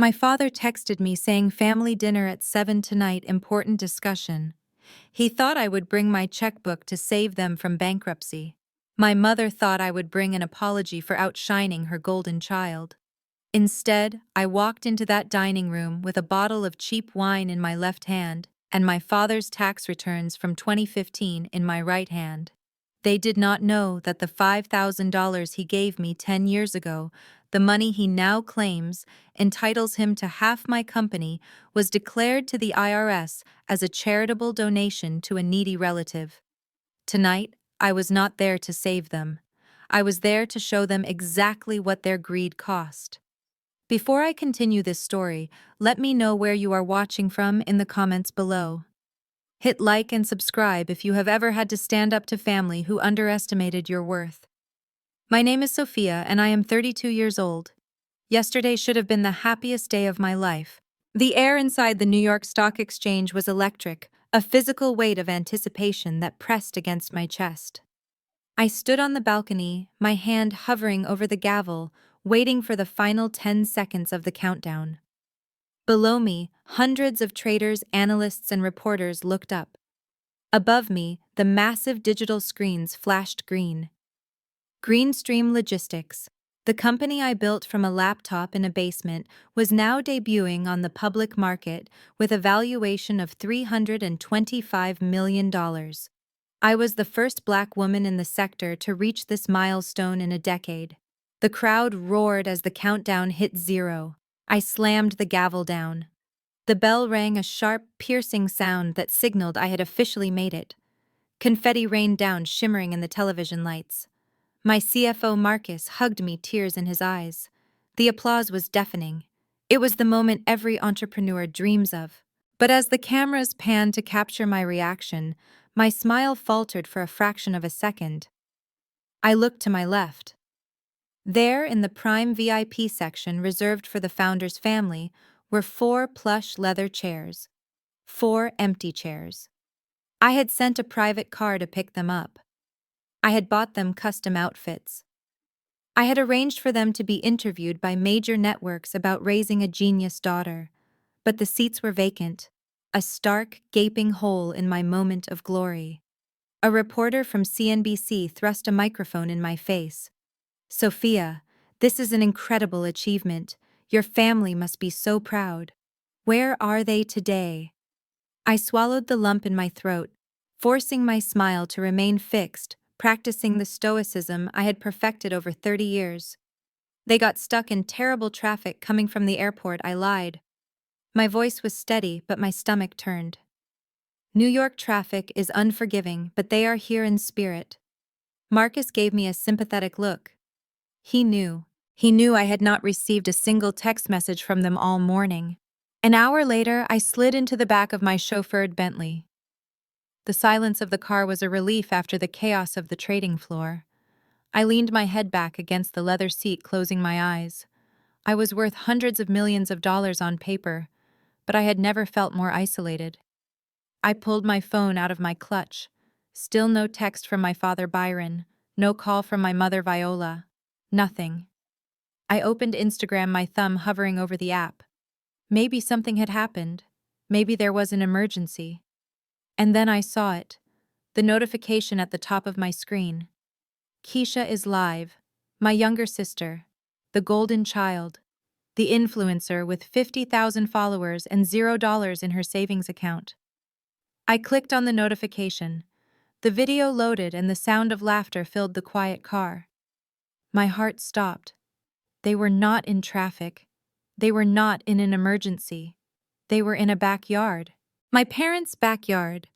My father texted me saying family dinner at 7 tonight, important discussion. He thought I would bring my checkbook to save them from bankruptcy. My mother thought I would bring an apology for outshining her golden child. Instead, I walked into that dining room with a bottle of cheap wine in my left hand and my father's tax returns from 2015 in my right hand. They did not know that the $5,000 he gave me 10 years ago, the money he now claims entitles him to half my company, was declared to the IRS as a charitable donation to a needy relative. Tonight, I was not there to save them. I was there to show them exactly what their greed cost. Before I continue this story, let me know where you are watching from in the comments below. Hit like and subscribe if you have ever had to stand up to family who underestimated your worth. My name is Sophia and I am 32 years old. Yesterday should have been the happiest day of my life. The air inside the New York Stock Exchange was electric, a physical weight of anticipation that pressed against my chest. I stood on the balcony, my hand hovering over the gavel, waiting for the final 10 seconds of the countdown. Below me, hundreds of traders, analysts, and reporters looked up. Above me, the massive digital screens flashed green. Greenstream Logistics, the company I built from a laptop in a basement, was now debuting on the public market with a valuation of $325 million. I was the first Black woman in the sector to reach this milestone in a decade. The crowd roared as the countdown hit 0. I slammed the gavel down. The bell rang, a sharp, piercing sound that signaled I had officially made it. Confetti rained down, shimmering in the television lights. My CFO Marcus hugged me, tears in his eyes. The applause was deafening. It was the moment every entrepreneur dreams of. But as the cameras panned to capture my reaction, my smile faltered for a fraction of a second. I looked to my left. There, in the prime VIP section reserved for the founder's family, were 4 plush leather chairs. 4 empty chairs. I had sent a private car to pick them up. I had bought them custom outfits. I had arranged for them to be interviewed by major networks about raising a genius daughter. But the seats were vacant, a stark, gaping hole in my moment of glory. A reporter from CNBC thrust a microphone in my face. "Sophia, this is an incredible achievement. Your family must be so proud. Where are they today?" I swallowed the lump in my throat, forcing my smile to remain fixed, practicing the stoicism I had perfected over 30 years. "They got stuck in terrible traffic coming from the airport," I lied. My voice was steady, but my stomach turned. "New York traffic is unforgiving, but they are here in spirit." Marcus gave me a sympathetic look. He knew. He knew I had not received a single text message from them all morning. An hour later, I slid into the back of my chauffeured Bentley. The silence of the car was a relief after the chaos of the trading floor. I leaned my head back against the leather seat, closing my eyes. I was worth hundreds of millions of dollars on paper, but I had never felt more isolated. I pulled my phone out of my clutch. Still no text from my father Byron, no call from my mother Viola. Nothing. I opened Instagram, my thumb hovering over the app. Maybe something had happened. Maybe there was an emergency. And then I saw it. The notification at the top of my screen. Keisha is live. My younger sister. The golden child. The influencer with 50,000 followers and $0 in her savings account. I clicked on the notification. The video loaded and the sound of laughter filled the quiet car. My heart stopped. They were not in traffic. They were not in an emergency. They were in a backyard. My parents' backyard.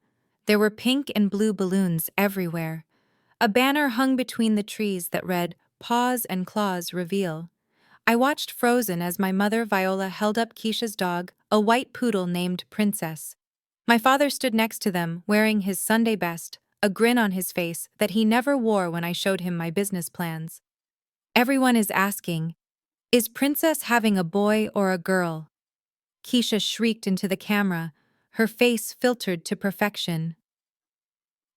There were pink and blue balloons everywhere. A banner hung between the trees that read, "Paws and Claws Reveal." I watched frozen as my mother Viola held up Keisha's dog, a white poodle named Princess. My father stood next to them, wearing his Sunday best, a grin on his face that he never wore when I showed him my business plans. Everyone is asking, "Is Princess having a boy or a girl?" Keisha shrieked into the camera, her face filtered to perfection.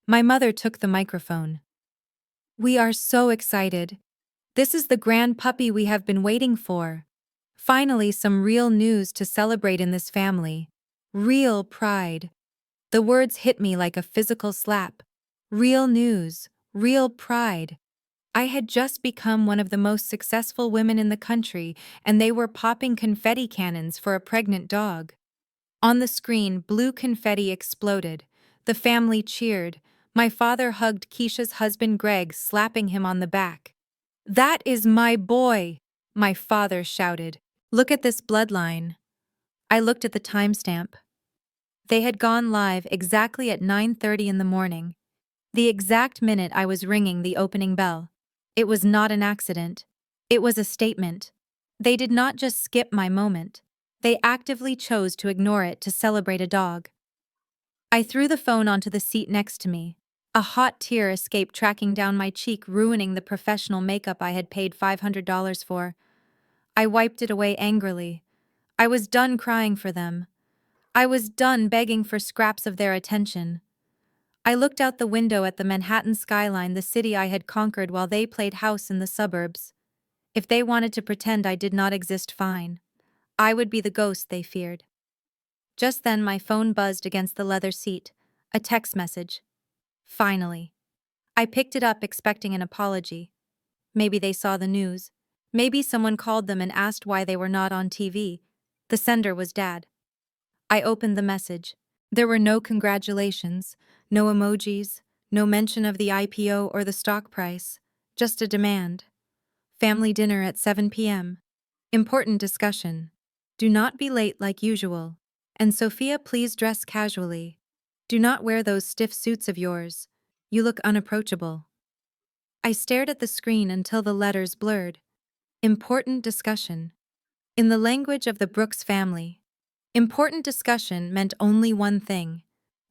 My mother took the microphone. "We are so excited. This is the grand puppy we have been waiting for. Finally, some real news to celebrate in this family. Real pride. The words hit me like a physical slap. Real news, real pride. I had just become one of the most successful women in the country, and they were popping confetti cannons for a pregnant dog. On the screen, blue confetti exploded. The family cheered. My father hugged Keisha's husband Greg, slapping him on the back. "That is my boy!" my father shouted. "Look at this bloodline." I looked at the timestamp. They had gone live exactly at 9:30 in the morning, the exact minute I was ringing the opening bell. It was not an accident. It was a statement. They did not just skip my moment. They actively chose to ignore it to celebrate a dog. I threw the phone onto the seat next to me. A hot tear escaped, tracking down my cheek, ruining the professional makeup I had paid $500 for. I wiped it away angrily. I was done crying for them. I was done begging for scraps of their attention. I looked out the window at the Manhattan skyline, the city I had conquered, while they played house in the suburbs. If they wanted to pretend I did not exist, fine. I would be the ghost they feared. Just then my phone buzzed against the leather seat. A text message. Finally. I picked it up, expecting an apology. Maybe they saw the news. Maybe someone called them and asked why they were not on TV. The sender was Dad. I opened the message. There were no congratulations, no emojis, no mention of the IPO or the stock price, just a demand. Family dinner at 7 p.m. Important discussion. Do not be late like usual. And Sophia, please dress casually. Do not wear those stiff suits of yours. You look unapproachable. I stared at the screen until the letters blurred. Important discussion. In the language of the Brooks family, important discussion meant only one thing.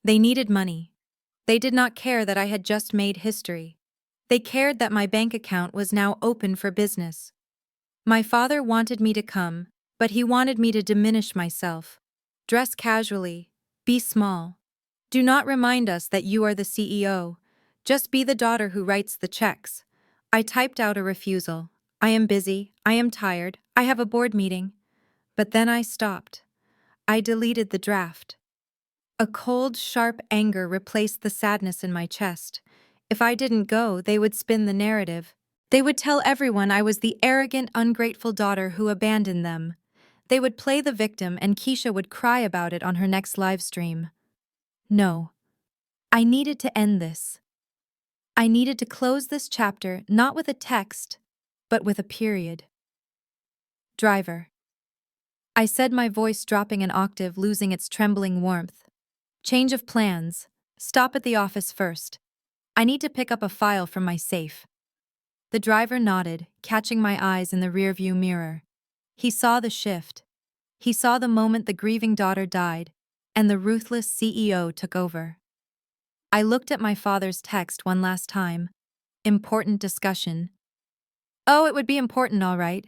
They needed money. They did not care that I had just made history. They cared that my bank account was now open for business. My father wanted me to come, but he wanted me to diminish myself. Dress casually. Be small. Do not remind us that you are the CEO. Just be the daughter who writes the checks. I typed out a refusal. I am busy. I am tired. I have a board meeting. But then I stopped. I deleted the draft. A cold, sharp anger replaced the sadness in my chest. If I didn't go, they would spin the narrative. They would tell everyone I was the arrogant, ungrateful daughter who abandoned them. They would play the victim, and Keisha would cry about it on her next live stream. No. I needed to end this. I needed to close this chapter, not with a text, but with a period. Driver. I said, my voice dropping an octave, losing its trembling warmth. Change of plans. Stop at the office first. I need to pick up a file from my safe. The driver nodded, catching my eyes in the rearview mirror. He saw the shift. He saw the moment the grieving daughter died, and the ruthless CEO took over. I looked at my father's text one last time. Important discussion. Oh, it would be important, all right.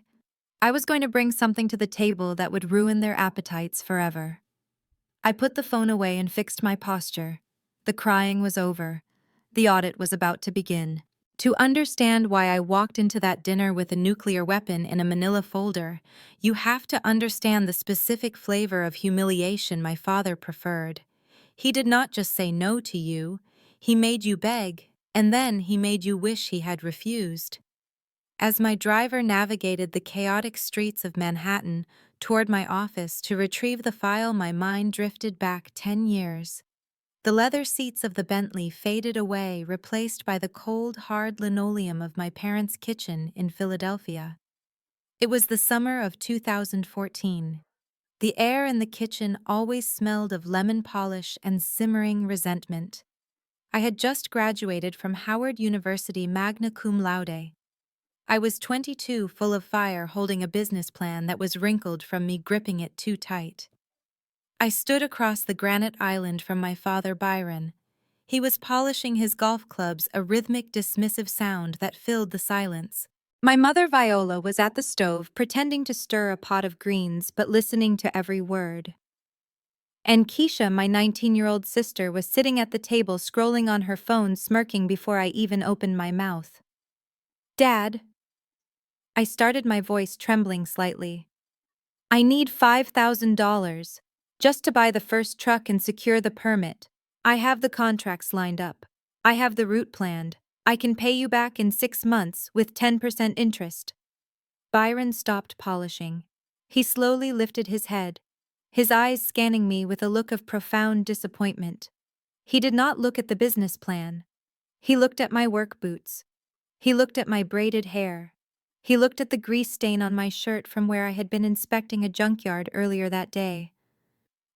I was going to bring something to the table that would ruin their appetites forever. I put the phone away and fixed my posture. The crying was over. The audit was about to begin. To understand why I walked into that dinner with a nuclear weapon in a manila folder, you have to understand the specific flavor of humiliation my father preferred. He did not just say no to you, he made you beg, and then he made you wish he had refused. As my driver navigated the chaotic streets of Manhattan toward my office to retrieve the file, my mind drifted back 10 years. The leather seats of the Bentley faded away, replaced by the cold, hard linoleum of my parents' kitchen in Philadelphia. It was the summer of 2014. The air in the kitchen always smelled of lemon polish and simmering resentment. I had just graduated from Howard University magna cum laude. I was 22, full of fire, holding a business plan that was wrinkled from me gripping it too tight. I stood across the granite island from my father, Byron. He was polishing his golf clubs, a rhythmic, dismissive sound that filled the silence. My mother, Viola, was at the stove, pretending to stir a pot of greens, but listening to every word. And Keisha, my 19-year-old sister, was sitting at the table, scrolling on her phone, smirking before I even opened my mouth. Dad. I started, my voice trembling slightly. I need $5,000 just to buy the first truck and secure the permit. I have the contracts lined up. I have the route planned. I can pay you back in 6 months with 10% interest. Byron stopped polishing. He slowly lifted his head, his eyes scanning me with a look of profound disappointment. He did not look at the business plan. He looked at my work boots. He looked at my braided hair. He looked at the grease stain on my shirt from where I had been inspecting a junkyard earlier that day.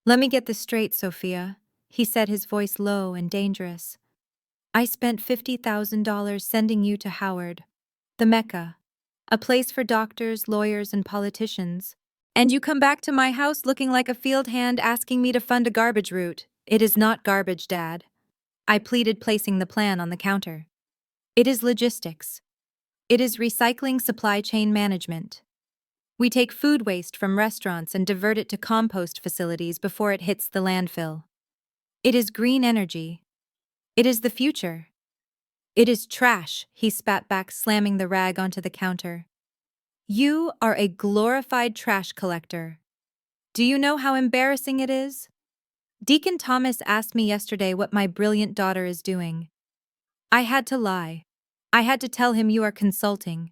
"Let me get this straight, Sophia," he said, his voice low and dangerous. "I spent $50,000 sending you to Howard, the Mecca, a place for doctors, lawyers, and politicians. And you come back to my house looking like a field hand asking me to fund a garbage route. It is not garbage, Dad." I pleaded, placing the plan on the counter. "It is logistics. It is recycling supply chain management. We take food waste from restaurants and divert it to compost facilities before it hits the landfill. It is green energy. It is the future." "It is trash," he spat back, slamming the rag onto the counter. "You are a glorified trash collector. Do you know how embarrassing it is? Deacon Thomas asked me yesterday what my brilliant daughter is doing. I had to lie. I had to tell him you are consulting.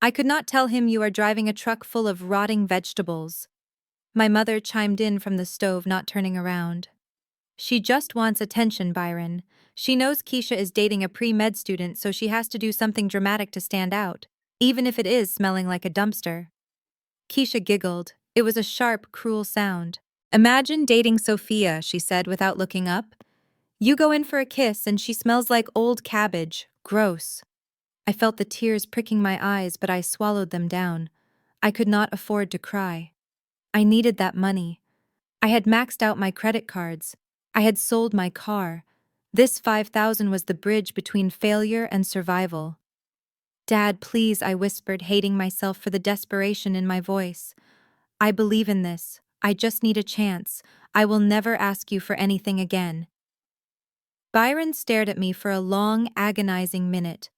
I could not tell him you are driving a truck full of rotting vegetables." My mother chimed in from the stove, not turning around. "She just wants attention, Byron. She knows Keisha is dating a pre-med student, so she has to do something dramatic to stand out, even if it is smelling like a dumpster." Keisha giggled. It was a sharp, cruel sound. "Imagine dating Sophia," she said without looking up. "You go in for a kiss and she smells like old cabbage. Gross." I felt the tears pricking my eyes, but I swallowed them down. I could not afford to cry. I needed that money. I had maxed out my credit cards. I had sold my car. This 5,000 was the bridge between failure and survival. "Dad, please," I whispered, hating myself for the desperation in my voice. "I believe in this. I just need a chance. I will never ask you for anything again." Byron stared at me for a long, agonizing minute.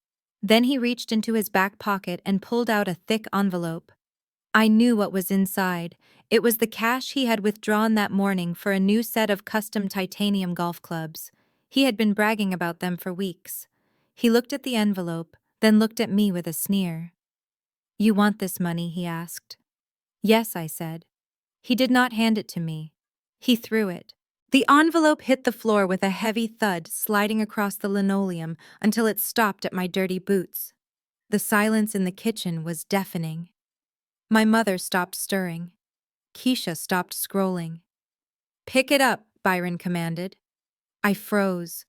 Then he reached into his back pocket and pulled out a thick envelope. I knew what was inside. It was the cash he had withdrawn that morning for a new set of custom titanium golf clubs. He had been bragging about them for weeks. He looked at the envelope, then looked at me with a sneer. "You want this money?" he asked. "Yes," I said. He did not hand it to me. He threw it. The envelope hit the floor with a heavy thud, sliding across the linoleum until it stopped at my dirty boots. The silence in the kitchen was deafening. My mother stopped stirring. Keisha stopped scrolling. "Pick it up," Byron commanded. I froze.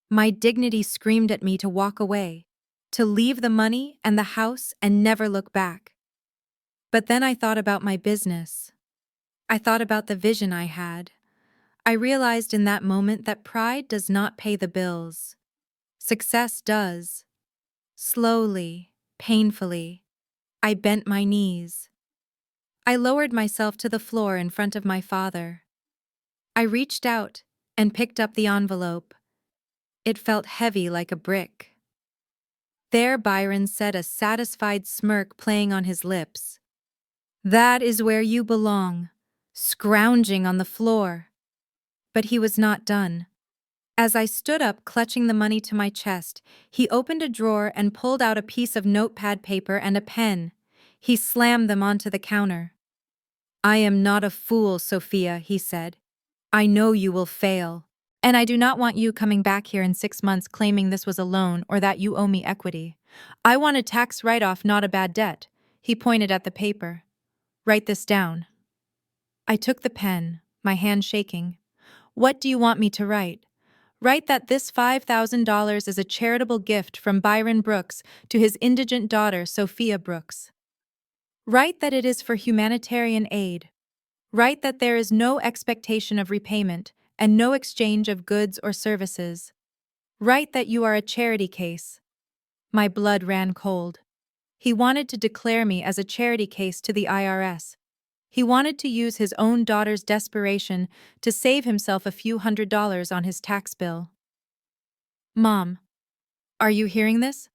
My dignity screamed at me to walk away, to leave the money and the house and never look back. But then I thought about my business. I thought about the vision I had. I realized in that moment that pride does not pay the bills. Success does. Slowly, painfully, I bent my knees. I lowered myself to the floor in front of my father. I reached out and picked up the envelope. It felt heavy like a brick. There, Byron said, a satisfied smirk playing on his lips. "That is where you belong, scrounging on the floor." But he was not done. As I stood up, clutching the money to my chest, he opened a drawer and pulled out a piece of notepad paper and a pen. He slammed them onto the counter. "I am not a fool, Sophia," he said. "I know you will fail. And I do not want you coming back here in 6 months claiming this was a loan or that you owe me equity. I want a tax write-off, not a bad debt." He pointed at the paper. "Write this down." I took the pen, my hand shaking. "What do you want me to write?" "Write that this $5,000 is a charitable gift from Byron Brooks to his indigent daughter, Sophia Brooks. Write that it is for humanitarian aid. Write that there is no expectation of repayment and no exchange of goods or services. Write that you are a charity case." My blood ran cold. He wanted to declare me as a charity case to the IRS. He wanted to use his own daughter's desperation to save himself a few $100s on his tax bill. "Mom, are you hearing this?"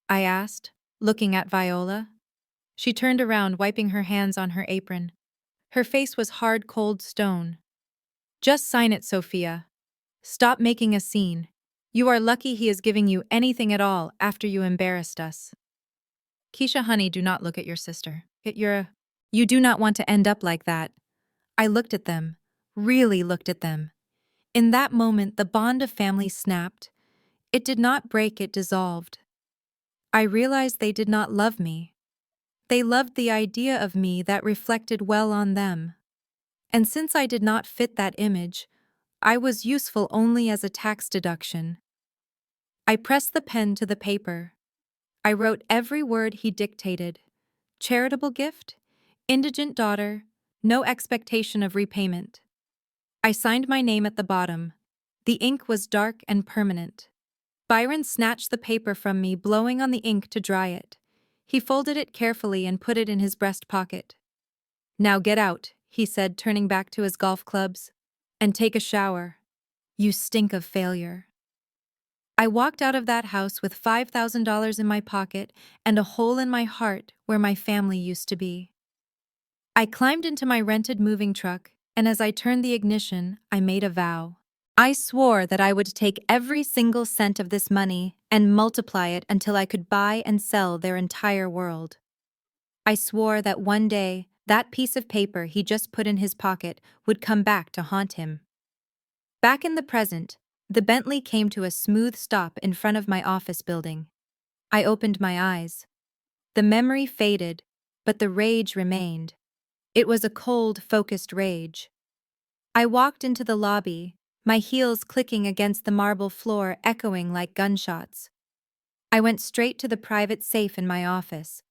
I asked, looking at Viola. She turned around, wiping her hands on her apron. Her face was hard, cold stone. Just sign it, Sophia. Stop making a scene. You are lucky he is giving you anything at all after you embarrassed us. Keisha, honey, do not look at your sister. You do not want to end up like that. I looked at them, really looked at them. In that moment, the bond of family snapped. It did not break, it dissolved. I realized they did not love me. They loved the idea of me that reflected well on them. And since I did not fit that image, I was useful only as a tax deduction. I pressed the pen to the paper. I wrote every word he dictated. Charitable gift, indigent daughter, no expectation of repayment. I signed my name at the bottom. The ink was dark and permanent. Byron snatched the paper from me, blowing on the ink to dry it. He folded it carefully and put it in his breast pocket. Now get out, he said, turning back to his golf clubs, and take a shower. You stink of failure. I walked out of that house with $5,000 in my pocket and a hole in my heart where my family used to be. I climbed into my rented moving truck, and as I turned the ignition, I made a vow. I swore that I would take every single cent of this money and multiply it until I could buy and sell their entire world. I swore that one day, that piece of paper he just put in his pocket would come back to haunt him. Back in the present, the Bentley came to a smooth stop in front of my office building. I opened my eyes. The memory faded, but the rage remained. It was a cold, focused rage. I walked into the lobby, my heels clicking against the marble floor, echoing like gunshots. I went straight to the private safe in my office.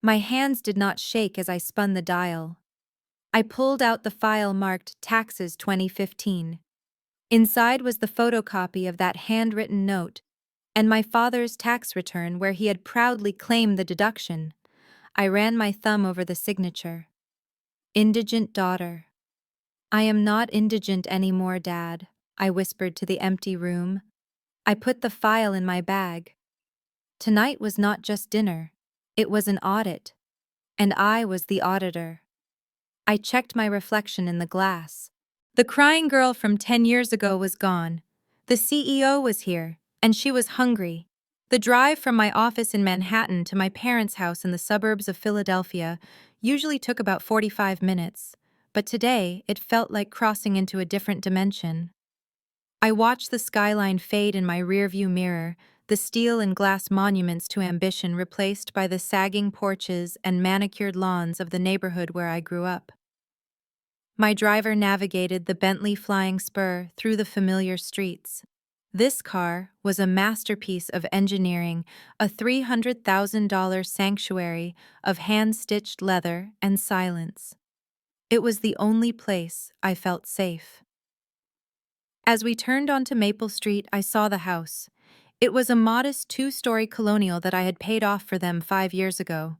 My hands did not shake as I spun the dial. I pulled out the file marked Taxes 2015. Inside was the photocopy of that handwritten note and my father's tax return where he had proudly claimed the deduction. I ran my thumb over the signature. Indigent daughter. I am not indigent anymore, Dad, I whispered to the empty room. I put the file in my bag. Tonight was not just dinner. It was an audit. And I was the auditor. I checked my reflection in the glass. The crying girl from 10 years ago was gone. The CEO was here, and she was hungry. The drive from my office in Manhattan to my parents' house in the suburbs of Philadelphia usually took about 45 minutes, but today it felt like crossing into a different dimension. I watched the skyline fade in my rearview mirror, the steel and glass monuments to ambition replaced by the sagging porches and manicured lawns of the neighborhood where I grew up. My driver navigated the Bentley Flying Spur through the familiar streets. This car was a masterpiece of engineering, a $300,000 sanctuary of hand-stitched leather and silence. It was the only place I felt safe. As we turned onto Maple Street, I saw the house. It was a modest 2-story colonial that I had paid off for them 5 years ago.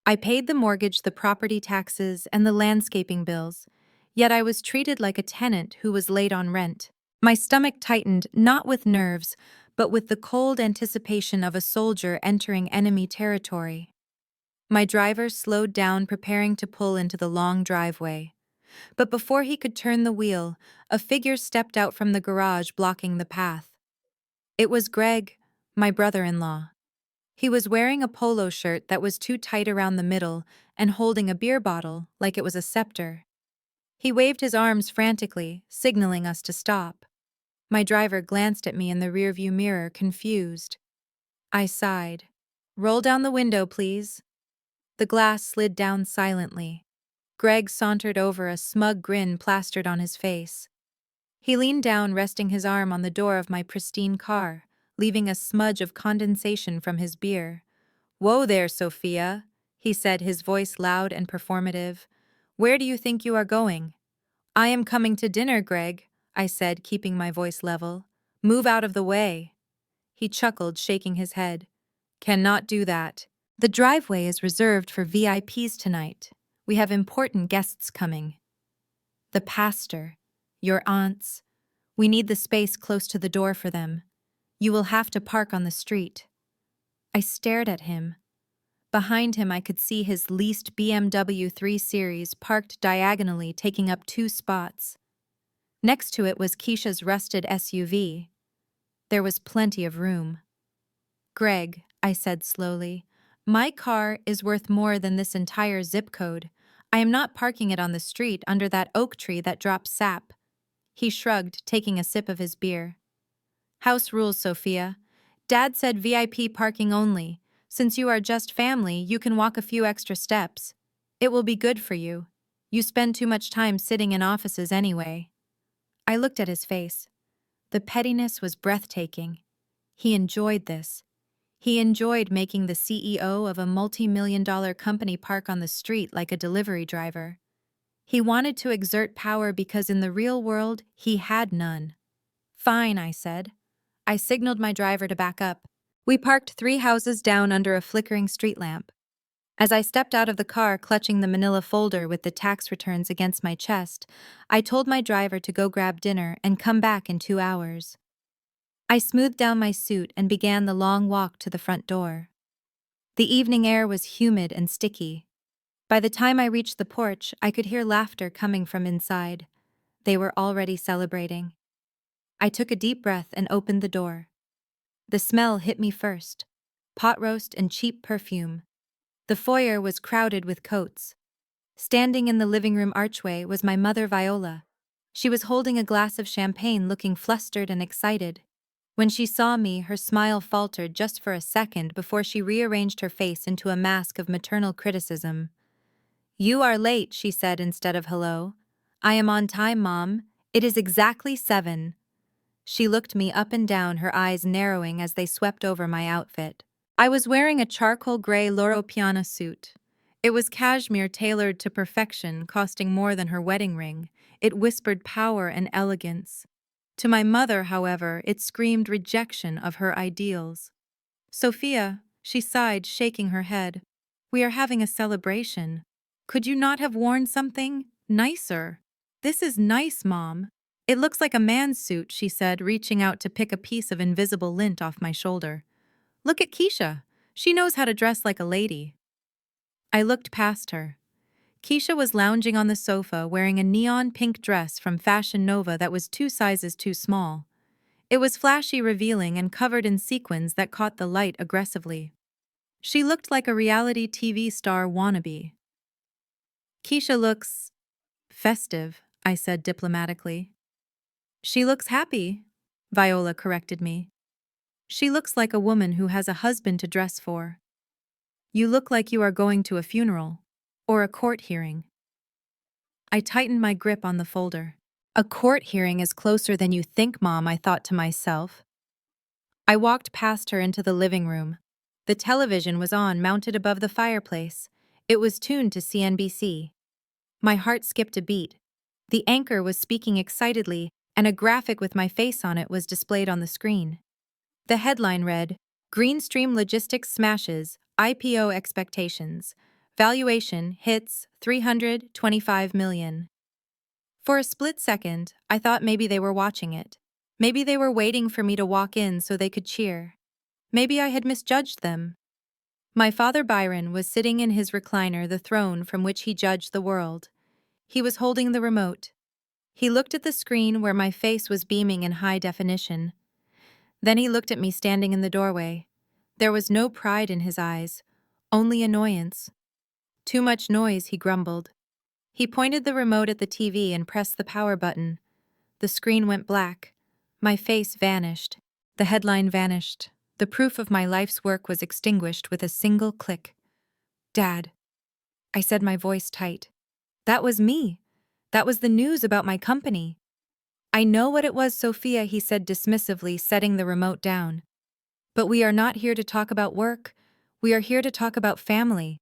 I paid the mortgage, the property taxes, and the landscaping bills, yet I was treated like a tenant who was late on rent. My stomach tightened, not with nerves, but with the cold anticipation of a soldier entering enemy territory. My driver slowed down, preparing to pull into the long driveway. But before he could turn the wheel, a figure stepped out from the garage, blocking the path. It was Greg, my brother-in-law. He was wearing a polo shirt that was too tight around the middle and holding a beer bottle like it was a scepter. He waved his arms frantically, signaling us to stop. My driver glanced at me in the rearview mirror, confused. I sighed. "Roll down the window, please." The glass slid down silently. Greg sauntered over, a smug grin plastered on his face. He leaned down, resting his arm on the door of my pristine car, leaving a smudge of condensation from his beer. "Whoa there, Sophia," he said, his voice loud and performative. "Where do you think you are going?" "I am coming to dinner, Greg," I said, keeping my voice level. "Move out of the way." He chuckled, shaking his head. "Cannot do that. The driveway is reserved for VIPs tonight. We have important guests coming. The pastor, your aunts. We need the space close to the door for them. You will have to park on the street." I stared at him. Behind him, I could see his leased BMW 3 Series parked diagonally, taking up 2 spots. Next to it was Keisha's rusted SUV. There was plenty of room. "Greg," I said slowly, "my car is worth more than this entire zip code. I am not parking it on the street under that oak tree that drops sap." He shrugged, taking a sip of his beer. "House rules, Sophia. Dad said VIP parking only. Since you are just family, you can walk a few extra steps. It will be good for you. You spend too much time sitting in offices anyway." I looked at his face. The pettiness was breathtaking. He enjoyed this. He enjoyed making the CEO of a multi-million-dollar company park on the street like a delivery driver. He wanted to exert power because in the real world, he had none. "Fine," I said. I signaled my driver to back up. We parked 3 houses down under a flickering street lamp. As I stepped out of the car, clutching the manila folder with the tax returns against my chest, I told my driver to go grab dinner and come back in 2 hours. I smoothed down my suit and began the long walk to the front door. The evening air was humid and sticky. By the time I reached the porch, I could hear laughter coming from inside. They were already celebrating. I took a deep breath and opened the door. The smell hit me first: pot roast and cheap perfume. The foyer was crowded with coats. Standing in the living room archway was my mother, Viola. She was holding a glass of champagne, looking flustered and excited. When she saw me, her smile faltered just for a second before she rearranged her face into a mask of maternal criticism. "You are late," she said instead of hello. "I am on time, Mom. It is exactly 7. She looked me up and down, her eyes narrowing as they swept over my outfit. I was wearing a charcoal gray Loro Piana suit. It was cashmere tailored to perfection, costing more than her wedding ring. It whispered power and elegance. To my mother, however, it screamed rejection of her ideals. "Sophia," she sighed, shaking her head, "we are having a celebration. Could you not have worn something nicer?" "This is nice, Mom. It looks like a man's suit," she said, reaching out to pick a piece of invisible lint off my shoulder. "Look at Keisha. She knows how to dress like a lady." I looked past her. Keisha was lounging on the sofa wearing a neon pink dress from Fashion Nova that was 2 sizes too small. It was flashy, revealing, and covered in sequins that caught the light aggressively. She looked like a reality TV star wannabe. "Keisha looks festive," I said diplomatically. "She looks happy," Viola corrected me. "She looks like a woman who has a husband to dress for." "You look like you are going to a funeral or a court hearing." I tightened my grip on the folder. "A court hearing is closer than you think, Mom," I thought to myself. I walked past her into the living room. The television was on, mounted above the fireplace. It was tuned to CNBC. My heart skipped a beat. The anchor was speaking excitedly, and a graphic with my face on it was displayed on the screen. The headline read, "Greenstream Logistics Smashes, IPO Expectations. Valuation hits $325 million. For a split second, I thought maybe they were watching it. Maybe they were waiting for me to walk in so they could cheer. Maybe I had misjudged them. My father Byron was sitting in his recliner, the throne from which he judged the world. He was holding the remote. He looked at the screen where my face was beaming in high definition. Then he looked at me standing in the doorway. There was no pride in his eyes, only annoyance. "Too much noise," he grumbled. He pointed the remote at the TV and pressed the power button. The screen went black. My face vanished. The headline vanished. The proof of my life's work was extinguished with a single click. "Dad," I said, my voice tight. "That was me. That was the news about my company." "I know what it was, Sophia," he said dismissively, setting the remote down. "But we are not here to talk about work. We are here to talk about family.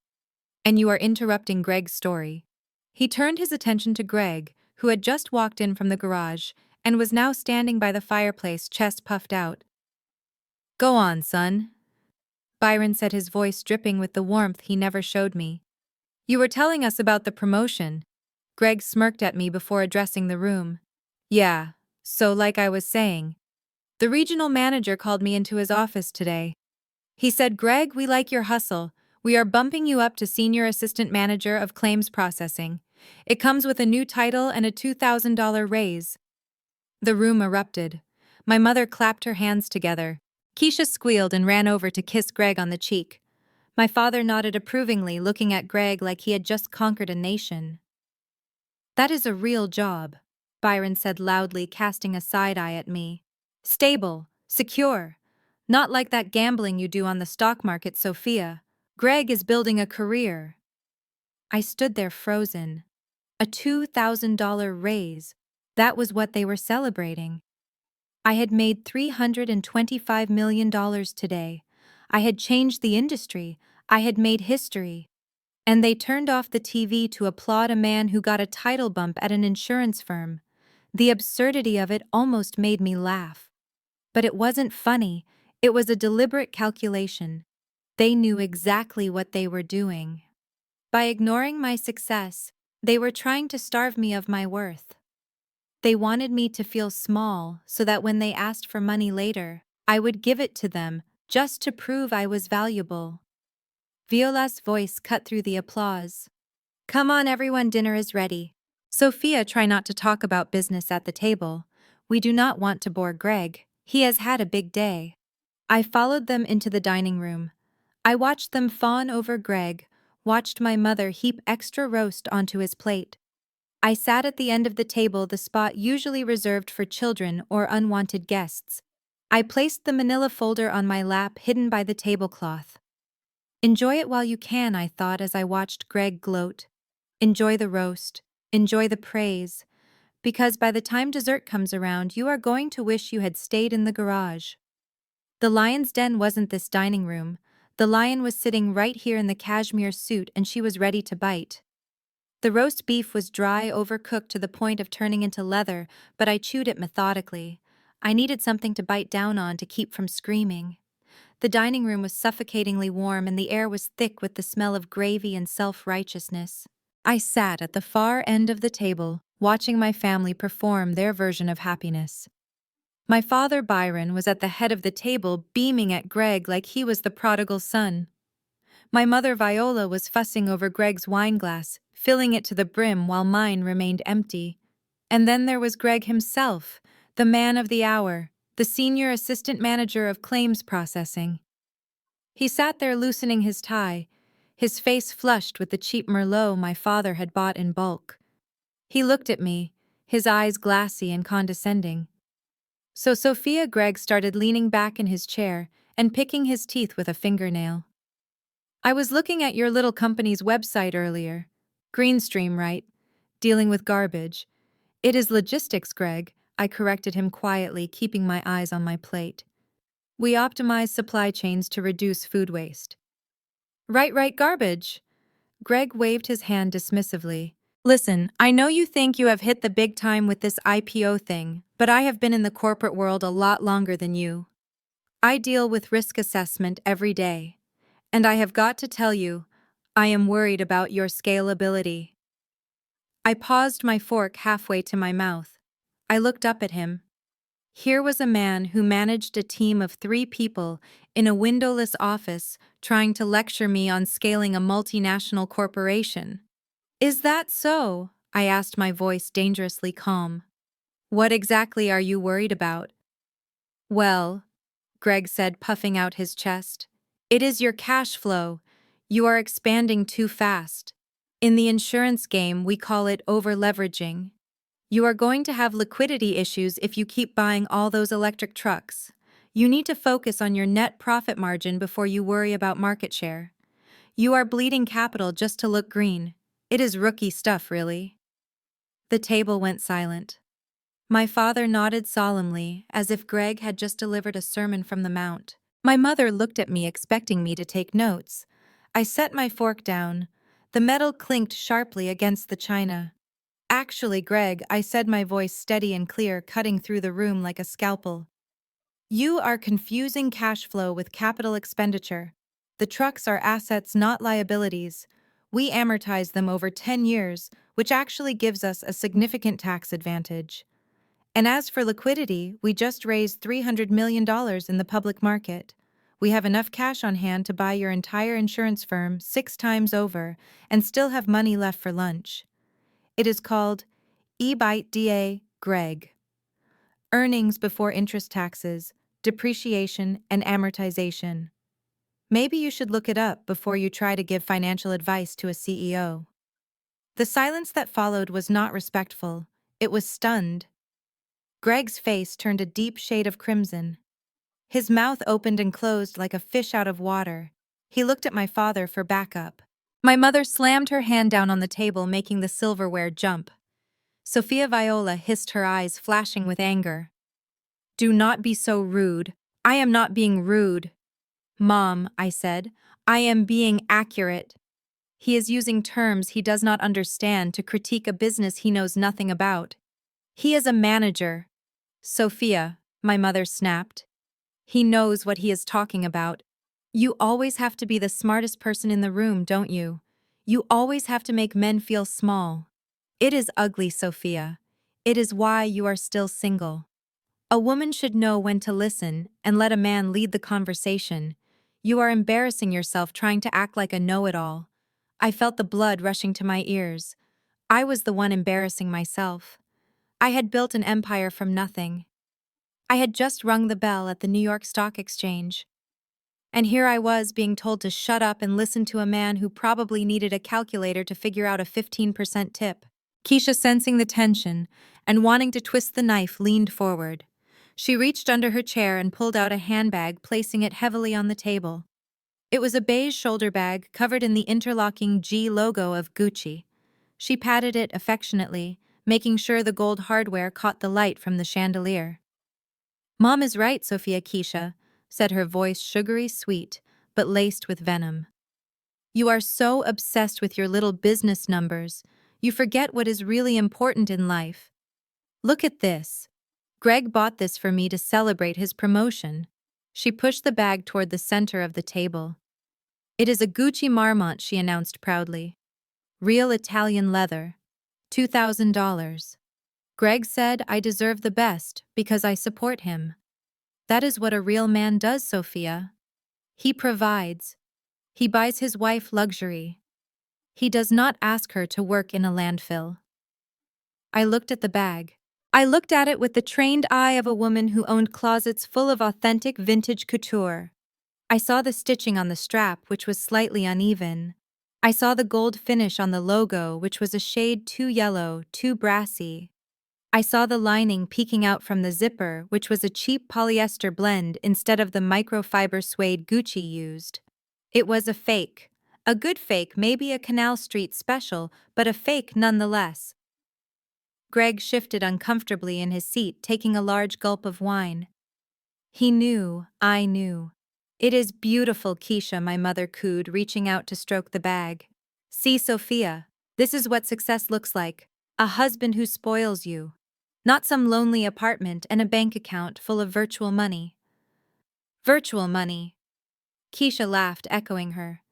And you are interrupting Greg's story." He turned his attention to Greg, who had just walked in from the garage and was now standing by the fireplace, chest puffed out. "Go on, son," Byron said, his voice dripping with the warmth he never showed me. "You were telling us about the promotion." Greg smirked at me before addressing the room. "Yeah, so like I was saying, the regional manager called me into his office today. He said, 'Greg, we like your hustle. We are bumping you up to Senior Assistant Manager of Claims Processing. It comes with a new title and a $2,000 raise." The room erupted. My mother clapped her hands together. Keisha squealed and ran over to kiss Greg on the cheek. My father nodded approvingly, looking at Greg like he had just conquered a nation. "That is a real job," Byron said loudly, casting a side eye at me. "Stable, secure. Not like that gambling you do on the stock market, Sophia. Greg is building a career." I stood there frozen. A $2,000 raise. That was what they were celebrating. I had made $325 million today. I had changed the industry. I had made history. And they turned off the TV to applaud a man who got a title bump at an insurance firm. The absurdity of it almost made me laugh. But it wasn't funny. It was a deliberate calculation. They knew exactly what they were doing. By ignoring my success, they were trying to starve me of my worth. They wanted me to feel small so that when they asked for money later, I would give it to them just to prove I was valuable. Viola's voice cut through the applause. "Come on, everyone, dinner is ready." "Sophia, try not to talk about business at the table. We do not want to bore Greg. He has had a big day." I followed them into the dining room. I watched them fawn over Greg, watched my mother heap extra roast onto his plate. I sat at the end of the table, the spot usually reserved for children or unwanted guests. I placed the manila folder on my lap, hidden by the tablecloth. "Enjoy it while you can," I thought as I watched Greg gloat. "Enjoy the roast. Enjoy the praise. Because by the time dessert comes around, you are going to wish you had stayed in the garage." The lion's den wasn't this dining room. The lion was sitting right here in the cashmere suit, and she was ready to bite. The roast beef was dry, overcooked to the point of turning into leather, but I chewed it methodically. I needed something to bite down on to keep from screaming. The dining room was suffocatingly warm, and the air was thick with the smell of gravy and self-righteousness. I sat at the far end of the table, watching my family perform their version of happiness. My father, Byron, was at the head of the table, beaming at Greg like he was the prodigal son. My mother, Viola, was fussing over Greg's wine glass, filling it to the brim while mine remained empty. And then there was Greg himself, the man of the hour, the senior assistant manager of claims processing. He sat there loosening his tie, his face flushed with the cheap Merlot my father had bought in bulk. He looked at me, his eyes glassy and condescending. So Sophia, Greg started leaning back in his chair and picking his teeth with a fingernail. "I was looking at your little company's website earlier. Greenstream, right? Dealing with garbage." "It is logistics, Greg," I corrected him quietly, keeping my eyes on my plate. "We optimize supply chains to reduce food waste." Right, garbage." Greg waved his hand dismissively. "Listen, I know you think you have hit the big time with this IPO thing, but I have been in the corporate world a lot longer than you. I deal with risk assessment every day. And I have got to tell you, I am worried about your scalability." I paused my fork halfway to my mouth. I looked up at him. Here was a man who managed a team of 3 people in a windowless office trying to lecture me on scaling a multinational corporation. "Is that so?" I asked, my voice dangerously calm. "What exactly are you worried about?" "Well," Greg said, puffing out his chest, "it is your cash flow. You are expanding too fast. In the insurance game, we call it over-leveraging. You are going to have liquidity issues if you keep buying all those electric trucks. You need to focus on your net profit margin before you worry about market share. You are bleeding capital just to look green. It is rookie stuff, really." The table went silent. My father nodded solemnly, as if Greg had just delivered a sermon from the Mount. My mother looked at me, expecting me to take notes. I set my fork down. The metal clinked sharply against the china. "Actually, Greg," I said, my voice steady and clear, cutting through the room like a scalpel, "you are confusing cash flow with capital expenditure. The trucks are assets, not liabilities. We amortize them over 10 years, which actually gives us a significant tax advantage. And as for liquidity, we just raised $300 million in the public market. We have enough cash on hand to buy your entire insurance firm 6 times over and still have money left for lunch. It is called EBITDA Greg. Earnings before interest taxes, depreciation, and amortization. Maybe you should look it up before you try to give financial advice to a CEO. The silence that followed was not respectful, it was stunned. Greg's face turned a deep shade of crimson. His mouth opened and closed like a fish out of water. He looked at my father for backup. My mother slammed her hand down on the table, making the silverware jump. Sophia Viola hissed, her eyes flashing with anger. "Do not be so rude. I am not being rude." "Mom," I said, "I am being accurate." He is using terms he does not understand to critique a business he knows nothing about. He is a manager. "Sophia," my mother snapped. "He knows what he is talking about. You always have to be the smartest person in the room, don't you? You always have to make men feel small. It is ugly, Sophia. It is why you are still single. A woman should know when to listen and let a man lead the conversation. You are embarrassing yourself trying to act like a know-it-all." I felt the blood rushing to my ears. I was the one embarrassing myself. I had built an empire from nothing. I had just rung the bell at the New York Stock Exchange. And here I was being told to shut up and listen to a man who probably needed a calculator to figure out a 15% tip. Keisha, sensing the tension and wanting to twist the knife, leaned forward. She reached under her chair and pulled out a handbag, placing it heavily on the table. It was a beige shoulder bag covered in the interlocking G logo of Gucci. She patted it affectionately, making sure the gold hardware caught the light from the chandelier. "Mom is right, Sophia," Keisha said, her voice sugary sweet, but laced with venom. "You are so obsessed with your little business numbers, you forget what is really important in life. Look at this. Greg bought this for me to celebrate his promotion." She pushed the bag toward the center of the table. "It is a Gucci Marmont," she announced proudly. "Real Italian leather. $2,000. Greg said I deserve the best because I support him. That is what a real man does, Sophia. He provides. He buys his wife luxury. He does not ask her to work in a landfill." I looked at the bag. I looked at it with the trained eye of a woman who owned closets full of authentic vintage couture. I saw the stitching on the strap, which was slightly uneven. I saw the gold finish on the logo, which was a shade too yellow, too brassy. I saw the lining peeking out from the zipper, which was a cheap polyester blend instead of the microfiber suede Gucci used. It was a fake. A good fake, maybe a Canal Street special, but a fake nonetheless. Greg shifted uncomfortably in his seat, taking a large gulp of wine. He knew, I knew. "It is beautiful," Keisha, my mother cooed, reaching out to stroke the bag. "See, Sophia, this is what success looks like. A husband who spoils you. Not some lonely apartment and a bank account full of virtual money." "Virtual money." Keisha laughed, echoing her.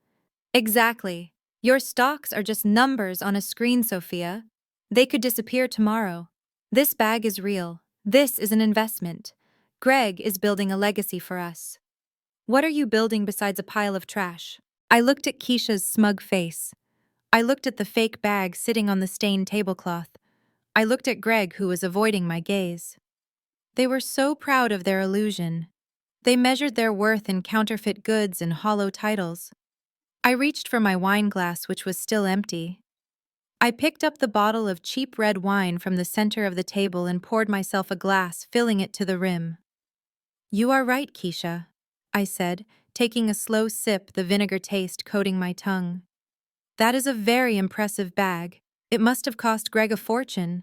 "Exactly. Your stocks are just numbers on a screen, Sophia. They could disappear tomorrow. This bag is real. This is an investment. Greg is building a legacy for us." "What are you building besides a pile of trash?" I looked at Keisha's smug face. I looked at the fake bag sitting on the stained tablecloth. I looked at Greg, who was avoiding my gaze. They were so proud of their illusion. They measured their worth in counterfeit goods and hollow titles. I reached for my wine glass, which was still empty. I picked up the bottle of cheap red wine from the center of the table and poured myself a glass, filling it to the rim. "You are right, Keisha," I said, taking a slow sip, the vinegar taste coating my tongue. "That is a very impressive bag. It must have cost Greg a fortune.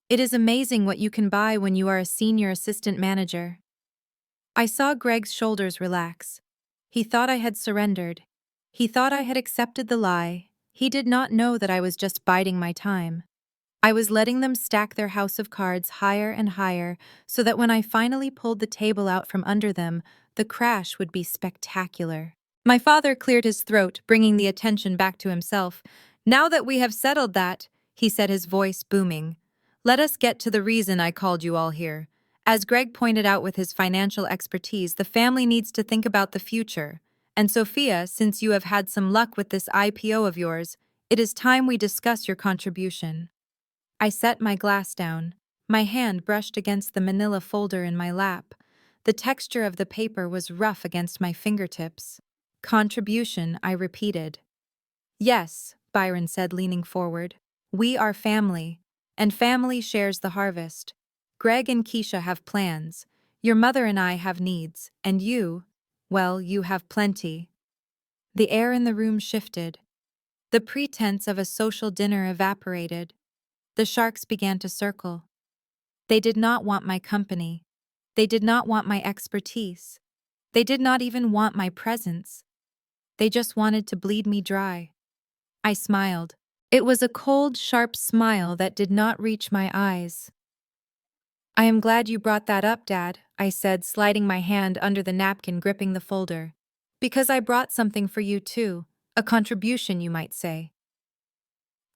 It is amazing what you can buy when you are a senior assistant manager." I saw Greg's shoulders relax. He thought I had surrendered. He thought I had accepted the lie. He did not know that I was just biding my time. I was letting them stack their house of cards higher and higher so that when I finally pulled the table out from under them, the crash would be spectacular. My father cleared his throat, bringing the attention back to himself. "Now that we have settled that," he said, his voice booming, "let us get to the reason I called you all here. As Greg pointed out with his financial expertise, the family needs to think about the future. And Sophia, since you have had some luck with this IPO of yours, it is time we discuss your contribution. I set my glass down. My hand brushed against the manila folder in my lap. The texture of the paper was rough against my fingertips. Contribution, I repeated. Yes, Byron said, leaning forward. We are family, and family shares the harvest. Greg and Keisha have plans. Your mother and I have needs, and you, well, you have plenty. The air in the room shifted. The pretense of a social dinner evaporated. The sharks began to circle. They did not want my company. They did not want my expertise. They did not even want my presence. They just wanted to bleed me dry. I smiled. It was a cold, sharp smile that did not reach my eyes. I am glad you brought that up, Dad, I said, sliding my hand under the napkin gripping the folder. Because I brought something for you too, a contribution, you might say.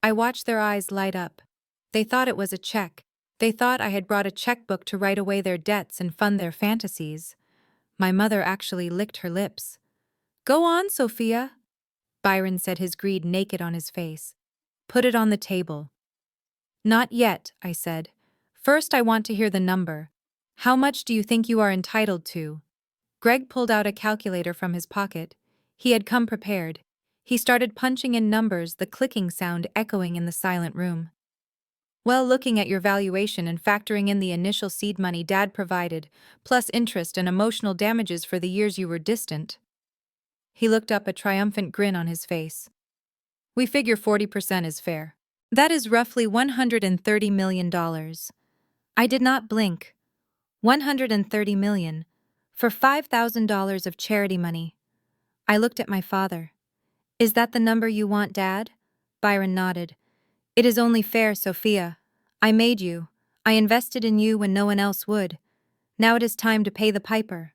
I watched their eyes light up. They thought it was a check. They thought I had brought a checkbook to write away their debts and fund their fantasies. My mother actually licked her lips. Go on, Sophia, Byron said, his greed naked on his face. Put it on the table. Not yet, I said. First, I want to hear the number. How much do you think you are entitled to? Greg pulled out a calculator from his pocket. He had come prepared. He started punching in numbers, the clicking sound echoing in the silent room. Well, looking at your valuation and factoring in the initial seed money Dad provided, plus interest and emotional damages for the years you were distant. He looked up, a triumphant grin on his face. We figure 40% is fair. That is roughly $130 million. I did not blink. $130 million. For $5,000 of charity money. I looked at my father. Is that the number you want, Dad? Byron nodded. It is only fair, Sophia. I made you. I invested in you when no one else would. Now it is time to pay the piper.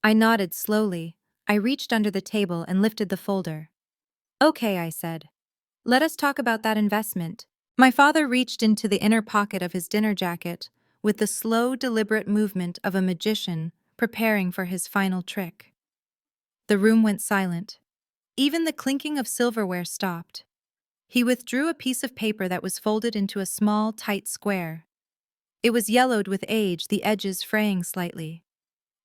I nodded slowly. I reached under the table and lifted the folder. Okay, I said. Let us talk about that investment. My father reached into the inner pocket of his dinner jacket with the slow, deliberate movement of a magician preparing for his final trick. The room went silent. Even the clinking of silverware stopped. He withdrew a piece of paper that was folded into a small, tight square. It was yellowed with age, the edges fraying slightly.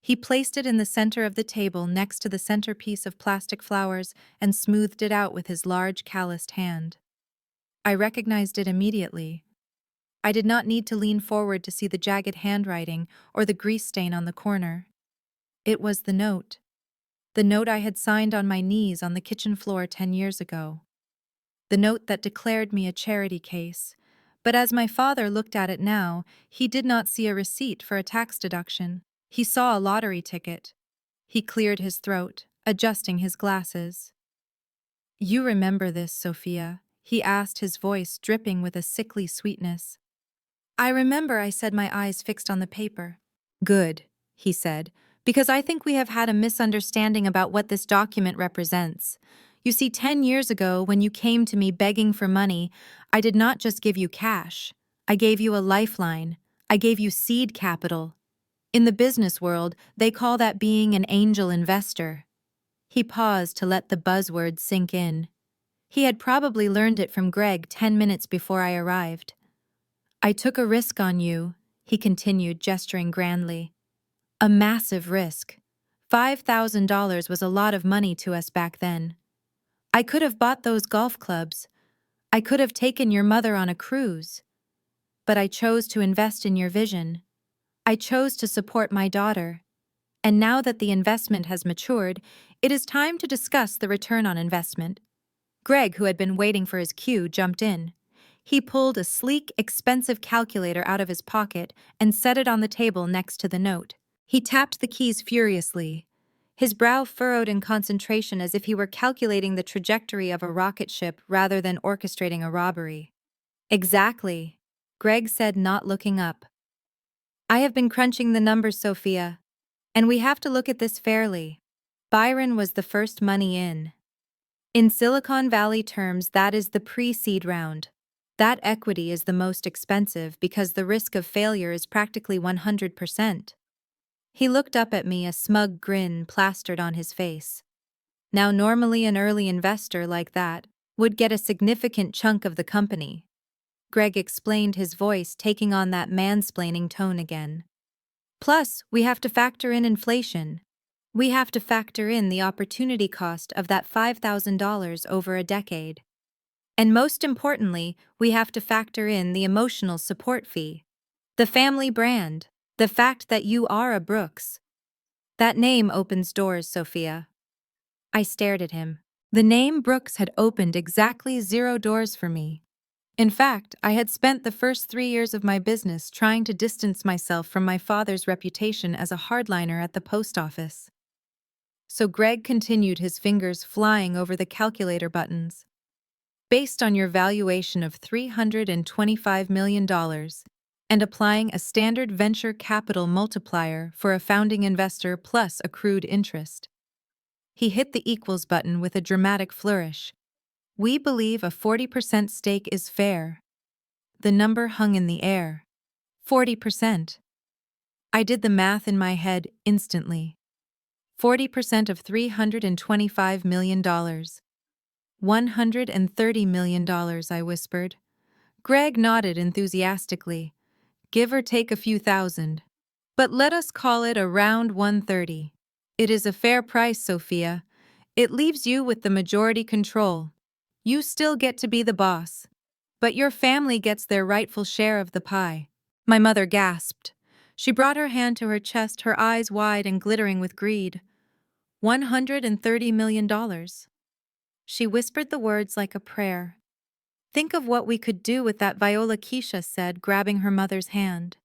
He placed it in the center of the table next to the centerpiece of plastic flowers and smoothed it out with his large, calloused hand. I recognized it immediately. I did not need to lean forward to see the jagged handwriting or the grease stain on the corner. It was the note. The note I had signed on my knees on the kitchen floor 10 years ago. The note that declared me a charity case. But as my father looked at it now, he did not see a receipt for a tax deduction. He saw a lottery ticket. He cleared his throat, adjusting his glasses. You remember this, Sophia? He asked, his voice dripping with a sickly sweetness. I remember, I said, my eyes fixed on the paper. Good, he said, because I think we have had a misunderstanding about what this document represents. You see, 10 years ago, when you came to me begging for money, I did not just give you cash. I gave you a lifeline. I gave you seed capital. In the business world, they call that being an angel investor. He paused to let the buzzword sink in. He had probably learned it from Greg 10 minutes before I arrived. I took a risk on you, he continued, gesturing grandly. A massive risk. $5,000 was a lot of money to us back then. I could have bought those golf clubs. I could have taken your mother on a cruise. But I chose to invest in your vision. I chose to support my daughter. And now that the investment has matured, it is time to discuss the return on investment. Greg, who had been waiting for his cue, jumped in. He pulled a sleek, expensive calculator out of his pocket and set it on the table next to the note. He tapped the keys furiously, his brow furrowed in concentration as if he were calculating the trajectory of a rocket ship rather than orchestrating a robbery. Exactly, Greg said, not looking up. I have been crunching the numbers, Sophia, and we have to look at this fairly. Byron was the first money in. In Silicon Valley terms, that is the pre-seed round. That equity is the most expensive because the risk of failure is practically 100%. He looked up at me, a smug grin plastered on his face. Now, normally an early investor like that would get a significant chunk of the company. Greg explained, his voice taking on that mansplaining tone again. Plus, we have to factor in inflation. We have to factor in the opportunity cost of that $5,000 over a decade. And most importantly, we have to factor in the emotional support fee. The family brand. The fact that you are a Brooks. That name opens doors, Sophia. I stared at him. The name Brooks had opened exactly 0 doors for me. In fact, I had spent the first 3 years of my business trying to distance myself from my father's reputation as a hardliner at the post office. So Greg continued, his fingers flying over the calculator buttons. Based on your valuation of $325 million and applying a standard venture capital multiplier for a founding investor plus accrued interest. He hit the equals button with a dramatic flourish. We believe a 40% stake is fair. The number hung in the air. 40%. I did the math in my head instantly. 40% of $325 million. $130 million, I whispered. Greg nodded enthusiastically. Give or take a few thousand. But let us call it around 130. It is a fair price, Sophia. It leaves you with the majority control. You still get to be the boss. But your family gets their rightful share of the pie. My mother gasped. She brought her hand to her chest, her eyes wide and glittering with greed. $130 million. She whispered the words like a prayer. Think of what we could do with that, Viola, Keisha said, grabbing her mother's hand.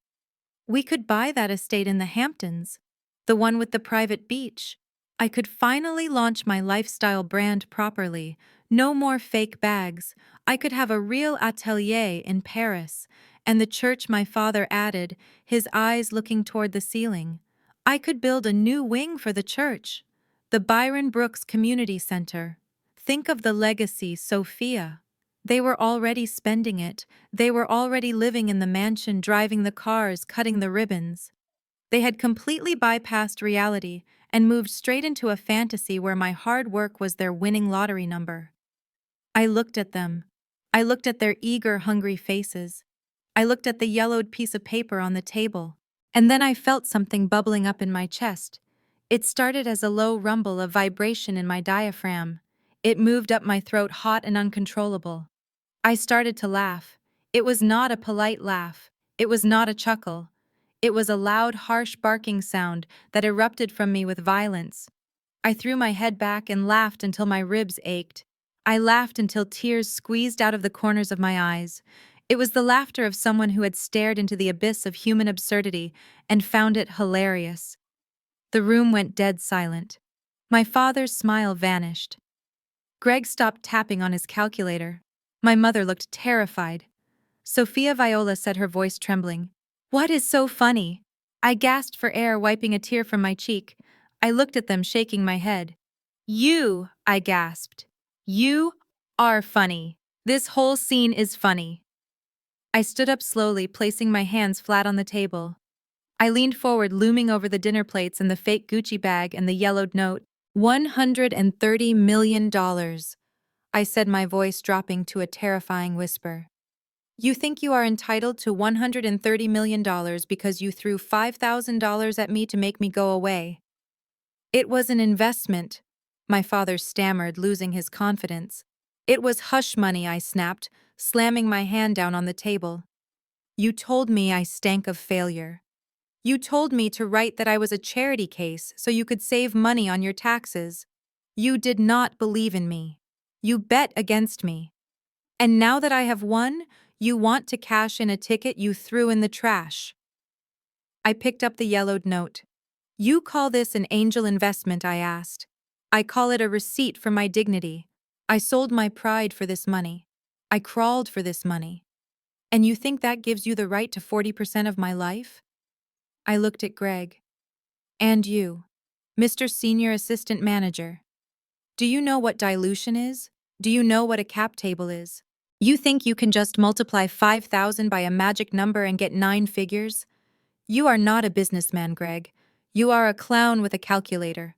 We could buy that estate in the Hamptons, the one with the private beach. I could finally launch my lifestyle brand properly. No more fake bags. I could have a real atelier in Paris. And the church, my father added, his eyes looking toward the ceiling. I could build a new wing for the church. The Byron Brooks Community Center. Think of the legacy, Sophia. They were already spending it. They were already living in the mansion, driving the cars, cutting the ribbons. They had completely bypassed reality and moved straight into a fantasy where my hard work was their winning lottery number. I looked at them. I looked at their eager, hungry faces. I looked at the yellowed piece of paper on the table. And then I felt something bubbling up in my chest. It started as a low rumble of vibration in my diaphragm. It moved up my throat, hot and uncontrollable. I started to laugh. It was not a polite laugh. It was not a chuckle. It was a loud, harsh barking sound that erupted from me with violence. I threw my head back and laughed until my ribs ached. I laughed until tears squeezed out of the corners of my eyes. It was the laughter of someone who had stared into the abyss of human absurdity and found it hilarious. The room went dead silent. My father's smile vanished. Greg stopped tapping on his calculator. My mother looked terrified. Sophia, Viola said, her voice trembling. What is so funny? I gasped for air, wiping a tear from my cheek. I looked at them, shaking my head. You, I gasped. You are funny. This whole scene is funny. I stood up slowly, placing my hands flat on the table. I leaned forward, looming over the dinner plates and the fake Gucci bag and the yellowed note. $130 million. I said, my voice dropping to a terrifying whisper. You think you are entitled to $130 million because you threw $5,000 at me to make me go away. It was an investment, my father stammered, losing his confidence. It was hush money, I snapped, slamming my hand down on the table. You told me I stank of failure. You told me to write that I was a charity case so you could save money on your taxes. You did not believe in me. You bet against me. And now that I have won, you want to cash in a ticket you threw in the trash. I picked up the yellowed note. You call this an angel investment, I asked. I call it a receipt for my dignity. I sold my pride for this money. I crawled for this money. And you think that gives you the right to 40% of my life? I looked at Greg. And you, Mr. Senior Assistant Manager. Do you know what dilution is? Do you know what a cap table is? You think you can just multiply 5,000 by a magic number and get 9 figures? You are not a businessman, Greg. You are a clown with a calculator.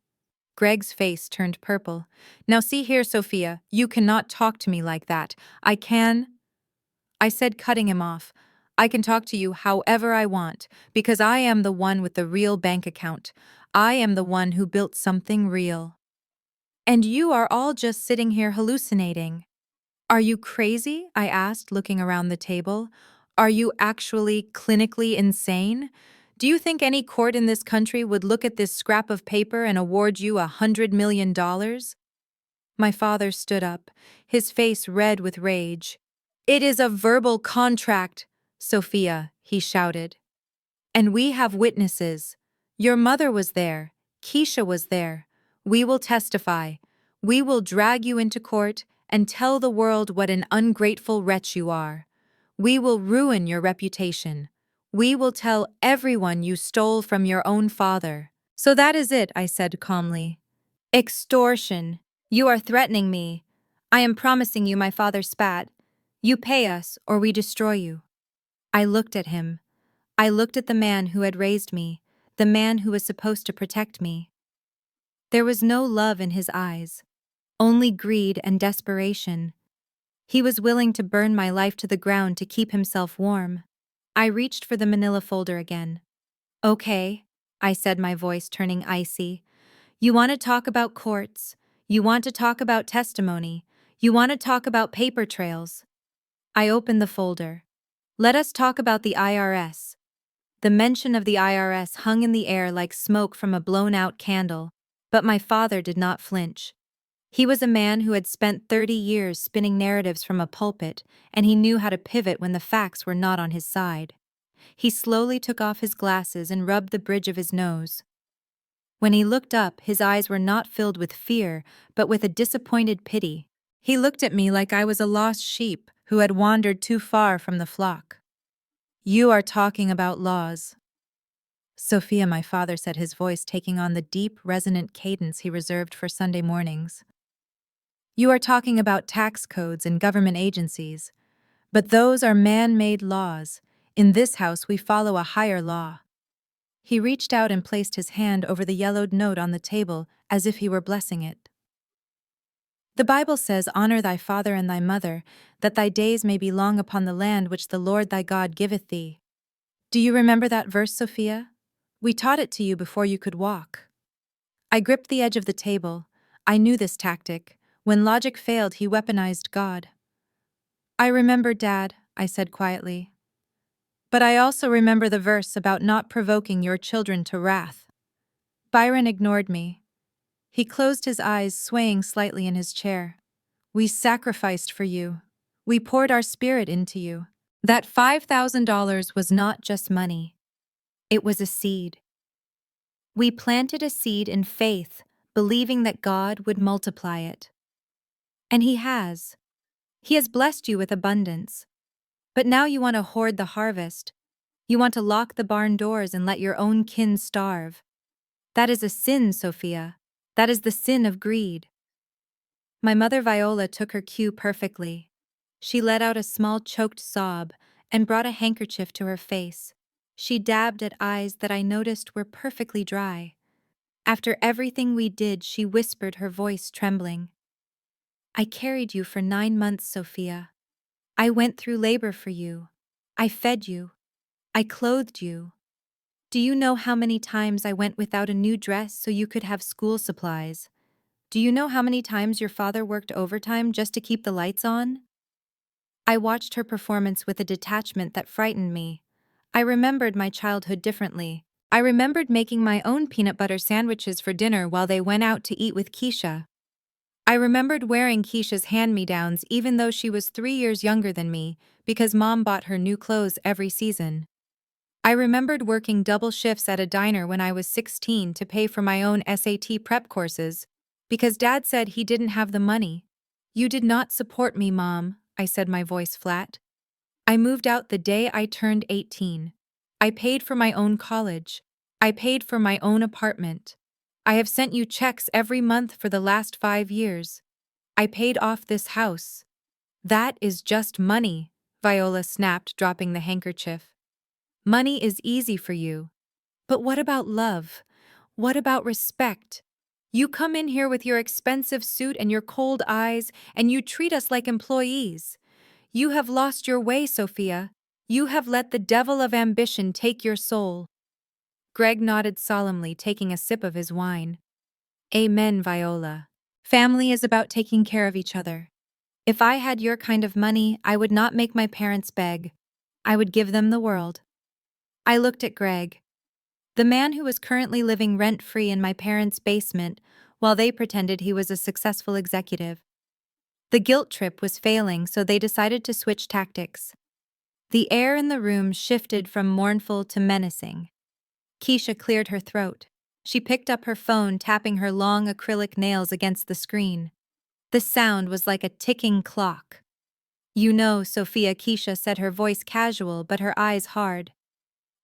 Greg's face turned purple. Now see here, Sophia, you cannot talk to me like that. I said, cutting him off. I can talk to you however I want, because I am the one with the real bank account. I am the one who built something real. And you are all just sitting here hallucinating. Are you crazy? I asked, looking around the table. Are you actually clinically insane? Do you think any court in this country would look at this scrap of paper and award you $100 million? My father stood up, his face red with rage. It is a verbal contract, Sophia, he shouted. And we have witnesses. Your mother was there. Keisha was there. We will testify. We will drag you into court and tell the world what an ungrateful wretch you are. We will ruin your reputation. We will tell everyone you stole from your own father. So that is it, I said calmly. Extortion. You are threatening me. I am promising you my father spat. You pay us or we destroy you. I looked at him. I looked at the man who had raised me, the man who was supposed to protect me. There was no love in his eyes, only greed and desperation. He was willing to burn my life to the ground to keep himself warm. I reached for the manila folder again. Okay, I said, my voice turning icy. You want to talk about courts. You want to talk about testimony. You want to talk about paper trails. I opened the folder. Let us talk about the IRS. The mention of the IRS hung in the air like smoke from a blown-out candle, but my father did not flinch. He was a man who had spent 30 years spinning narratives from a pulpit, and he knew how to pivot when the facts were not on his side. He slowly took off his glasses and rubbed the bridge of his nose. When he looked up, his eyes were not filled with fear, but with a disappointed pity. He looked at me like I was a lost sheep who had wandered too far from the flock. You are talking about laws. Sophia, my father said, his voice taking on the deep, resonant cadence he reserved for Sunday mornings. You are talking about tax codes and government agencies. But those are man-made laws. In this house, we follow a higher law. He reached out and placed his hand over the yellowed note on the table as if he were blessing it. The Bible says, "Honor thy father and thy mother, that thy days may be long upon the land which the Lord thy God giveth thee." Do you remember that verse, Sophia? We taught it to you before you could walk. I gripped the edge of the table. I knew this tactic. When logic failed, he weaponized God. I remember, Dad, I said quietly. But I also remember the verse about not provoking your children to wrath. Byron ignored me. He closed his eyes, swaying slightly in his chair. We sacrificed for you. We poured our spirit into you. That $5,000 was not just money. It was a seed. We planted a seed in faith, believing that God would multiply it. And He has. He has blessed you with abundance. But now you want to hoard the harvest. You want to lock the barn doors and let your own kin starve. That is a sin, Sophia. That is the sin of greed. My mother Viola took her cue perfectly. She let out a small choked sob and brought a handkerchief to her face. She dabbed at eyes that I noticed were perfectly dry. After everything we did, she whispered, her voice trembling. I carried you for 9 months, Sophia. I went through labor for you. I fed you. I clothed you. Do you know how many times I went without a new dress so you could have school supplies? Do you know how many times your father worked overtime just to keep the lights on? I watched her performance with a detachment that frightened me. I remembered my childhood differently. I remembered making my own peanut butter sandwiches for dinner while they went out to eat with Keisha. I remembered wearing Keisha's hand-me-downs even though she was 3 years younger than me, because Mom bought her new clothes every season. I remembered working double shifts at a diner when I was 16 to pay for my own SAT prep courses, because Dad said he didn't have the money. You did not support me, Mom, I said, my voice flat. I moved out the day I turned 18. I paid for my own college. I paid for my own apartment. I have sent you checks every month for the last 5 years. I paid off this house. That is just money, Viola snapped, dropping the handkerchief. Money is easy for you. But what about love? What about respect? You come in here with your expensive suit and your cold eyes, and you treat us like employees. You have lost your way, Sophia. You have let the devil of ambition take your soul. Greg nodded solemnly, taking a sip of his wine. Amen, Viola. Family is about taking care of each other. If I had your kind of money, I would not make my parents beg. I would give them the world. I looked at Greg, the man who was currently living rent-free in my parents' basement while they pretended he was a successful executive. The guilt trip was failing, so they decided to switch tactics. The air in the room shifted from mournful to menacing. Keisha cleared her throat. She picked up her phone, tapping her long acrylic nails against the screen. The sound was like a ticking clock. You know, Sophia, Keisha said, her voice casual but her eyes hard.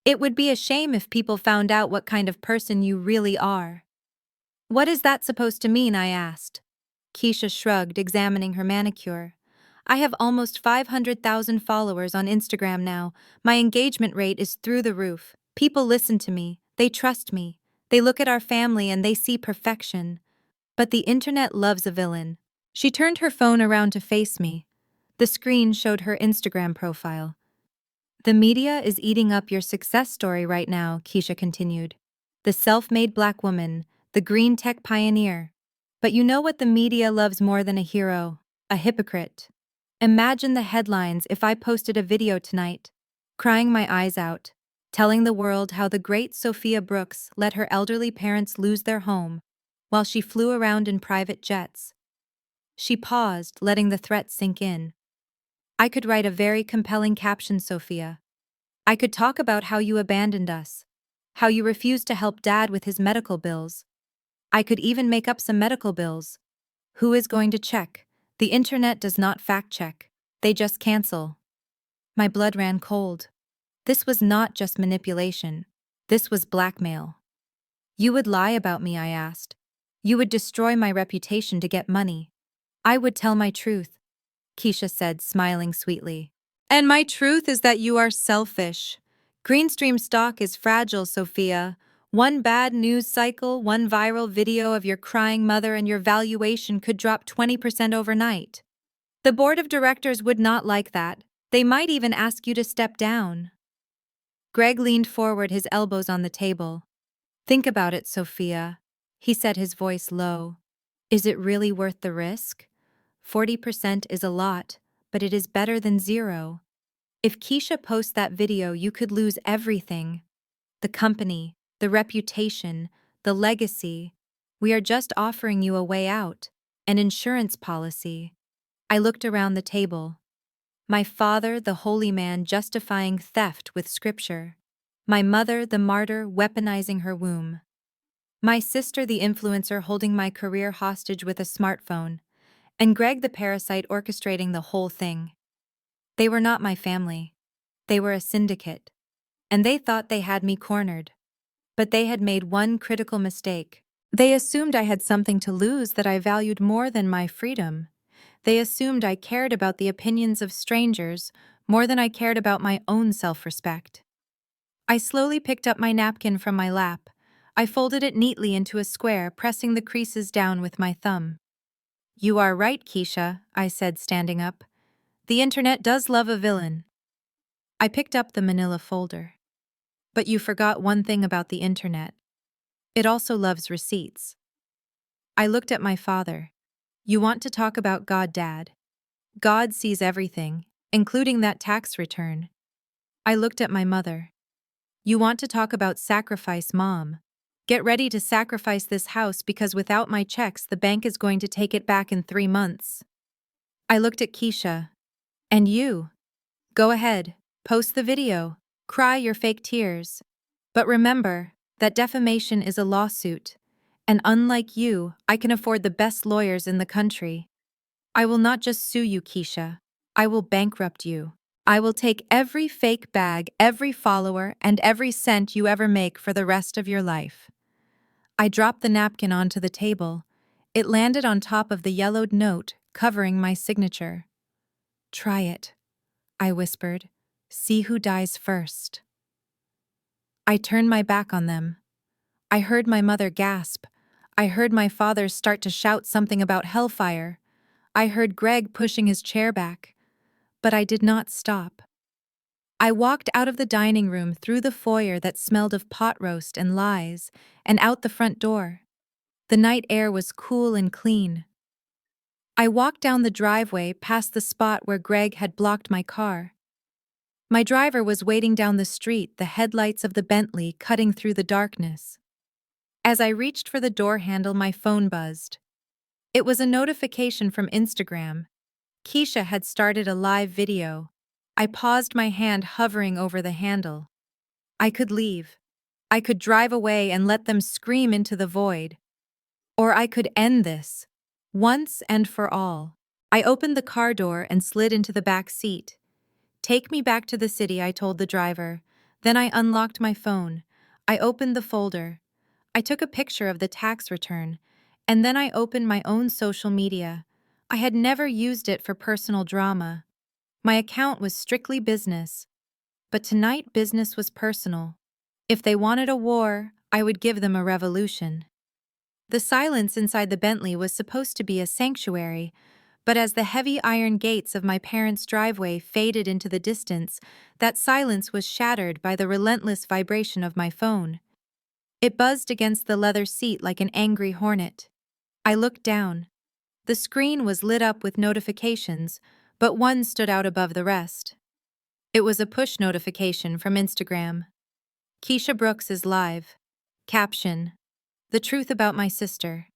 It would be a shame if people found out what kind of person you really are. What is that supposed to mean? I asked. Keisha shrugged, examining her manicure. I have almost 500,000 followers on Instagram now. My engagement rate is through the roof. People listen to me, they trust me, they look at our family and they see perfection. But the internet loves a villain. She turned her phone around to face me. The screen showed her Instagram profile. The media is eating up your success story right now, Keisha continued. The self-made black woman, the green tech pioneer. But you know what the media loves more than a hero? A hypocrite. Imagine the headlines if I posted a video tonight, crying my eyes out, telling the world how the great Sophia Brooks let her elderly parents lose their home while she flew around in private jets. She paused, letting the threat sink in. I could write a very compelling caption, Sophia. I could talk about how you abandoned us, how you refused to help Dad with his medical bills. I could even make up some medical bills. Who is going to check? The internet does not fact-check. They just cancel. My blood ran cold. This was not just manipulation. This was blackmail. You would lie about me, I asked. You would destroy my reputation to get money. I would tell my truth, Keisha said, smiling sweetly. And my truth is that you are selfish. Greenstream stock is fragile, Sophia. One bad news cycle, one viral video of your crying mother, and your valuation could drop 20% overnight. The board of directors would not like that. They might even ask you to step down. Greg leaned forward, his elbows on the table. Think about it, Sophia, he said, his voice low. Is it really worth the risk? 40% is a lot, but it is better than zero. If Keisha posts that video, you could lose everything. The company, the reputation, the legacy. We are just offering you a way out, an insurance policy. I looked around the table. My father, the holy man, justifying theft with scripture. My mother, the martyr, weaponizing her womb. My sister, the influencer, holding my career hostage with a smartphone. And Greg, the parasite, orchestrating the whole thing. They were not my family. They were a syndicate. And they thought they had me cornered. But they had made one critical mistake. They assumed I had something to lose that I valued more than my freedom. They assumed I cared about the opinions of strangers more than I cared about my own self-respect. I slowly picked up my napkin from my lap. I folded it neatly into a square, pressing the creases down with my thumb. You are right, Keisha, I said, standing up. The internet does love a villain. I picked up the manila folder. But you forgot one thing about the internet. It also loves receipts. I looked at my father. You want to talk about God, Dad? God sees everything, including that tax return. I looked at my mother. You want to talk about sacrifice, Mom? Get ready to sacrifice this house because without my checks, the bank is going to take it back in 3 months. I looked at Keisha. And you? Go ahead, post the video, cry your fake tears. But remember that defamation is a lawsuit. And unlike you, I can afford the best lawyers in the country. I will not just sue you, Keisha. I will bankrupt you. I will take every fake bag, every follower, and every cent you ever make for the rest of your life. I dropped the napkin onto the table. It landed on top of the yellowed note, covering my signature. Try it, I whispered. See who dies first. I turned my back on them. I heard my mother gasp. I heard my father start to shout something about hellfire. I heard Greg pushing his chair back. But I did not stop. I walked out of the dining room through the foyer that smelled of pot roast and lies, and out the front door. The night air was cool and clean. I walked down the driveway past the spot where Greg had blocked my car. My driver was waiting down the street, the headlights of the Bentley cutting through the darkness. As I reached for the door handle, my phone buzzed. It was a notification from Instagram. Keisha had started a live video. I paused, my hand hovering over the handle. I could leave. I could drive away and let them scream into the void. Or I could end this, once and for all. I opened the car door and slid into the back seat. Take me back to the city, I told the driver. Then I unlocked my phone. I opened the folder. I took a picture of the tax return. And then I opened my own social media. I had never used it for personal drama. My account was strictly business. But tonight business was personal. If they wanted a war, I would give them a revolution. The silence inside the Bentley was supposed to be a sanctuary, but as the heavy iron gates of my parents' driveway faded into the distance, that silence was shattered by the relentless vibration of my phone. It buzzed against the leather seat like an angry hornet. I looked down. The screen was lit up with notifications, but one stood out above the rest. It was a push notification from Instagram. Keisha Brooks is live. Caption: The truth about my sister.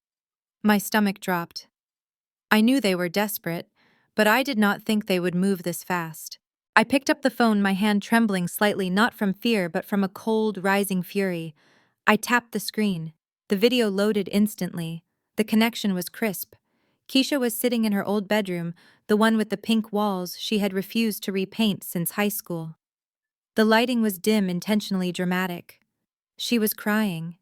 My stomach dropped. I knew they were desperate, but I did not think they would move this fast. I picked up the phone, my hand trembling slightly, not from fear but from a cold, rising fury. I tapped the screen. The video loaded instantly. The connection was crisp. Keisha was sitting in her old bedroom, the one with the pink walls she had refused to repaint since high school. The lighting was dim, intentionally dramatic. She was crying.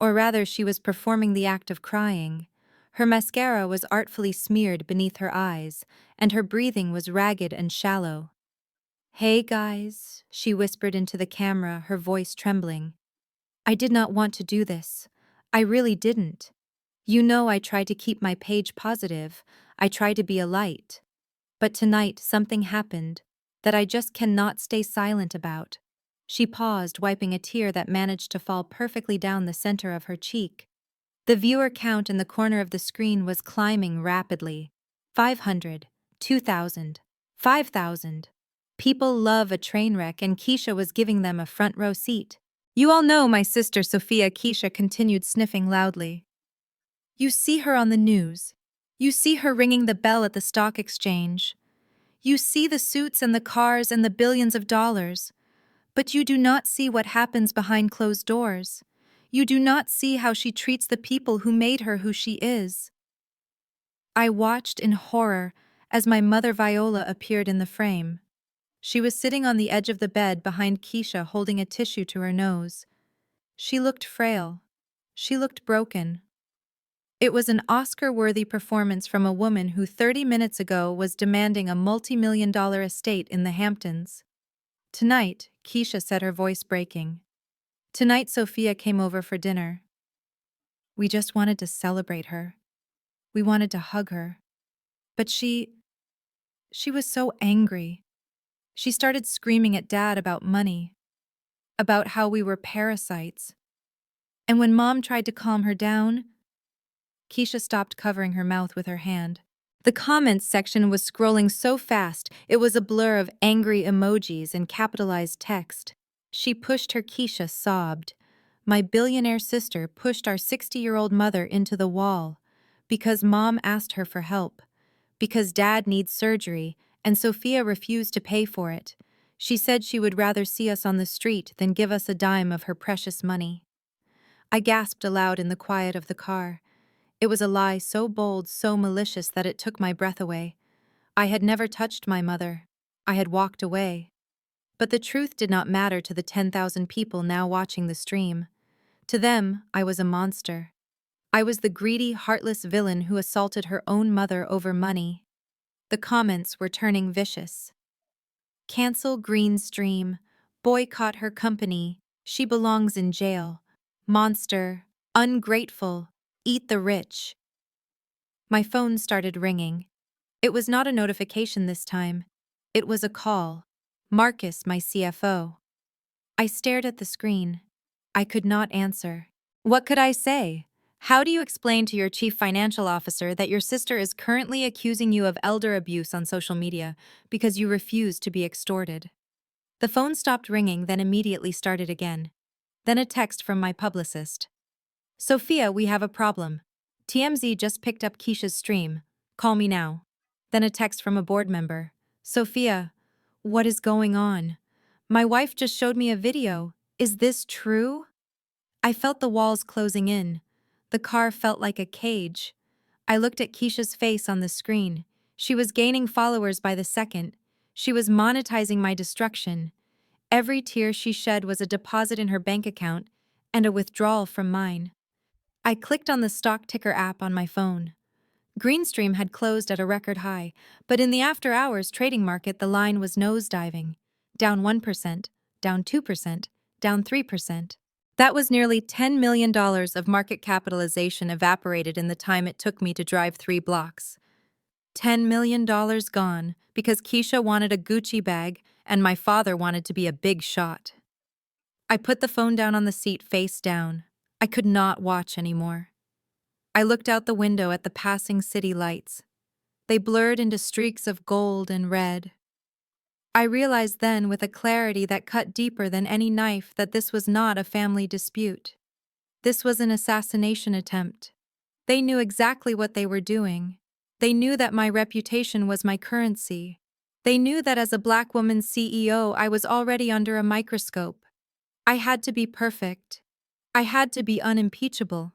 Or rather, she was performing the act of crying. Her mascara was artfully smeared beneath her eyes, and her breathing was ragged and shallow. "Hey guys," she whispered into the camera, her voice trembling. "I did not want to do this. I really didn't. You know, I try to keep my page positive. I try to be a light. But tonight something happened that I just cannot stay silent about." She paused, wiping a tear that managed to fall perfectly down the center of her cheek. The viewer count in the corner of the screen was climbing rapidly. 500, 2,000, 5,000. People love a train wreck, and Keisha was giving them a front row seat. "You all know my sister Sophia," Keisha continued, sniffing loudly. "You see her on the news. You see her ringing the bell at the stock exchange. You see the suits and the cars and the billions of dollars. But you do not see what happens behind closed doors. You do not see how she treats the people who made her who she is." I watched in horror as my mother Viola appeared in the frame. She was sitting on the edge of the bed behind Keisha, holding a tissue to her nose. She looked frail. She looked broken. It was an Oscar-worthy performance from a woman who 30 minutes ago was demanding a multi-million-dollar estate in the Hamptons. "Tonight," Keisha said, her voice breaking. "Tonight Sophia came over for dinner. We just wanted to celebrate her. We wanted to hug her. But she was so angry. She started screaming at Dad about money, about how we were parasites. And when Mom tried to calm her down..." Keisha stopped, covering her mouth with her hand. The comments section was scrolling so fast, it was a blur of angry emojis and capitalized text. "She pushed her," Keisha sobbed. "My billionaire sister pushed our 60-year-old mother into the wall because Mom asked her for help, because Dad needs surgery, and Sophia refused to pay for it. She said she would rather see us on the street than give us a dime of her precious money." I gasped aloud in the quiet of the car. It was a lie so bold, so malicious that it took my breath away. I had never touched my mother. I had walked away. But the truth did not matter to the 10,000 people now watching the stream. To them, I was a monster. I was the greedy, heartless villain who assaulted her own mother over money. The comments were turning vicious. Cancel Green Stream. Boycott her company. She belongs in jail. Monster. Ungrateful. Eat the rich. My phone started ringing. It was not a notification this time. It was a call. Marcus, my CFO. I stared at the screen. I could not answer. What could I say? How do you explain to your chief financial officer that your sister is currently accusing you of elder abuse on social media because you refuse to be extorted? The phone stopped ringing, then immediately started again. Then a text from my publicist. Sophia, we have a problem. TMZ just picked up Keisha's stream. Call me now. Then a text from a board member. Sophia, what is going on? My wife just showed me a video. Is this true? I felt the walls closing in. The car felt like a cage. I looked at Keisha's face on the screen. She was gaining followers by the second. She was monetizing my destruction. Every tear she shed was a deposit in her bank account and a withdrawal from mine. I clicked on the stock ticker app on my phone. Greenstream had closed at a record high, but in the after-hours trading market the line was nosediving. Down 1%, down 2%, down 3%. That was nearly $10 million of market capitalization evaporated in the time it took me to drive 3 blocks. $10 million gone because Keisha wanted a Gucci bag and my father wanted to be a big shot. I put the phone down on the seat face down. I could not watch anymore. I looked out the window at the passing city lights. They blurred into streaks of gold and red. I realized then with a clarity that cut deeper than any knife that this was not a family dispute. This was an assassination attempt. They knew exactly what they were doing. They knew that my reputation was my currency. They knew that as a Black woman CEO I was already under a microscope. I had to be perfect. I had to be unimpeachable.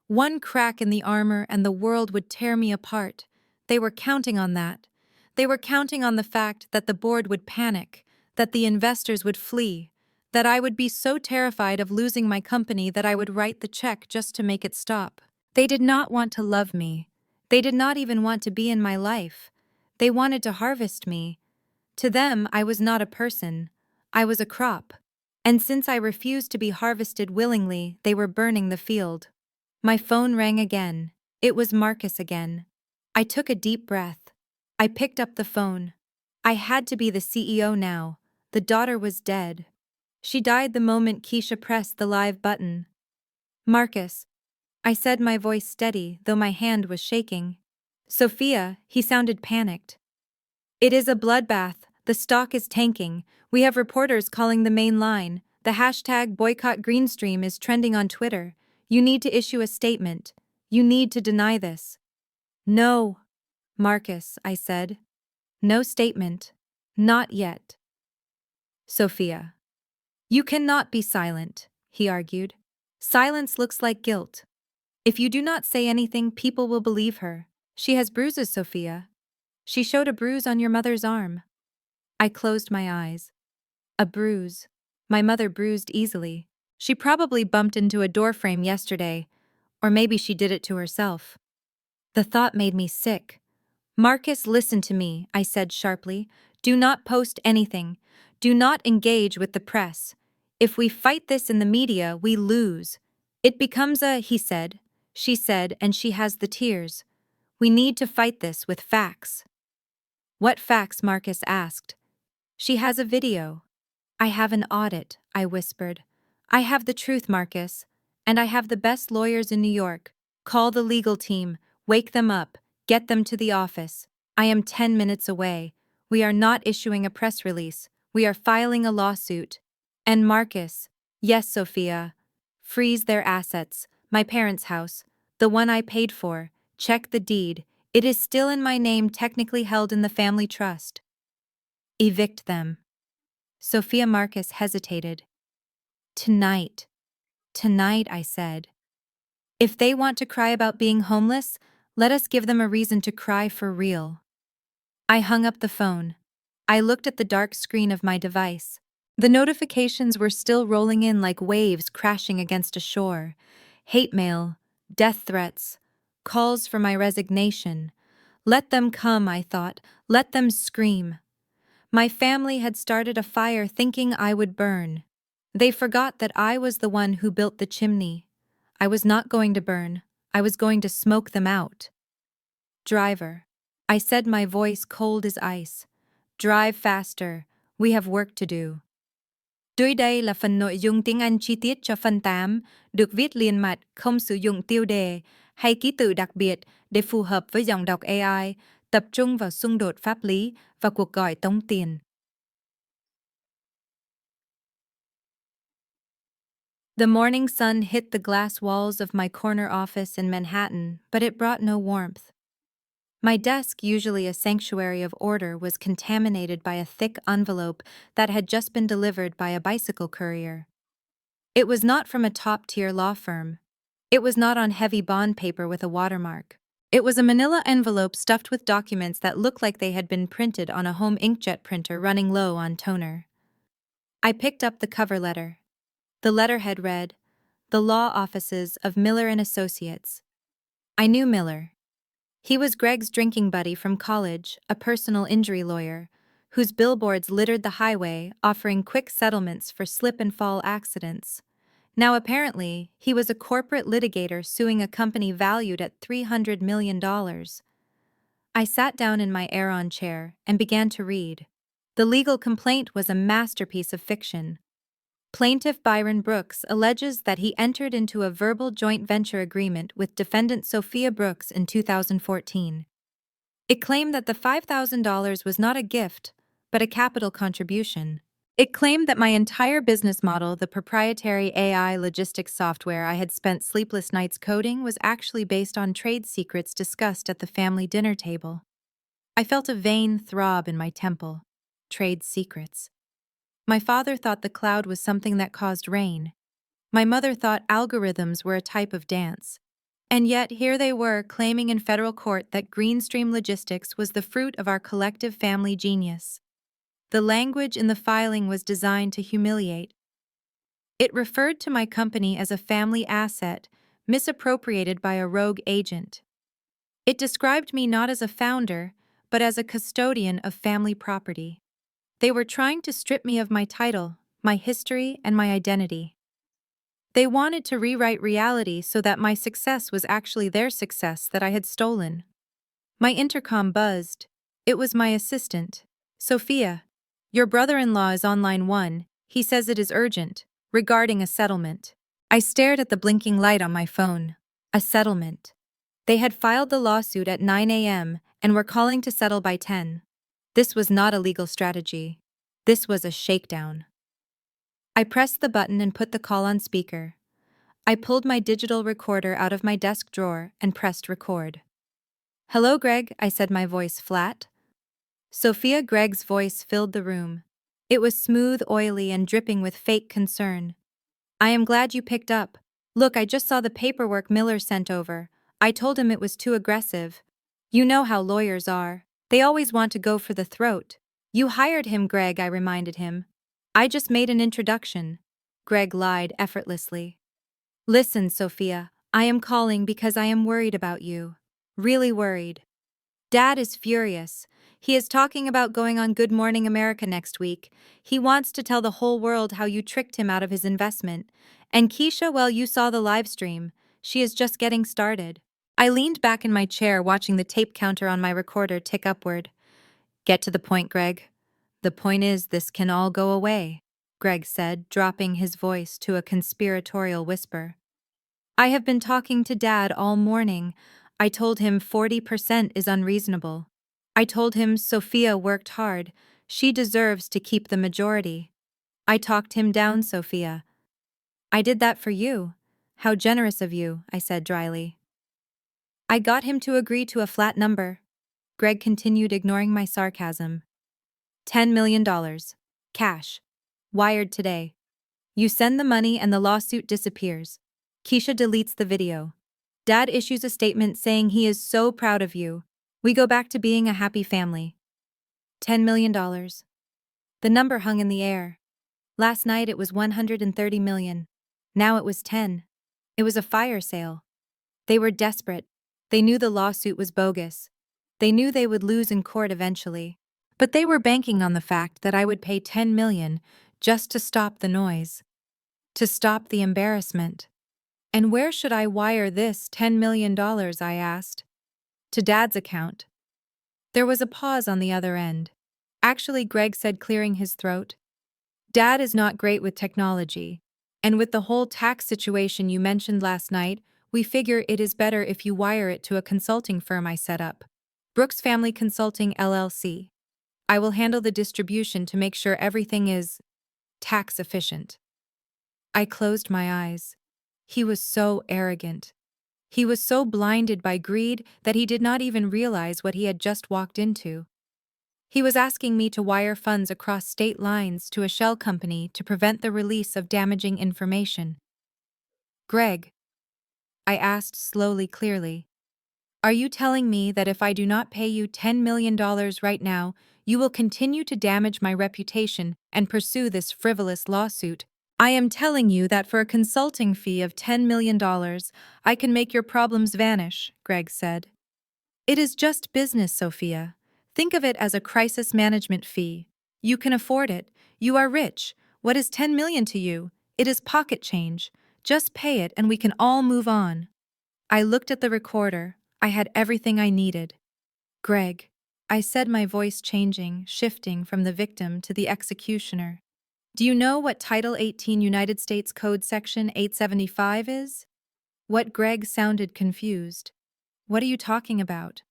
One crack in the armor and the world would tear me apart. They were counting on that. They were counting on the fact that the board would panic, that the investors would flee, that I would be so terrified of losing my company that I would write the check just to make it stop. They did not want to love me. They did not even want to be in my life. They wanted to harvest me. To them, I was not a person. I was a crop. And since I refused to be harvested willingly, they were burning the field. My phone rang again. It was Marcus again. I took a deep breath. I picked up the phone. I had to be the CEO now. The daughter was dead. She died the moment Keisha pressed the live button. Marcus, I said, my voice steady, though my hand was shaking. Sophia, he sounded panicked. It is a bloodbath. The stock is tanking. We have reporters calling the main line. The hashtag boycott Greenstream is trending on Twitter. You need to issue a statement. You need to deny this. No, Marcus, I said. No statement. Not yet. Sophia. You cannot be silent, he argued. Silence looks like guilt. If you do not say anything, people will believe her. She has bruises, Sophia. She showed a bruise on your mother's arm. I closed my eyes. A bruise. My mother bruised easily. She probably bumped into a doorframe yesterday, or maybe she did it to herself. The thought made me sick. Marcus, listen to me, I said sharply. Do not post anything. Do not engage with the press. If we fight this in the media, we lose. It becomes a he said, she said, and she has the tears. We need to fight this with facts. What facts? Marcus asked. She has a video. I have an audit, I whispered. I have the truth, Marcus. And I have the best lawyers in New York. Call the legal team, wake them up, get them to the office. I am 10 minutes away. We are not issuing a press release. We are filing a lawsuit. And Marcus, yes, Sophia. Freeze their assets, my parents' house, the one I paid for. Check the deed. It is still in my name, technically held in the family trust. Evict them. Sophia. Marcus hesitated. Tonight. Tonight, I said. If they want to cry about being homeless, let us give them a reason to cry for real. I hung up the phone. I looked at the dark screen of my device. The notifications were still rolling in like waves crashing against a shore. Hate mail, death threats, calls for my resignation, Let them come, I thought. Let them scream. My family had started a fire thinking I would burn. They forgot that I was the one who built the chimney. I was not going to burn. I was going to smoke them out. Driver. I said, my voice cold as ice. Drive faster. We have work to do. Dưới đây là phần nội dung tiếng Anh chi tiết cho phần 8, được viết liền mạch, không sử dụng tiêu đề hay ký tự đặc biệt để phù hợp với giọng đọc AI, tập trung vào xung đột pháp lý và cuộc gọi tống tiền. The morning sun hit the glass walls of my corner office in Manhattan, but it brought no warmth. My desk, usually a sanctuary of order, was contaminated by a thick envelope that had just been delivered by a bicycle courier. It was not from a top-tier law firm. It was not on heavy bond paper with a watermark. It was a manila envelope stuffed with documents that looked like they had been printed on a home inkjet printer running low on toner. I picked up the cover letter. The letterhead read, "The Law Offices of Miller & Associates." I knew Miller. He was Greg's drinking buddy from college, a personal injury lawyer, whose billboards littered the highway offering quick settlements for slip-and-fall accidents. Now apparently, he was a corporate litigator suing a company valued at $300 million. I sat down in my Aeron chair and began to read. The legal complaint was a masterpiece of fiction. Plaintiff Byron Brooks alleges that he entered into a verbal joint venture agreement with defendant Sophia Brooks in 2014. It claimed that the $5,000 was not a gift, but a capital contribution. It claimed that my entire business model, the proprietary AI logistics software I had spent sleepless nights coding, was actually based on trade secrets discussed at the family dinner table. I felt a vain throb in my temple. Trade secrets. My father thought the cloud was something that caused rain. My mother thought algorithms were a type of dance. And yet here they were claiming in federal court that Greenstream Logistics was the fruit of our collective family genius. The language in the filing was designed to humiliate. It referred to my company as a family asset, misappropriated by a rogue agent. It described me not as a founder, but as a custodian of family property. They were trying to strip me of my title, my history, and my identity. They wanted to rewrite reality so that my success was actually their success that I had stolen. My intercom buzzed. It was my assistant. "Sophia, your brother-in-law is on line 1. He says it is urgent, regarding a settlement." I stared at the blinking light on my phone. A settlement. They had filed the lawsuit at 9 a.m. and were calling to settle by 10. This was not a legal strategy. This was a shakedown. I pressed the button and put the call on speaker. I pulled my digital recorder out of my desk drawer and pressed record. "Hello, Greg," I said, my voice flat. Sophia Greg's voice filled the room. It was smooth, oily, and dripping with fake concern. "I am glad you picked up. Look, I just saw the paperwork Miller sent over. I told him it was too aggressive. You know how lawyers are. They always want to go for the throat." "You hired him, Greg," I reminded him. "I just made an introduction." Greg lied effortlessly. "Listen, Sophia, I am calling because I am worried about you. Really worried. Dad is furious. He is talking about going on Good Morning America next week. He wants to tell the whole world how you tricked him out of his investment. And Keisha, well, you saw the live stream. She is just getting started." I leaned back in my chair, watching the tape counter on my recorder tick upward. "Get to the point, Greg. The point is, this can all go away," Greg said, dropping his voice to a conspiratorial whisper. "I have been talking to Dad all morning. I told him 40% is unreasonable. I told him Sophia worked hard. She deserves to keep the majority. I talked him down, Sophia." "I did that for you. How generous of you," I said dryly. "I got him to agree to a flat number." Greg continued, ignoring my sarcasm. $10 million. Cash. Wired today. You send the money and the lawsuit disappears. Keisha deletes the video. Dad issues a statement saying he is so proud of you. We go back to being a happy family. $10 million. The number hung in the air. Last night it was 130 million. Now it was 10. It was a fire sale. They were desperate. They knew the lawsuit was bogus. They knew they would lose in court eventually. But they were banking on the fact that I would pay 10 million just to stop the noise, to stop the embarrassment. And where should I wire this $10 million, I asked. To Dad's account. There was a pause on the other end. Actually, Greg said, clearing his throat. Dad is not great with technology. And with the whole tax situation you mentioned last night, we figure it is better if you wire it to a consulting firm I set up. Brooks Family Consulting LLC. I will handle the distribution to make sure everything is tax efficient. I closed my eyes. He was so arrogant. He was so blinded by greed that he did not even realize what he had just walked into. He was asking me to wire funds across state lines to a shell company to prevent the release of damaging information. Greg, I asked slowly, clearly, are you telling me that if I do not pay you $10 million right now, you will continue to damage my reputation and pursue this frivolous lawsuit? I am telling you that for a consulting fee of $10 million, I can make your problems vanish, Greg said. It is just business, Sophia. Think of it as a crisis management fee. You can afford it. You are rich. What is 10 million to you? It is pocket change. Just pay it and we can all move on. I looked at the recorder. I had everything I needed. Greg, I said, my voice changing, shifting from the victim to the executioner. Do you know what Title 18 United States Code Section 875 is? What? Greg sounded confused. What are you talking about?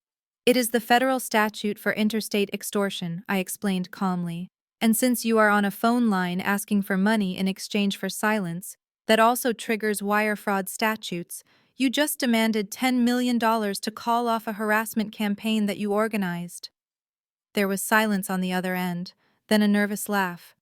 It is the federal statute for interstate extortion, I explained calmly. And since you are on a phone line asking for money in exchange for silence, that also triggers wire fraud statutes. You just demanded $10 million to call off a harassment campaign that you organized. There was silence on the other end, then a nervous laugh.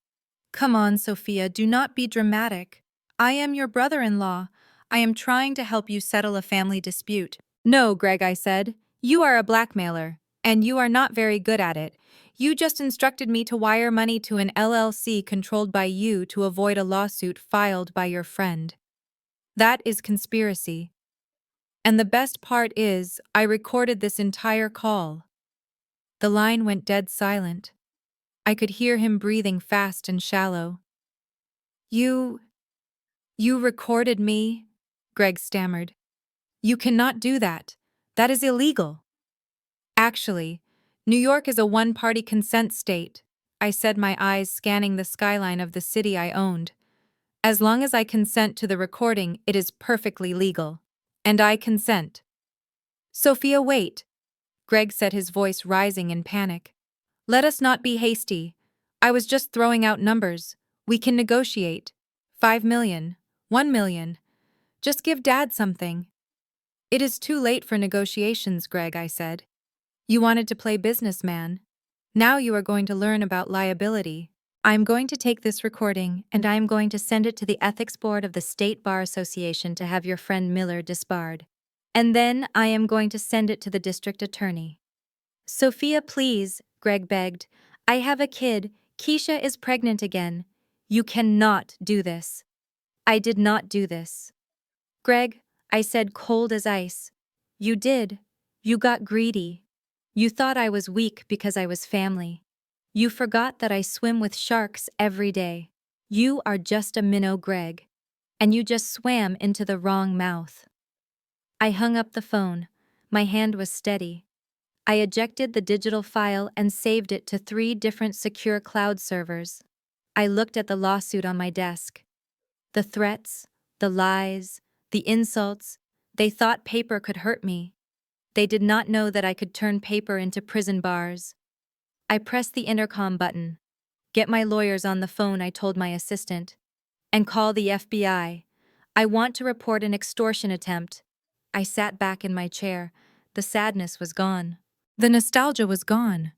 Come on, Sophia, do not be dramatic. I am your brother-in-law. I am trying to help you settle a family dispute. No, Greg, I said. You are a blackmailer, and you are not very good at it. You just instructed me to wire money to an LLC controlled by you to avoid a lawsuit filed by your friend. That is conspiracy. And the best part is, I recorded this entire call. The line went dead silent. I could hear him breathing fast and shallow. You recorded me? Greg stammered. You cannot do that. That is illegal. Actually, New York is a one-party consent state, I said, my eyes scanning the skyline of the city I owned. As long as I consent to the recording, it is perfectly legal. And I consent. Sophia, wait, Greg said, his voice rising in panic. Let us not be hasty. I was just throwing out numbers. We can negotiate. 5 million, 1 million. Just give Dad something. It is too late for negotiations, Greg, I said. You wanted to play businessman. Now you are going to learn about liability. I'm going to take this recording and I am going to send it to the Ethics Board of the State Bar Association to have your friend Miller disbarred. And then I am going to send it to the district attorney. Sophia, please, Greg begged. I have a kid. Keisha is pregnant again. You cannot do this. I did not do this. Greg, I said, cold as ice. You did. You got greedy. You thought I was weak because I was family. You forgot that I swim with sharks every day. You are just a minnow, Greg. And you just swam into the wrong mouth. I hung up the phone. My hand was steady. I ejected the digital file and saved it to 3 different secure cloud servers. I looked at the lawsuit on my desk. The threats, the lies, the insults, they thought paper could hurt me. They did not know that I could turn paper into prison bars. I pressed the intercom button. Get my lawyers on the phone, I told my assistant. And call the FBI. I want to report an extortion attempt. I sat back in my chair. The sadness was gone. The nostalgia was gone.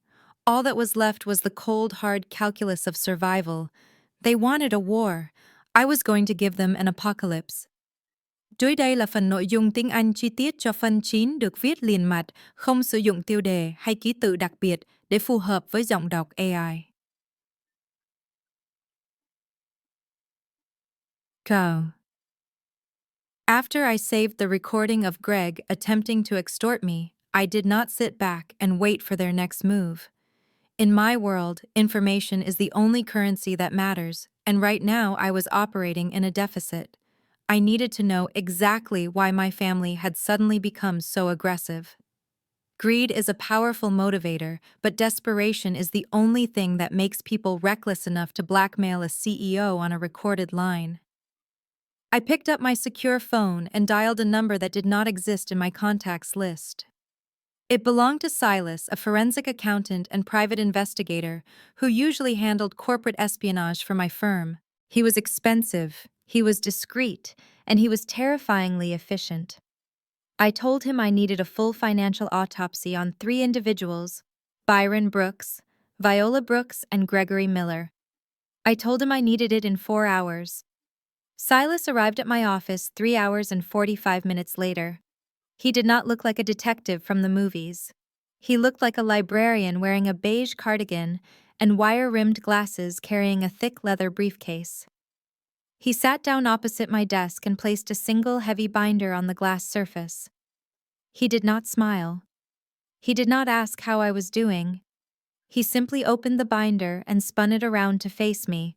All that was left was the cold, hard calculus of survival. They wanted a war. I was going to give them an apocalypse. Dưới đây là phần nội dung tiếng Anh chi tiết cho phần 9 được viết liền mạch, không sử dụng tiêu đề hay ký tự đặc biệt để phù hợp với giọng đọc AI. Go. After I saved the recording of Greg attempting to extort me, I did not sit back and wait for their next move. In my world, information is the only currency that matters, and right now I was operating in a deficit. I needed to know exactly why my family had suddenly become so aggressive. Greed is a powerful motivator, but desperation is the only thing that makes people reckless enough to blackmail a CEO on a recorded line. I picked up my secure phone and dialed a number that did not exist in my contacts list. It belonged to Silas, a forensic accountant and private investigator who usually handled corporate espionage for my firm. He was expensive, he was discreet, and he was terrifyingly efficient. I told him I needed a full financial autopsy on 3 individuals: Byron Brooks, Viola Brooks, and Gregory Miller. I told him I needed it in 4 hours. Silas arrived at my office 3 hours and 45 minutes later. He did not look like a detective from the movies. He looked like a librarian wearing a beige cardigan and wire-rimmed glasses carrying a thick leather briefcase. He sat down opposite my desk and placed a single heavy binder on the glass surface. He did not smile. He did not ask how I was doing. He simply opened the binder and spun it around to face me.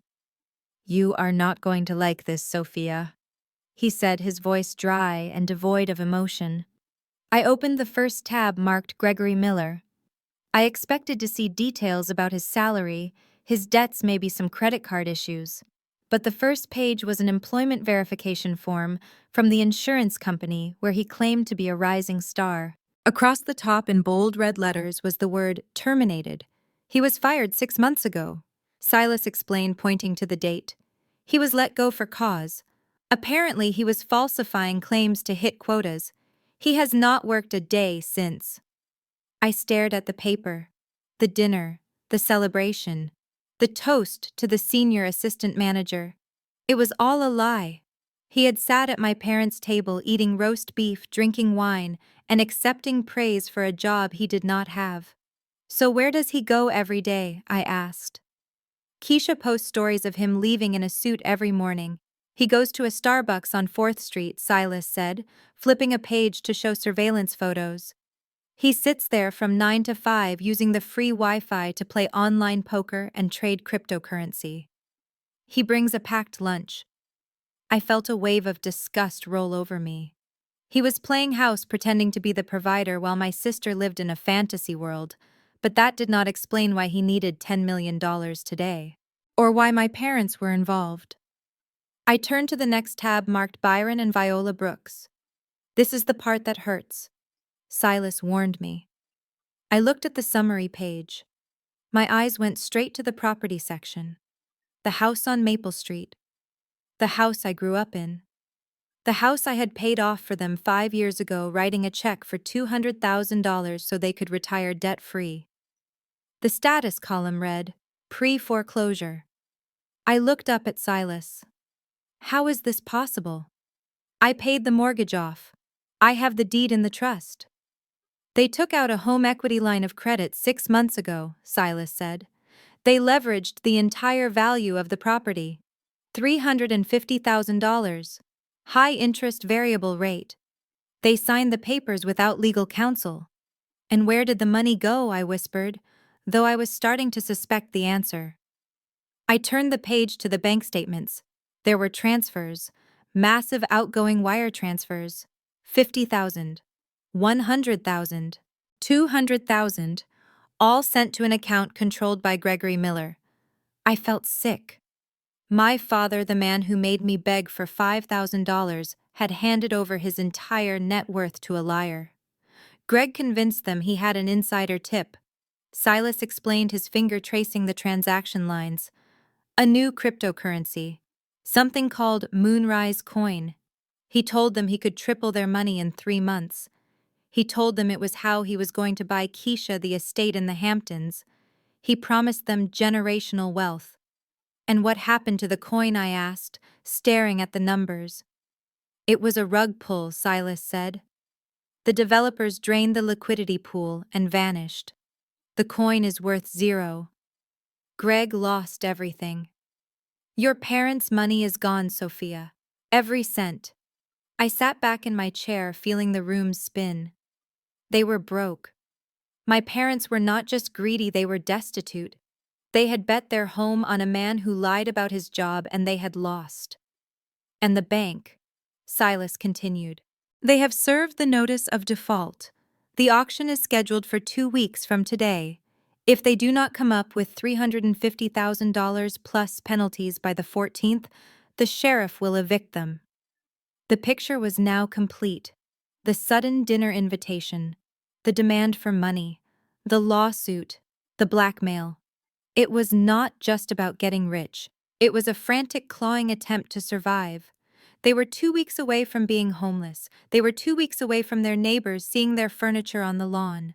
"You are not going to like this, Sophia," he said, his voice dry and devoid of emotion. I opened the first tab marked Gregory Miller. I expected to see details about his salary, his debts, maybe some credit card issues. But the first page was an employment verification form from the insurance company where he claimed to be a rising star. Across the top in bold red letters was the word "terminated." He was fired 6 months ago, Silas explained, pointing to the date. He was let go for cause. Apparently, he was falsifying claims to hit quotas. He has not worked a day since. I stared at the paper, the dinner, the celebration, the toast to the senior assistant manager. It was all a lie. He had sat at my parents' table eating roast beef, drinking wine, and accepting praise for a job he did not have. "So where does he go every day?" I asked. "Keisha posts stories of him leaving in a suit every morning. He goes to a Starbucks on 4th Street, Silas said, flipping a page to show surveillance photos. He sits there from 9 to 5 using the free Wi-Fi to play online poker and trade cryptocurrency. He brings a packed lunch." I felt a wave of disgust roll over me. He was playing house, pretending to be the provider while my sister lived in a fantasy world, but that did not explain why he needed $10 million today, or why my parents were involved. I turned to the next tab marked Byron and Viola Brooks. "This is the part that hurts," Silas warned me. I looked at the summary page. My eyes went straight to the property section. The house on Maple Street. The house I grew up in. The house I had paid off for them 5 years ago, writing a check for $200,000 so they could retire debt-free. The status column read, "Pre-foreclosure." I looked up at Silas. "How is this possible? I paid the mortgage off. I have the deed in the trust." "They took out a home equity line of credit 6 months ago," Silas said. "They leveraged the entire value of the property. $350,000. High-interest variable rate. They signed the papers without legal counsel." "And where did the money go?" I whispered, though I was starting to suspect the answer. I turned the page to the bank statements. There were transfers, massive outgoing wire transfers, 50,000, 100,000, 200,000, all sent to an account controlled by Gregory Miller. I felt sick. My father, the man who made me beg for $5,000, had handed over his entire net worth to a liar. Greg convinced them he had an insider tip. Silas explained, his finger tracing the transaction lines. A new cryptocurrency. Something called Moonrise Coin. He told them he could triple their money in 3 months. He told them it was how he was going to buy Keisha the estate in the Hamptons. He promised them generational wealth. "And what happened to the coin?" I asked, staring at the numbers. "It was a rug pull," Silas said. "The developers drained the liquidity pool and vanished. The coin is worth 0. Greg lost everything. Your parents' money is gone, Sophia. Every cent." I sat back in my chair, feeling the room spin. They were broke. My parents were not just greedy, they were destitute. They had bet their home on a man who lied about his job and they had lost. And the bank, Silas continued. They have served the notice of default. The auction is scheduled for 2 weeks from today. If they do not come up with $350,000 plus penalties by the 14th, the sheriff will evict them. The picture was now complete. The sudden dinner invitation, the demand for money, the lawsuit, the blackmail. It was not just about getting rich. It was a frantic, clawing attempt to survive. They were 2 weeks away from being homeless. They were 2 weeks away from their neighbors seeing their furniture on the lawn.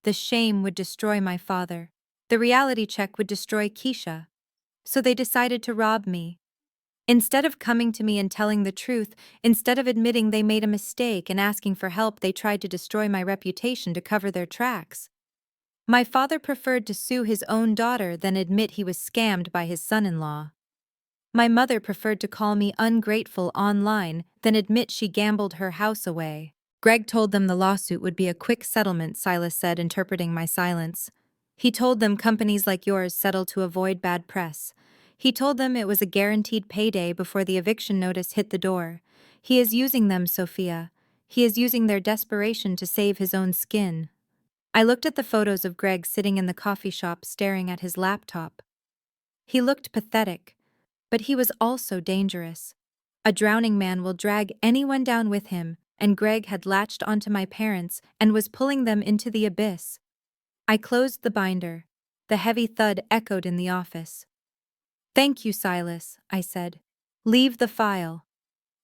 The shame would destroy my father. The reality check would destroy Keisha. So they decided to rob me. Instead of coming to me and telling the truth, instead of admitting they made a mistake and asking for help, they tried to destroy my reputation to cover their tracks. My father preferred to sue his own daughter than admit he was scammed by his son-in-law. My mother preferred to call me ungrateful online than admit she gambled her house away. Greg told them the lawsuit would be a quick settlement, Silas said, interpreting my silence. He told them companies like yours settle to avoid bad press. He told them it was a guaranteed payday before the eviction notice hit the door. He is using them, Sophia. He is using their desperation to save his own skin. I looked at the photos of Greg sitting in the coffee shop staring at his laptop. He looked pathetic, but he was also dangerous. A drowning man will drag anyone down with him, and Greg had latched onto my parents and was pulling them into the abyss. I closed the binder. The heavy thud echoed in the office. "Thank you, Silas," I said. "Leave the file."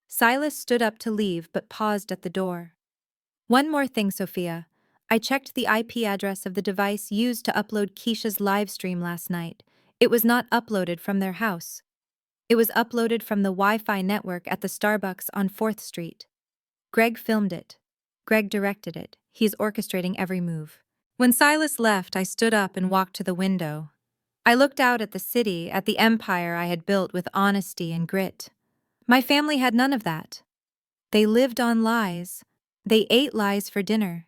Silas stood up to leave but paused at the door. "One more thing, Sophia. I checked the IP address of the device used to upload Keisha's live stream last night. It was not uploaded from their house. It was uploaded from the Wi-Fi network at the Starbucks on 4th Street. Greg filmed it. Greg directed it. He's orchestrating every move." When Silas left, I stood up and walked to the window. I looked out at the city, at the empire I had built with honesty and grit. My family had none of that. They lived on lies. They ate lies for dinner.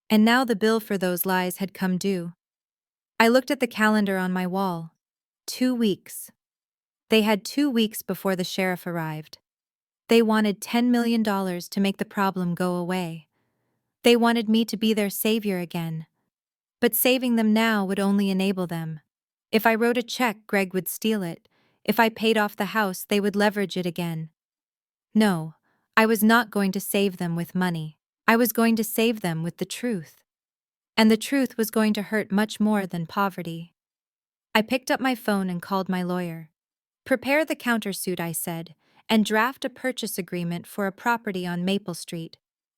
And now the bill for those lies had come due. I looked at the calendar on my wall. 2 weeks. They had 2 weeks before the sheriff arrived. They wanted $10 million to make the problem go away. They wanted me to be their savior again. But saving them now would only enable them. If I wrote a check, Greg would steal it. If I paid off the house, they would leverage it again. No, I was not going to save them with money. I was going to save them with the truth. And the truth was going to hurt much more than poverty. I picked up my phone and called my lawyer. "Prepare the countersuit," I said, "and draft a purchase agreement for a property on Maple Street.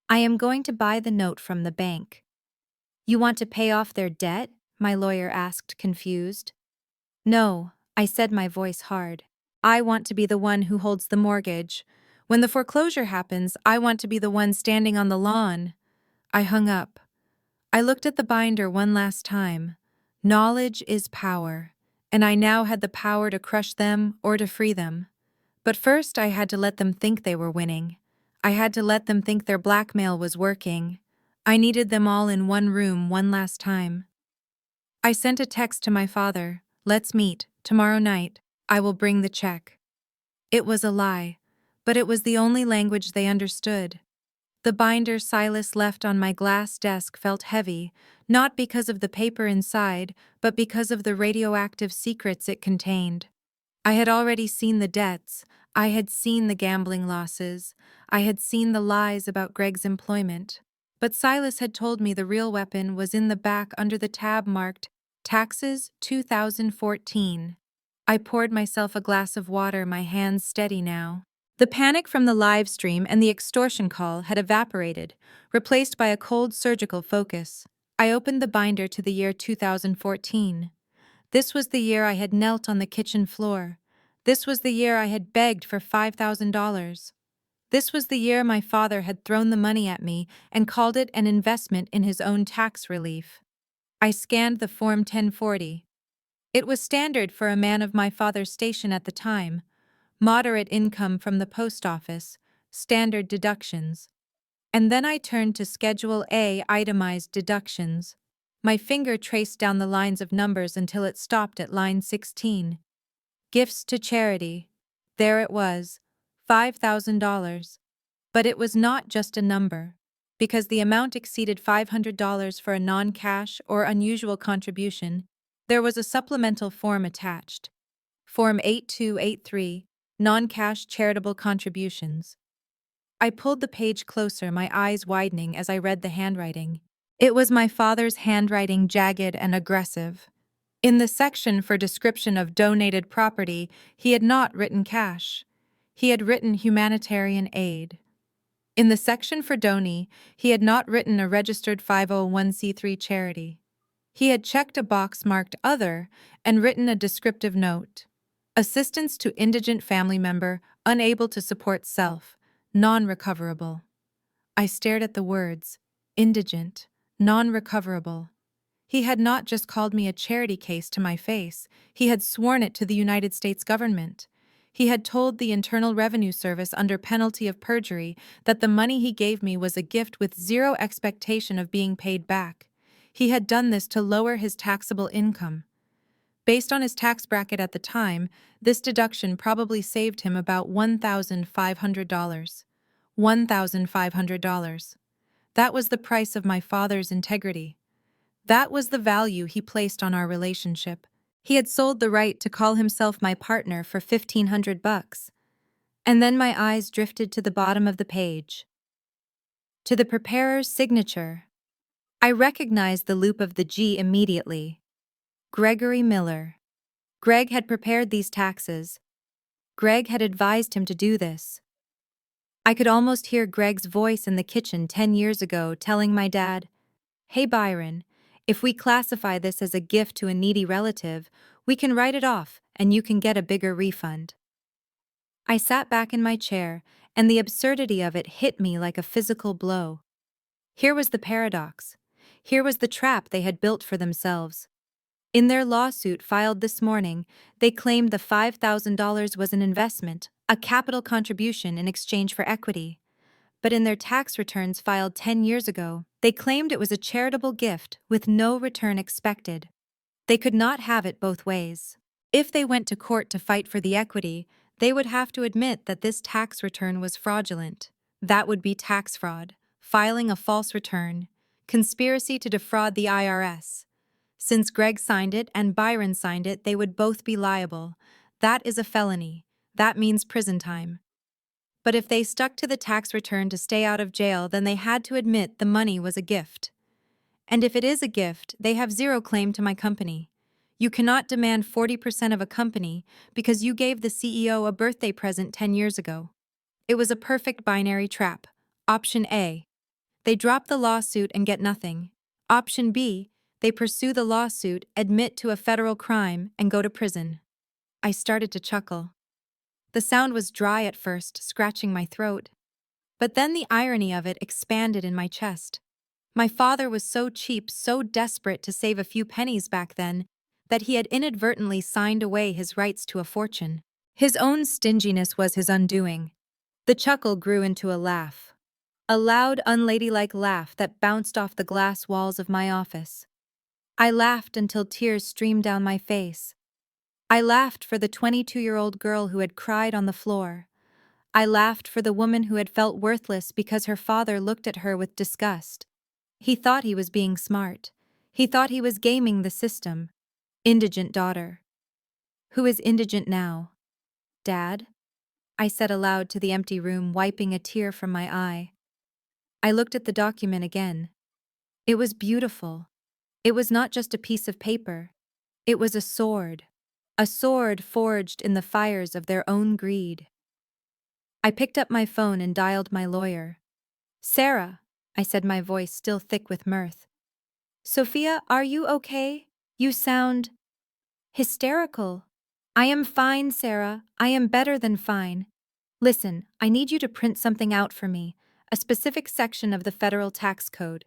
I am going to buy the note from the bank." "You want to pay off their debt?" my lawyer asked, confused. "No," I said, my voice hard. "I want to be the one who holds the mortgage. When the foreclosure happens, I want to be the one standing on the lawn." I hung up. I looked at the binder one last time. Knowledge is power, and I now had the power to crush them or to free them. But first I had to let them think they were winning. I had to let them think their blackmail was working. I needed them all in one room one last time. I sent a text to my father. "Let's meet, tomorrow night. I will bring the check." It was a lie, but it was the only language they understood. The binder Silas left on my glass desk felt heavy, not because of the paper inside, but because of the radioactive secrets it contained. I had already seen the debts. I had seen the gambling losses. I had seen the lies about Greg's employment. But Silas had told me the real weapon was in the back under the tab marked Taxes 2014. I poured myself a glass of water, my hands steady now. The panic from the live stream and the extortion call had evaporated, replaced by a cold surgical focus. I opened the binder to the year 2014. This was the year I had knelt on the kitchen floor. This was the year I had begged for $5,000. This was the year my father had thrown the money at me and called it an investment in his own tax relief. I scanned the Form 1040. It was standard for a man of my father's station at the time. Moderate income from the post office, standard deductions. And then I turned to Schedule A itemized deductions. My finger traced down the lines of numbers until it stopped at line 16. Gifts to charity. There it was, $5,000. But it was not just a number, because the amount exceeded $500 for a non-cash or unusual contribution. There was a supplemental form attached. Form 8283, Non-Cash Charitable Contributions. I pulled the page closer, my eyes widening as I read the handwriting. It was my father's handwriting, jagged and aggressive. In the section for description of donated property, he had not written cash. He had written humanitarian aid. In the section for donee, he had not written a registered 501c3 charity. He had checked a box marked Other and written a descriptive note. Assistance to indigent family member unable to support self, non-recoverable. I stared at the words, indigent, non-recoverable. He had not just called me a charity case to my face, he had sworn it to the United States government. He had told the Internal Revenue Service under penalty of perjury that the money he gave me was a gift with zero expectation of being paid back. He had done this to lower his taxable income. Based on his tax bracket at the time, this deduction probably saved him about $1,500. $1,500. That was the price of my father's integrity. That was the value he placed on our relationship. He had sold the right to call himself my partner for $1,500. And then my eyes drifted to the bottom of the page. To the preparer's signature. I recognized the loop of the G immediately. Gregory Miller. Greg had prepared these taxes. Greg had advised him to do this. I could almost hear Greg's voice in the kitchen 10 years ago telling my dad, "Hey Byron, if we classify this as a gift to a needy relative, we can write it off and you can get a bigger refund." I sat back in my chair, and the absurdity of it hit me like a physical blow. Here was the paradox. Here was the trap they had built for themselves. In their lawsuit filed this morning, they claimed the $5,000 was an investment, a capital contribution in exchange for equity. But in their tax returns filed 10 years ago, they claimed it was a charitable gift with no return expected. They could not have it both ways. If they went to court to fight for the equity, they would have to admit that this tax return was fraudulent. That would be tax fraud, filing a false return, conspiracy to defraud the IRS. Since Greg signed it and Byron signed it, they would both be liable. That is a felony. That means prison time. But if they stuck to the tax return to stay out of jail, then they had to admit the money was a gift. And if it is a gift, they have zero claim to my company. You cannot demand 40% of a company because you gave the CEO a birthday present 10 years ago. It was a perfect binary trap. Option A. They drop the lawsuit and get nothing. Option B. They pursue the lawsuit, admit to a federal crime, and go to prison. I started to chuckle. The sound was dry at first, scratching my throat. But then the irony of it expanded in my chest. My father was so cheap, so desperate to save a few pennies back then, that he had inadvertently signed away his rights to a fortune. His own stinginess was his undoing. The chuckle grew into a laugh. A loud, unladylike laugh that bounced off the glass walls of my office. I laughed until tears streamed down my face. I laughed for the 22-year-old girl who had cried on the floor. I laughed for the woman who had felt worthless because her father looked at her with disgust. He thought he was being smart. He thought he was gaming the system. Indigent daughter. Who is indigent now? Dad? I said aloud to the empty room, wiping a tear from my eye. I looked at the document again. It was beautiful. It was not just a piece of paper. It was a sword forged in the fires of their own greed. I picked up my phone and dialed my lawyer. "Sarah," I said, my voice still thick with mirth. "Sophia, are you okay? You sound hysterical." "I am fine, Sarah. I am better than fine. Listen, I need you to print something out for me, a specific section of the federal tax code."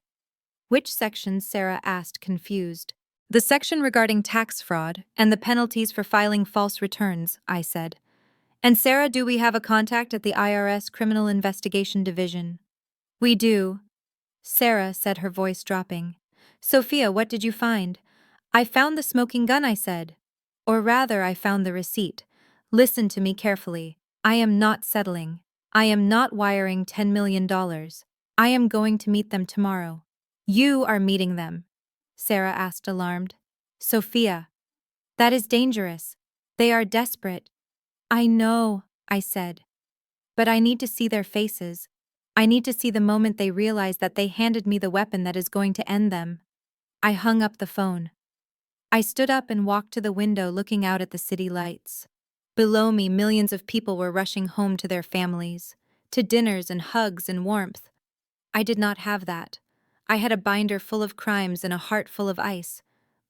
"Which section?" Sarah asked, confused. "The section regarding tax fraud and the penalties for filing false returns," I said. "And Sarah, do we have a contact at the IRS Criminal Investigation Division?" We do, Sarah said, her voice dropping. Sophia, what did you find? I found the smoking gun, I said. Or rather, I found the receipt. Listen to me carefully. I am not settling. I am not wiring $10 million. I am going to meet them tomorrow. You are meeting them, Sarah asked, alarmed. Sophia, that is dangerous. They are desperate. I know, I said. But I need to see their faces. I need to see the moment they realize that they handed me the weapon that is going to end them. I hung up the phone. I stood up and walked to the window, looking out at the city lights. Below me, millions of people were rushing home to their families, to dinners and hugs and warmth. I did not have that. I had a binder full of crimes and a heart full of ice.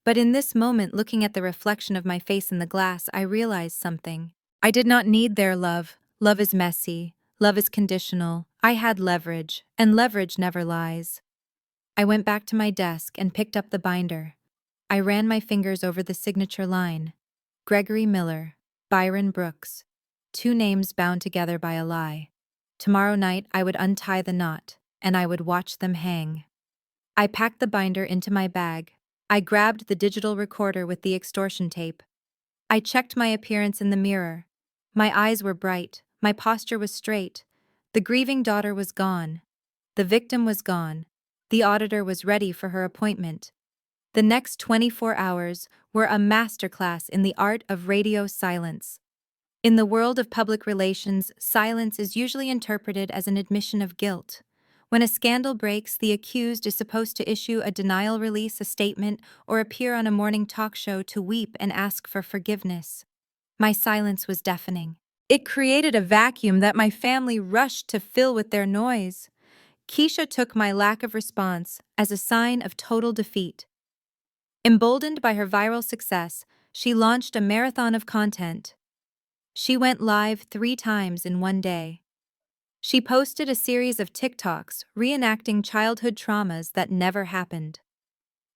But in this moment, looking at the reflection of my face in the glass, I realized something. I did not need their love. Love is messy. Love is conditional. I had leverage, and leverage never lies. I went back to my desk and picked up the binder. I ran my fingers over the signature line. Gregory Miller, Byron Brooks. 2 names bound together by a lie. Tomorrow night I would untie the knot, and I would watch them hang. I packed the binder into my bag. I grabbed the digital recorder with the extortion tape. I checked my appearance in the mirror. My eyes were bright, my posture was straight. The grieving daughter was gone. The victim was gone. The auditor was ready for her appointment. The next 24 hours were a masterclass in the art of radio silence. In the world of public relations, silence is usually interpreted as an admission of guilt. When a scandal breaks, the accused is supposed to issue a denial release, a statement, or appear on a morning talk show to weep and ask for forgiveness. My silence was deafening. It created a vacuum that my family rushed to fill with their noise. Keisha took my lack of response as a sign of total defeat. Emboldened by her viral success, she launched a marathon of content. She went live 3 times in one day. She posted a series of TikToks reenacting childhood traumas that never happened.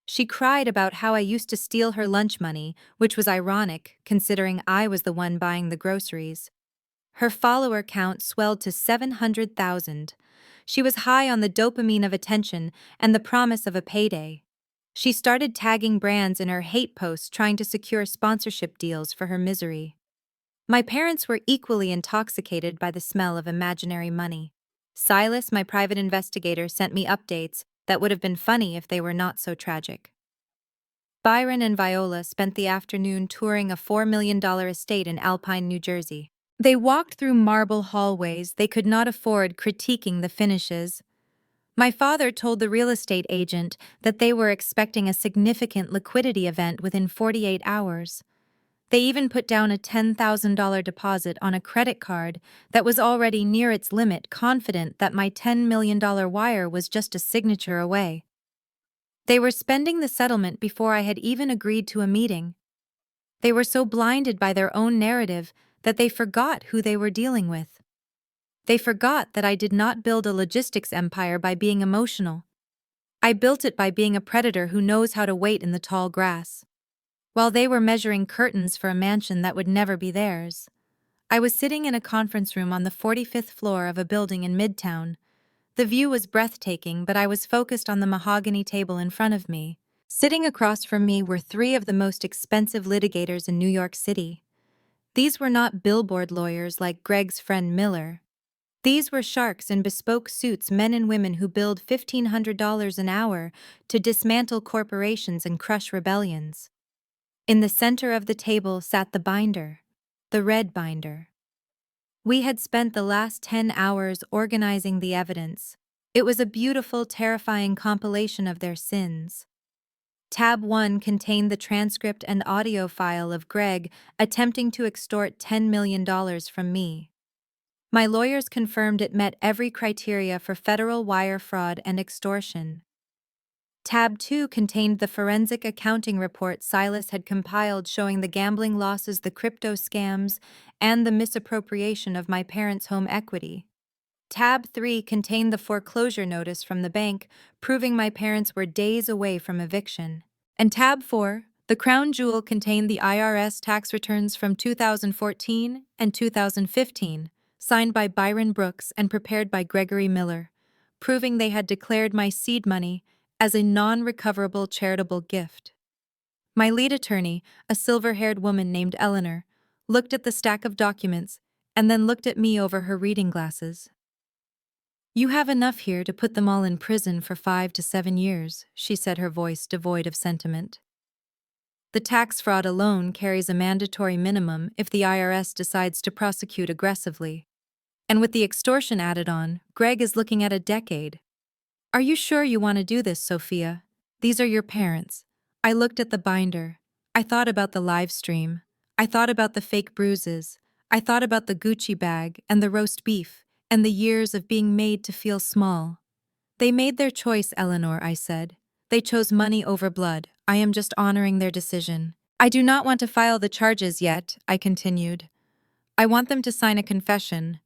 She cried about how I used to steal her lunch money, which was ironic considering I was the one buying the groceries. Her follower count swelled to 700,000. She was high on the dopamine of attention and the promise of a payday. She started tagging brands in her hate posts, trying to secure sponsorship deals for her misery. My parents were equally intoxicated by the smell of imaginary money. Silas, my private investigator, sent me updates that would have been funny if they were not so tragic. Byron and Viola spent the afternoon touring a $4 million estate in Alpine, New Jersey. They walked through marble hallways they could not afford, critiquing the finishes. My father told the real estate agent that they were expecting a significant liquidity event within 48 hours. They even put down a $10,000 deposit on a credit card that was already near its limit, confident that my $10 million wire was just a signature away. They were spending the settlement before I had even agreed to a meeting. They were so blinded by their own narrative that they forgot who they were dealing with. They forgot that I did not build a logistics empire by being emotional. I built it by being a predator who knows how to wait in the tall grass. While they were measuring curtains for a mansion that would never be theirs, I was sitting in a conference room on the 45th floor of a building in Midtown. The view was breathtaking, but I was focused on the mahogany table in front of me. Sitting across from me were 3 of the most expensive litigators in New York City. These were not billboard lawyers like Greg's friend Miller. These were sharks in bespoke suits, men and women who billed $1,500 an hour to dismantle corporations and crush rebellions. In the center of the table sat the binder, the red binder. We had spent the last 10 hours organizing the evidence. It was a beautiful, terrifying compilation of their sins. Tab 1 contained the transcript and audio file of Greg attempting to extort $10 million from me. My lawyers confirmed it met every criteria for federal wire fraud and extortion. Tab 2 contained the forensic accounting report Silas had compiled showing the gambling losses, the crypto scams, and the misappropriation of my parents' home equity. Tab 3 contained the foreclosure notice from the bank, proving my parents were days away from eviction. And Tab 4, the crown jewel, contained the IRS tax returns from 2014 and 2015, signed by Byron Brooks and prepared by Gregory Miller, proving they had declared my seed money as a non-recoverable charitable gift. My lead attorney, a silver-haired woman named Eleanor, looked at the stack of documents and then looked at me over her reading glasses. "You have enough here to put them all in prison for 5 to 7 years," she said, her voice devoid of sentiment. "The tax fraud alone carries a mandatory minimum if the IRS decides to prosecute aggressively. And with the extortion added on, Greg is looking at a decade. Are you sure you want to do this, Sophia? These are your parents." I looked at the binder. I thought about the live stream. I thought about the fake bruises. I thought about the Gucci bag and the roast beef and the years of being made to feel small. "They made their choice, Eleanor," I said. "They chose money over blood. I am just honoring their decision." "I do not want to file the charges yet," I continued. "I want them to sign a confession.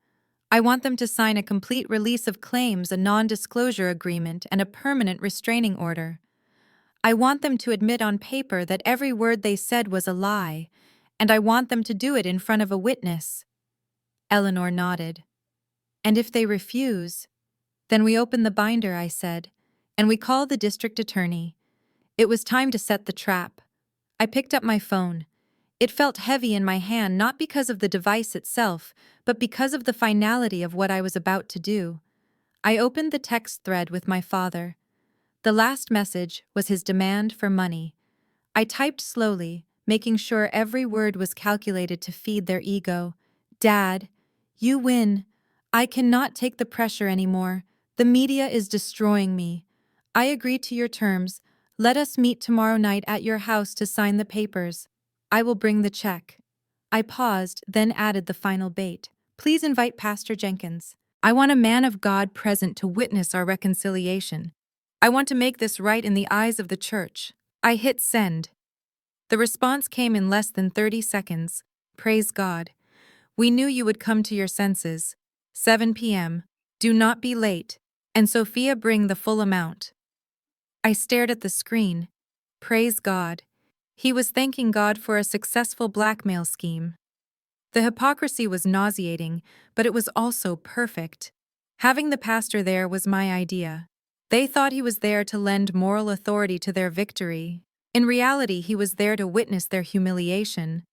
I want them to sign a complete release of claims, a non-disclosure agreement, and a permanent restraining order. I want them to admit on paper that every word they said was a lie, and I want them to do it in front of a witness." Eleanor nodded. "And if they refuse?" "Then we open the binder," I said, "and we call the district attorney." It was time to set the trap. I picked up my phone. It felt heavy in my hand, not because of the device itself, but because of the finality of what I was about to do. I opened the text thread with my father. The last message was his demand for money. I typed slowly, making sure every word was calculated to feed their ego. "Dad, you win. I cannot take the pressure anymore. The media is destroying me. I agree to your terms. Let us meet tomorrow night at your house to sign the papers. I will bring the check." I paused, then added the final bait. "Please invite Pastor Jenkins. I want a man of God present to witness our reconciliation. I want to make this right in the eyes of the church." I hit send. The response came in less than 30 seconds. "Praise God. We knew you would come to your senses. 7 p.m. Do not be late. And Sophia, bring the full amount." I stared at the screen. Praise God. He was thanking God for a successful blackmail scheme. The hypocrisy was nauseating, but it was also perfect. Having the pastor there was my idea. They thought he was there to lend moral authority to their victory. In reality, he was there to witness their humiliation.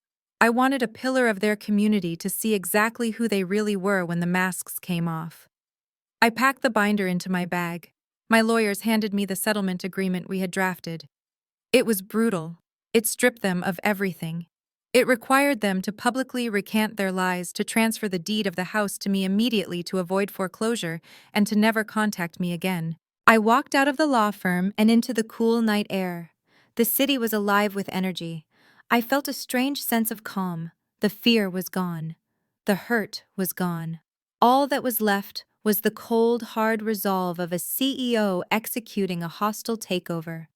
I wanted a pillar of their community to see exactly who they really were when the masks came off. I packed the binder into my bag. My lawyers handed me the settlement agreement we had drafted. It was brutal. It stripped them of everything. It required them to publicly recant their lies, to transfer the deed of the house to me immediately to avoid foreclosure, and to never contact me again. I walked out of the law firm and into the cool night air. The city was alive with energy. I felt a strange sense of calm. The fear was gone. The hurt was gone. All that was left was the cold, hard resolve of a CEO executing a hostile takeover.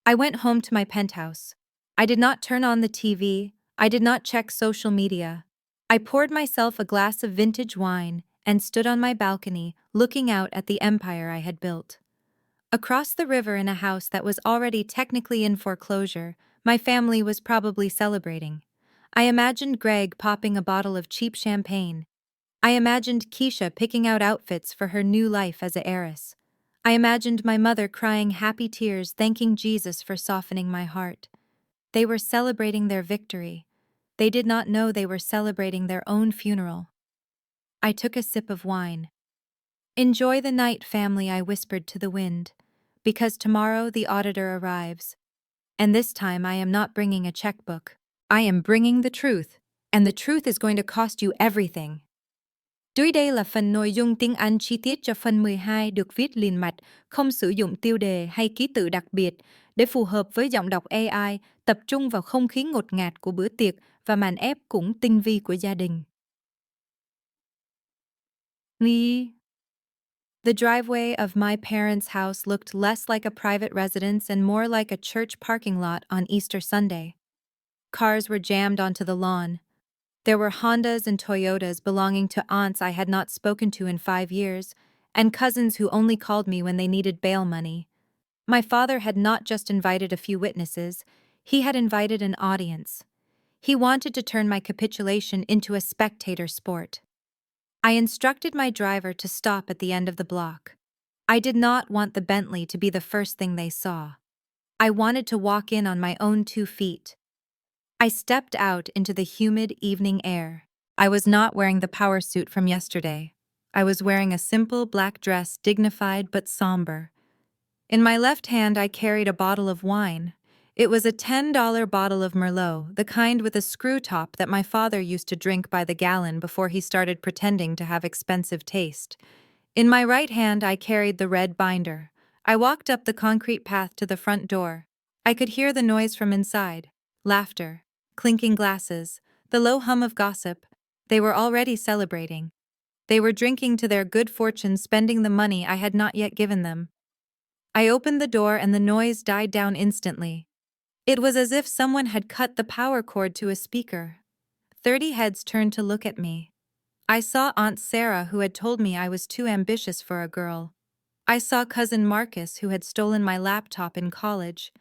I went home to my penthouse. I did not turn on the TV. I did not check social media. I poured myself a glass of vintage wine and stood on my balcony, looking out at the empire I had built. Across the river, in a house that was already technically in foreclosure, my family was probably celebrating. I imagined Greg popping a bottle of cheap champagne. I imagined Keisha picking out outfits for her new life as an heiress. I imagined my mother crying happy tears, thanking Jesus for softening my heart. They were celebrating their victory. They did not know they were celebrating their own funeral. I took a sip of wine. "Enjoy the night, family," I whispered to the wind, "because tomorrow the auditor arrives. And this time I am not bringing a checkbook. I am bringing the truth, and the truth is going to cost you everything." Dưới đây là phần nội dung tiếng Anh chi tiết cho phần 12 được viết liền mạch, không sử dụng tiêu đề hay ký tự đặc biệt, để phù hợp với giọng đọc AI, tập trung vào không khí ngột ngạt của bữa tiệc và màn ép cũng tinh vi của gia đình. The driveway of my parents' house looked less like a private residence and more like a church parking lot on Easter Sunday. Cars were jammed onto the lawn. There were Hondas and Toyotas belonging to aunts I had not spoken to in 5 years, and cousins who only called me when they needed bail money. My father had not just invited a few witnesses, he had invited an audience. He wanted to turn my capitulation into a spectator sport. I instructed my driver to stop at the end of the block. I did not want the Bentley to be the first thing they saw. I wanted to walk in on my own 2 feet. I stepped out into the humid evening air. I was not wearing the power suit from yesterday. I was wearing a simple black dress, dignified but somber. In my left hand, I carried a bottle of wine. It was a $10 bottle of Merlot, the kind with a screw top that my father used to drink by the gallon before he started pretending to have expensive taste. In my right hand, I carried the red binder. I walked up the concrete path to the front door. I could hear the noise from inside: laughter, clinking glasses, the low hum of gossip. They were already celebrating. They were drinking to their good fortune, spending the money I had not yet given them. I opened the door and the noise died down instantly. It was as if someone had cut the power cord to a speaker. 30 heads turned to look at me. I saw Aunt Sarah, who had told me I was too ambitious for a girl. I saw Cousin Marcus, who had stolen my laptop in college.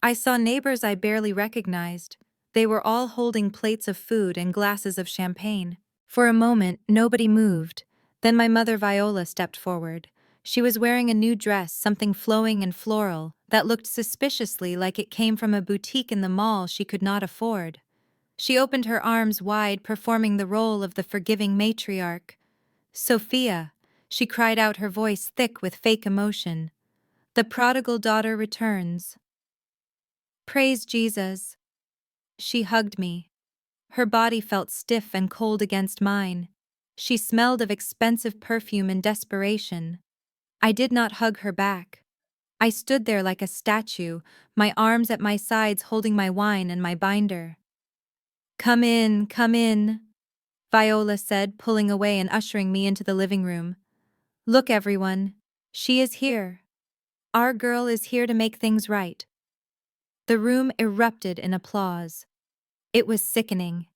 I saw neighbors I barely recognized. They were all holding plates of food and glasses of champagne. For a moment, nobody moved. Then my mother Viola stepped forward. She was wearing a new dress, something flowing and floral, that looked suspiciously like it came from a boutique in the mall she could not afford. She opened her arms wide, performing the role of the forgiving matriarch. "Sophia," she cried out, her voice thick with fake emotion. "The prodigal daughter returns. Praise Jesus." She hugged me. Her body felt stiff and cold against mine. She smelled of expensive perfume and desperation. I did not hug her back. I stood there like a statue, my arms at my sides holding my wine and my binder. Come in," Viola said, pulling away and ushering me into the living room. "Look, everyone. She is here. Our girl is here to make things right." The room erupted in applause. It was sickening.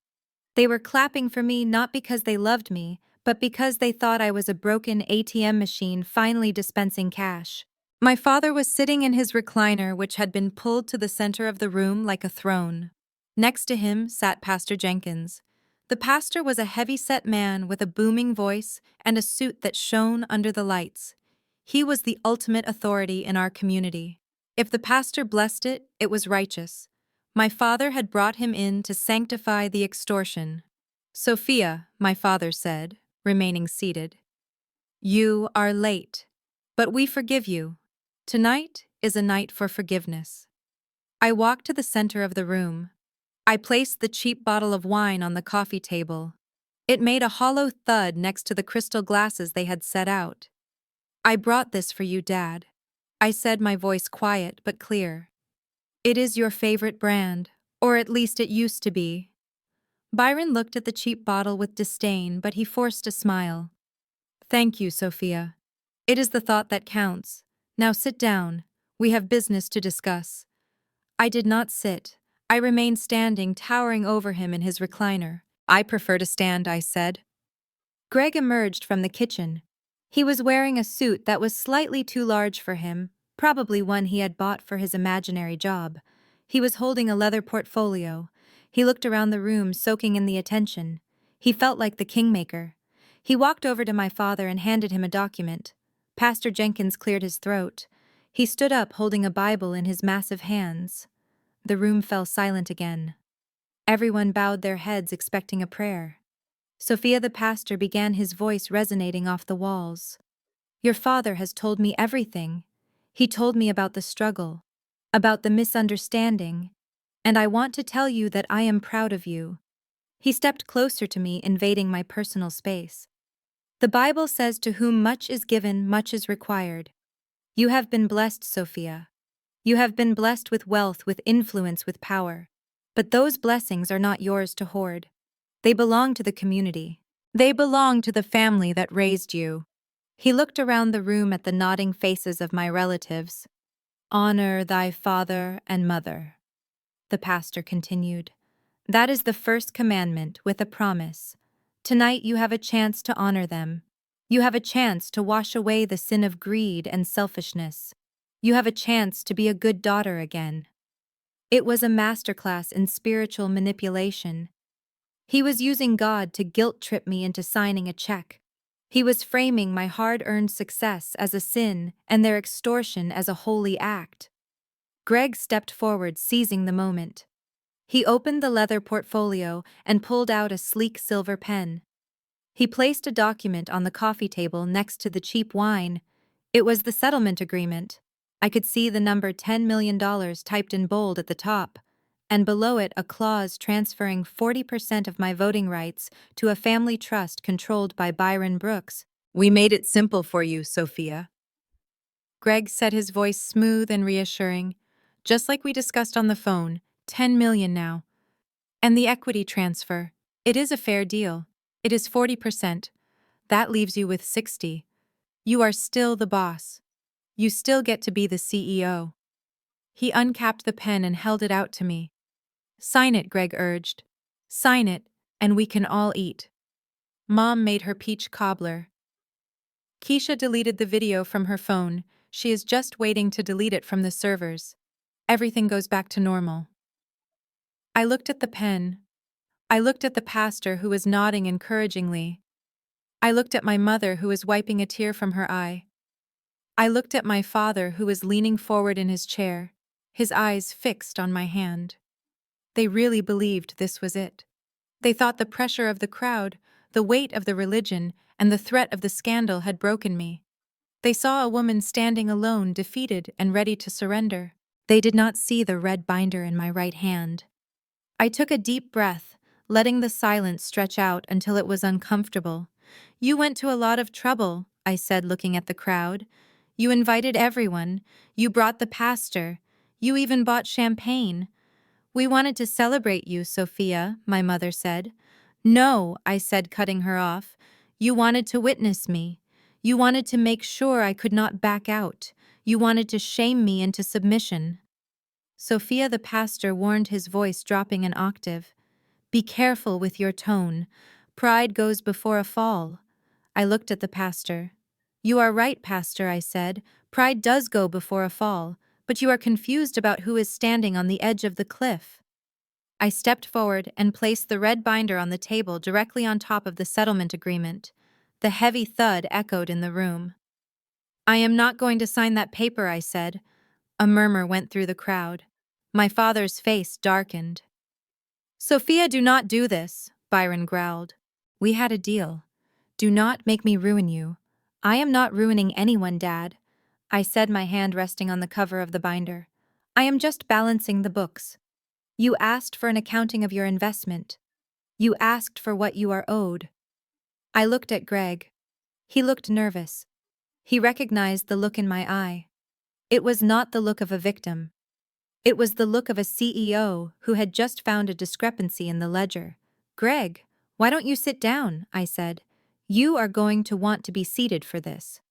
They were clapping for me not because they loved me, but because they thought I was a broken ATM machine finally dispensing cash. My father was sitting in his recliner, which had been pulled to the center of the room like a throne. Next to him sat Pastor Jenkins. The pastor was a heavy-set man with a booming voice and a suit that shone under the lights. He was the ultimate authority in our community. If the pastor blessed it, it was righteous. My father had brought him in to sanctify the extortion. "Sophia," my father said, remaining seated, "you are late, but we forgive you. Tonight is a night for forgiveness." I walked to the center of the room. I placed the cheap bottle of wine on the coffee table. It made a hollow thud next to the crystal glasses they had set out. "I brought this for you, Dad," I said, my voice quiet but clear. "It is your favorite brand, or at least it used to be." Byron looked at the cheap bottle with disdain, but he forced a smile. "Thank you, Sophia. It is the thought that counts. Now sit down. We have business to discuss." I did not sit. I remained standing, towering over him in his recliner. "I prefer to stand," I said. Greg emerged from the kitchen. He was wearing a suit that was slightly too large for him, probably one he had bought for his imaginary job. He was holding a leather portfolio. He looked around the room, soaking in the attention. He felt like the kingmaker. He walked over to my father and handed him a document. Pastor Jenkins cleared his throat. He stood up, holding a Bible in his massive hands. The room fell silent again. Everyone bowed their heads, expecting a prayer. Sophia the pastor began, his voice resonating off the walls. "Your father has told me everything. He told me about the struggle, about the misunderstanding, and I want to tell you that I am proud of you." He stepped closer to me, invading my personal space. "The Bible says, 'To whom much is given, much is required.' You have been blessed, Sophia. You have been blessed with wealth, with influence, with power. But those blessings are not yours to hoard. They belong to the community. They belong to the family that raised you." He looked around the room at the nodding faces of my relatives. "Honor thy father and mother," the pastor continued. "That is the first commandment with a promise. Tonight you have a chance to honor them. You have a chance to wash away the sin of greed and selfishness. You have a chance to be a good daughter again." It was a masterclass in spiritual manipulation. He was using God to guilt-trip me into signing a check. He was framing my hard-earned success as a sin and their extortion as a holy act. Greg stepped forward, seizing the moment. He opened the leather portfolio and pulled out a sleek silver pen. He placed a document on the coffee table next to the cheap wine. It was the settlement agreement. I could see the number $10 million typed in bold at the top, and below it a clause transferring 40% of my voting rights to a family trust controlled by Byron Brooks. "We made it simple for you, Sophia." Greg said, his voice smooth and reassuring. "Just like we discussed on the phone, 10 million now. And the equity transfer. It is a fair deal. It is 40%. That leaves you with 60. You are still the boss. You still get to be the CEO." He uncapped the pen and held it out to me. "Sign it," Greg urged. "Sign it, and we can all eat." Mom made her peach cobbler. Keisha deleted the video from her phone. She is just waiting to delete it from the servers. Everything goes back to normal. I looked at the pen. I looked at the pastor who was nodding encouragingly. I looked at my mother who was wiping a tear from her eye. I looked at my father who was leaning forward in his chair, his eyes fixed on my hand. They really believed this was it. They thought the pressure of the crowd, the weight of the religion, and the threat of the scandal had broken me. They saw a woman standing alone, defeated and ready to surrender. They did not see the red binder in my right hand. I took a deep breath, letting the silence stretch out until it was uncomfortable. "You went to a lot of trouble," I said, looking at the crowd. "You invited everyone. You brought the pastor. You even bought champagne." "We wanted to celebrate you, Sophia," my mother said. "No," I said, cutting her off. "You wanted to witness me. You wanted to make sure I could not back out. You wanted to shame me into submission." Sophia, the pastor, warned, his voice dropping an octave. "Be careful with your tone. Pride goes before a fall." I looked at the pastor. "You are right, Pastor," I said. "Pride does go before a fall, but you are confused about who is standing on the edge of the cliff." I stepped forward and placed the red binder on the table directly on top of the settlement agreement. The heavy thud echoed in the room. "I am not going to sign that paper," I said. A murmur went through the crowd. My father's face darkened. "Sophia, do not do this," Byron growled. "We had a deal. Do not make me ruin you." "I am not ruining anyone, Dad," I said, my hand resting on the cover of the binder. "I am just balancing the books. You asked for an accounting of your investment. You asked for what you are owed." I looked at Greg. He looked nervous. He recognized the look in my eye. It was not the look of a victim. It was the look of a CEO who had just found a discrepancy in the ledger. "Greg, why don't you sit down?" I said. "You are going to want to be seated for this."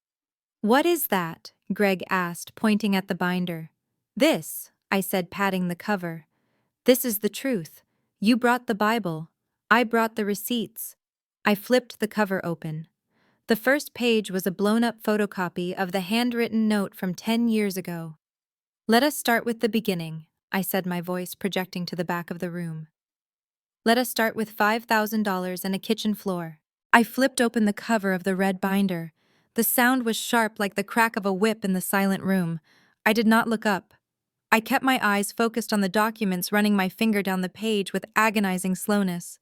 "What is that?" Greg asked, pointing at the binder. "This," I said, patting the cover. "This is the truth. You brought the Bible. I brought the receipts." I flipped the cover open. The first page was a blown-up photocopy of the handwritten note from 10 years ago. "Let us start with the beginning," I said, my voice projecting to the back of the room. "Let us start with $5,000 and a kitchen floor." I flipped open the cover of the red binder. The sound was sharp, like the crack of a whip in the silent room. I did not look up. I kept my eyes focused on the documents, running my finger down the page with agonizing slowness.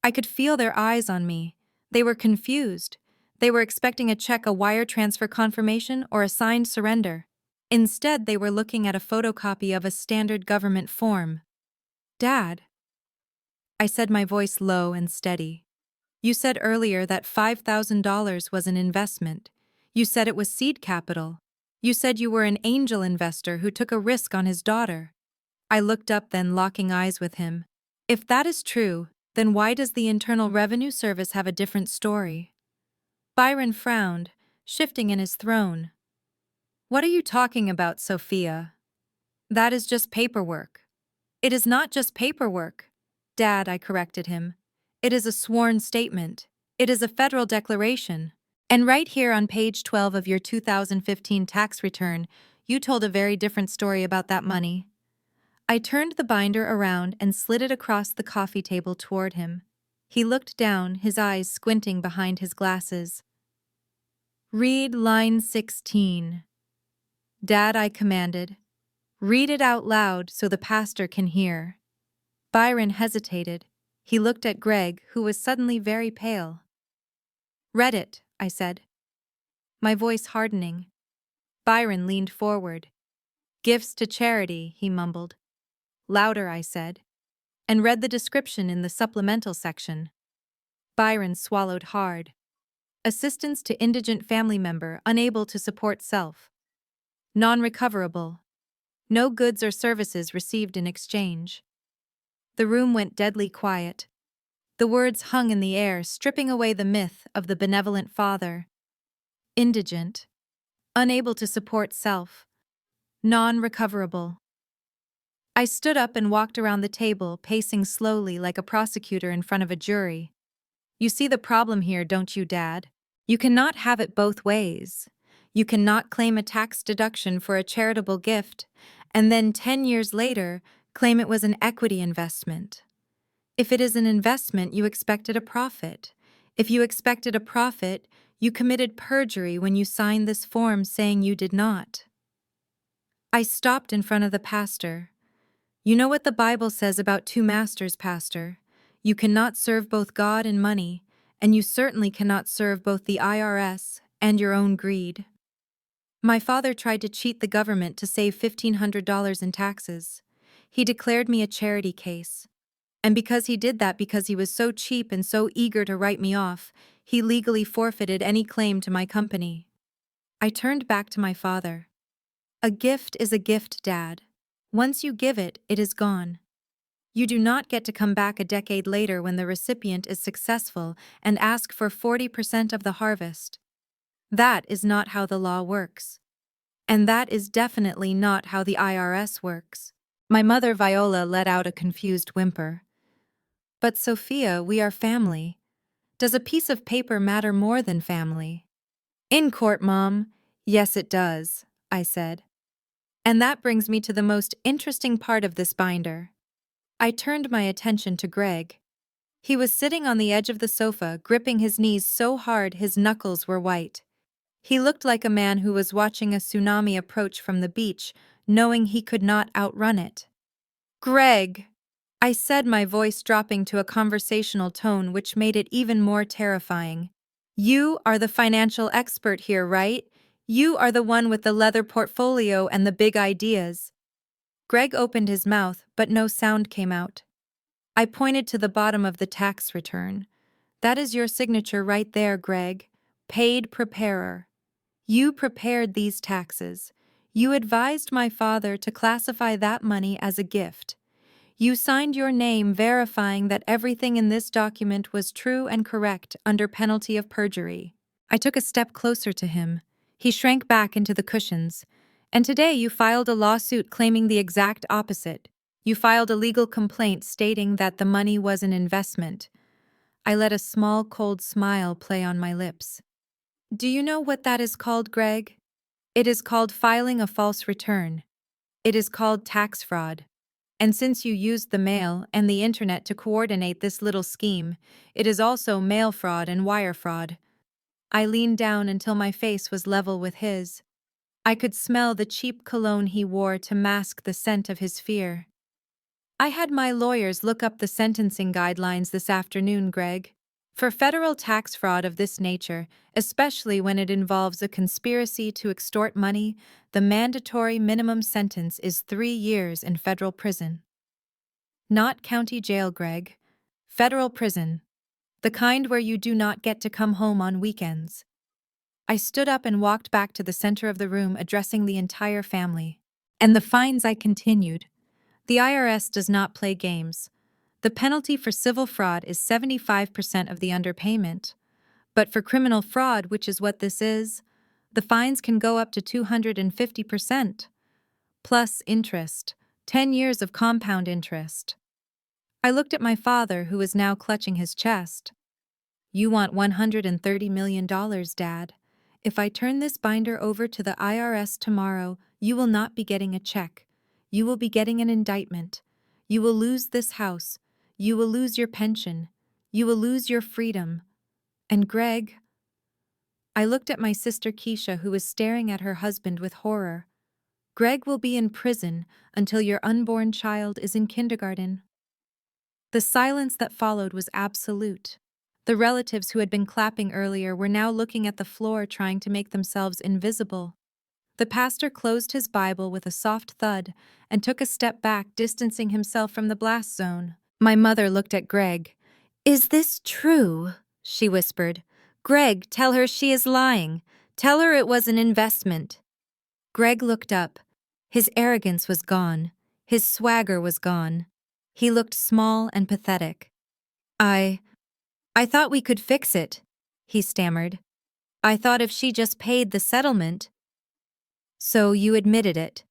I could feel their eyes on me. They were confused. They were expecting a check, a wire transfer confirmation, or a signed surrender. Instead, they were looking at a photocopy of a standard government form. "Dad," I said, my voice low and steady. "You said earlier that $5,000 was an investment. You said it was seed capital. You said you were an angel investor who took a risk on his daughter." I looked up, then locking eyes with him. "If that is true, then why does the Internal Revenue Service have a different story?" Byron frowned, shifting in his throne. "What are you talking about, Sophia? That is just paperwork." "It is not just paperwork, Dad," I corrected him. "It is a sworn statement. It is a federal declaration. And right here on page 12 of your 2015 tax return, you told a very different story about that money." I turned the binder around and slid it across the coffee table toward him. He looked down, his eyes squinting behind his glasses. Read line 16. Dad, I commanded. Read it out loud so the pastor can hear. Byron hesitated. He looked at Greg, who was suddenly very pale. Read it, I said, my voice hardening. Byron leaned forward. Gifts to charity, he mumbled. Louder, I said, and read the description in the supplemental section. Byron swallowed hard. Assistance to indigent family member unable to support self. Non-recoverable. No goods or services received in exchange. The room went deadly quiet. The words hung in the air, stripping away the myth of the benevolent father. Indigent. Unable to support self. Non-recoverable. I stood up and walked around the table, pacing slowly like a prosecutor in front of a jury. You see the problem here, don't you, Dad? You cannot have it both ways. You cannot claim a tax deduction for a charitable gift, and then 10 years later, claim it was an equity investment. If it is an investment, you expected a profit. If you expected a profit, you committed perjury when you signed this form saying you did not. I stopped in front of the pastor. You know what the Bible says about two masters, Pastor. You cannot serve both God and money, and you certainly cannot serve both the IRS and your own greed. My father tried to cheat the government to save $1,500 in taxes. He declared me a charity case. And because he did that because he was so cheap and so eager to write me off, he legally forfeited any claim to my company. I turned back to my father. A gift is a gift, Dad. Once you give it, it is gone. You do not get to come back a decade later when the recipient is successful and ask for 40% of the harvest. That is not how the law works. And that is definitely not how the IRS works. My mother, Viola, let out a confused whimper. But Sophia, we are family. Does a piece of paper matter more than family? In court, Mom. Yes, it does, I said. And that brings me to the most interesting part of this binder. I turned my attention to Greg. He was sitting on the edge of the sofa, gripping his knees so hard his knuckles were white. He looked like a man who was watching a tsunami approach from the beach, knowing he could not outrun it. Greg, I said, my voice dropping to a conversational tone which made it even more terrifying. You are the financial expert here, right? You are the one with the leather portfolio and the big ideas. Greg opened his mouth, but no sound came out. I pointed to the bottom of the tax return. That is your signature right there, Greg. Paid preparer. You prepared these taxes. You advised my father to classify that money as a gift. You signed your name verifying that everything in this document was true and correct under penalty of perjury. I took a step closer to him. He shrank back into the cushions. And today you filed a lawsuit claiming the exact opposite. You filed a legal complaint stating that the money was an investment. I let a small, cold smile play on my lips. Do you know what that is called, Greg? It is called filing a false return. It is called tax fraud. And since you used the mail and the internet to coordinate this little scheme, it is also mail fraud and wire fraud. I leaned down until my face was level with his. I could smell the cheap cologne he wore to mask the scent of his fear. I had my lawyers look up the sentencing guidelines this afternoon, Greg. For federal tax fraud of this nature, especially when it involves a conspiracy to extort money, the mandatory minimum sentence is 3 years in federal prison. Not county jail, Greg. Federal prison. The kind where you do not get to come home on weekends. I stood up and walked back to the center of the room, addressing the entire family. And the fines, I continued. The IRS does not play games. The penalty for civil fraud is 75% of the underpayment. But for criminal fraud, which is what this is, the fines can go up to 250%. Plus interest, 10 years of compound interest. I looked at my father, who was now clutching his chest. You want $130 million, Dad. If I turn this binder over to the IRS tomorrow, you will not be getting a check. You will be getting an indictment. You will lose this house. You will lose your pension. You will lose your freedom. And Greg, I looked at my sister Keisha, who was staring at her husband with horror. Greg will be in prison until your unborn child is in kindergarten. The silence that followed was absolute. The relatives who had been clapping earlier were now looking at the floor, trying to make themselves invisible. The pastor closed his Bible with a soft thud and took a step back, distancing himself from the blast zone. My mother looked at Greg. "Is this true?" she whispered. "Greg, tell her she is lying. Tell her it was an investment." Greg looked up. His arrogance was gone. His swagger was gone. He looked small and pathetic. I thought we could fix it," he stammered. "I thought if she just paid the settlement." "So you admitted it,"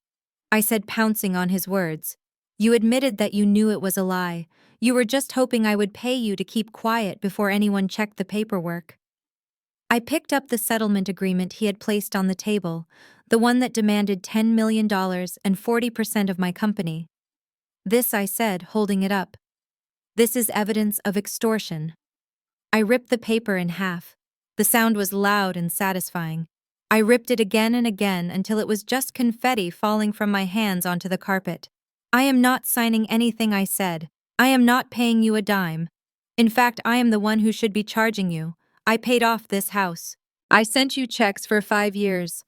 I said, pouncing on his words. "You admitted that you knew it was a lie. You were just hoping I would pay you to keep quiet before anyone checked the paperwork." I picked up the settlement agreement he had placed on the table, the one that demanded $10 million and 40% of my company. "This," I said, holding it up. "This is evidence of extortion." I ripped the paper in half. The sound was loud and satisfying. I ripped it again and again until it was just confetti falling from my hands onto the carpet. "I am not signing anything," I said. "I am not paying you a dime. In fact, I am the one who should be charging you. I paid off this house. I sent you checks for 5 years.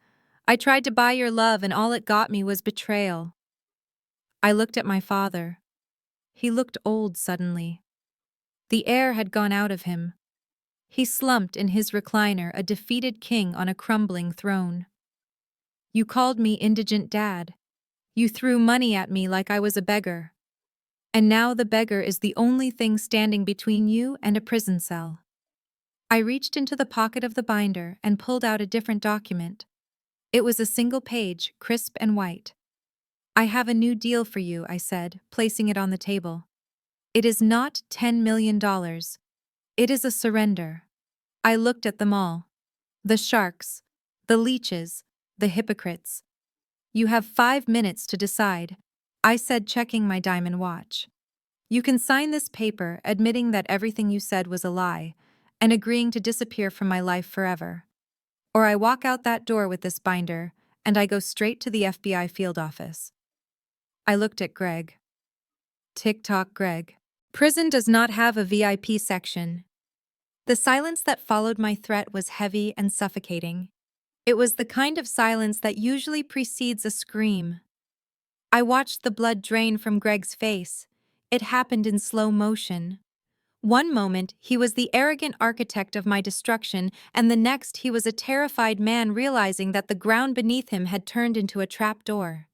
I tried to buy your love, and all it got me was betrayal." I looked at my father. He looked old suddenly. The air had gone out of him. He slumped in his recliner, a defeated king on a crumbling throne. "You called me indigent dad. You threw money at me like I was a beggar. And now the beggar is the only thing standing between you and a prison cell." I reached into the pocket of the binder and pulled out a different document. It was a single page, crisp and white. "I have a new deal for you," I said, placing it on the table. "It is not $10 million. It is a surrender." I looked at them all. The sharks, the leeches, the hypocrites. "You have 5 minutes to decide," I said, checking my diamond watch. "You can sign this paper admitting that everything you said was a lie and agreeing to disappear from my life forever. Or I walk out that door with this binder and I go straight to the FBI field office." I looked at Greg. Tick-tock, Greg. "Prison does not have a VIP section." The silence that followed my threat was heavy and suffocating. It was the kind of silence that usually precedes a scream. I watched the blood drain from Greg's face. It happened in slow motion. One moment, he was the arrogant architect of my destruction, and the next, he was a terrified man realizing that the ground beneath him had turned into a trapdoor.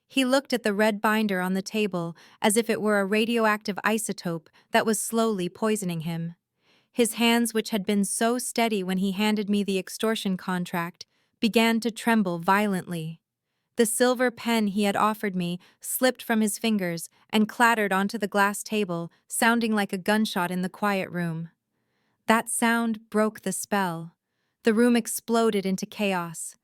He looked at the red binder on the table as if it were a radioactive isotope that was slowly poisoning him. His hands, which had been so steady when he handed me the extortion contract, began to tremble violently. The silver pen he had offered me slipped from his fingers and clattered onto the glass table, sounding like a gunshot in the quiet room. That sound broke the spell. The room exploded into chaos.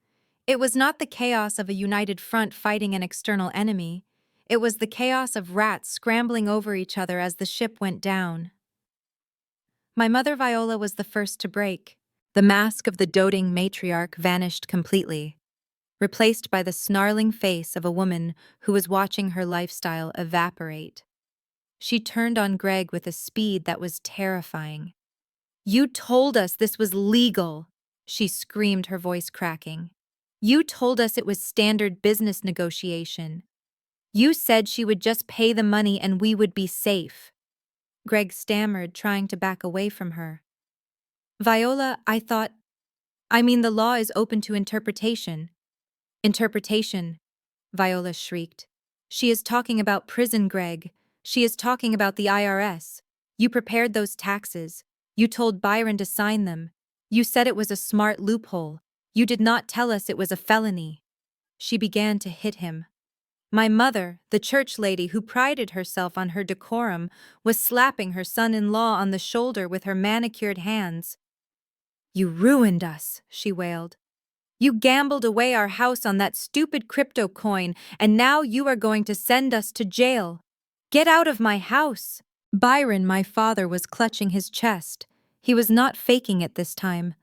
It was not the chaos of a united front fighting an external enemy. It was the chaos of rats scrambling over each other as the ship went down. My mother Viola was the first to break. The mask of the doting matriarch vanished completely, replaced by the snarling face of a woman who was watching her lifestyle evaporate. She turned on Greg with a speed that was terrifying. "You told us this was legal," she screamed, her voice cracking. "You told us it was standard business negotiation. You said she would just pay the money and we would be safe." Greg stammered, trying to back away from her. "Viola, the law is open to interpretation." "Interpretation," Viola shrieked. "She is talking about prison, Greg. She is talking about the IRS. You prepared those taxes. You told Byron to sign them. You said it was a smart loophole. You did not tell us it was a felony." She began to hit him. My mother, the church lady who prided herself on her decorum, was slapping her son-in-law on the shoulder with her manicured hands. "You ruined us," she wailed. "You gambled away our house on that stupid crypto coin, and now you are going to send us to jail. Get out of my house!" Byron, my father, was clutching his chest. He was not faking it this time.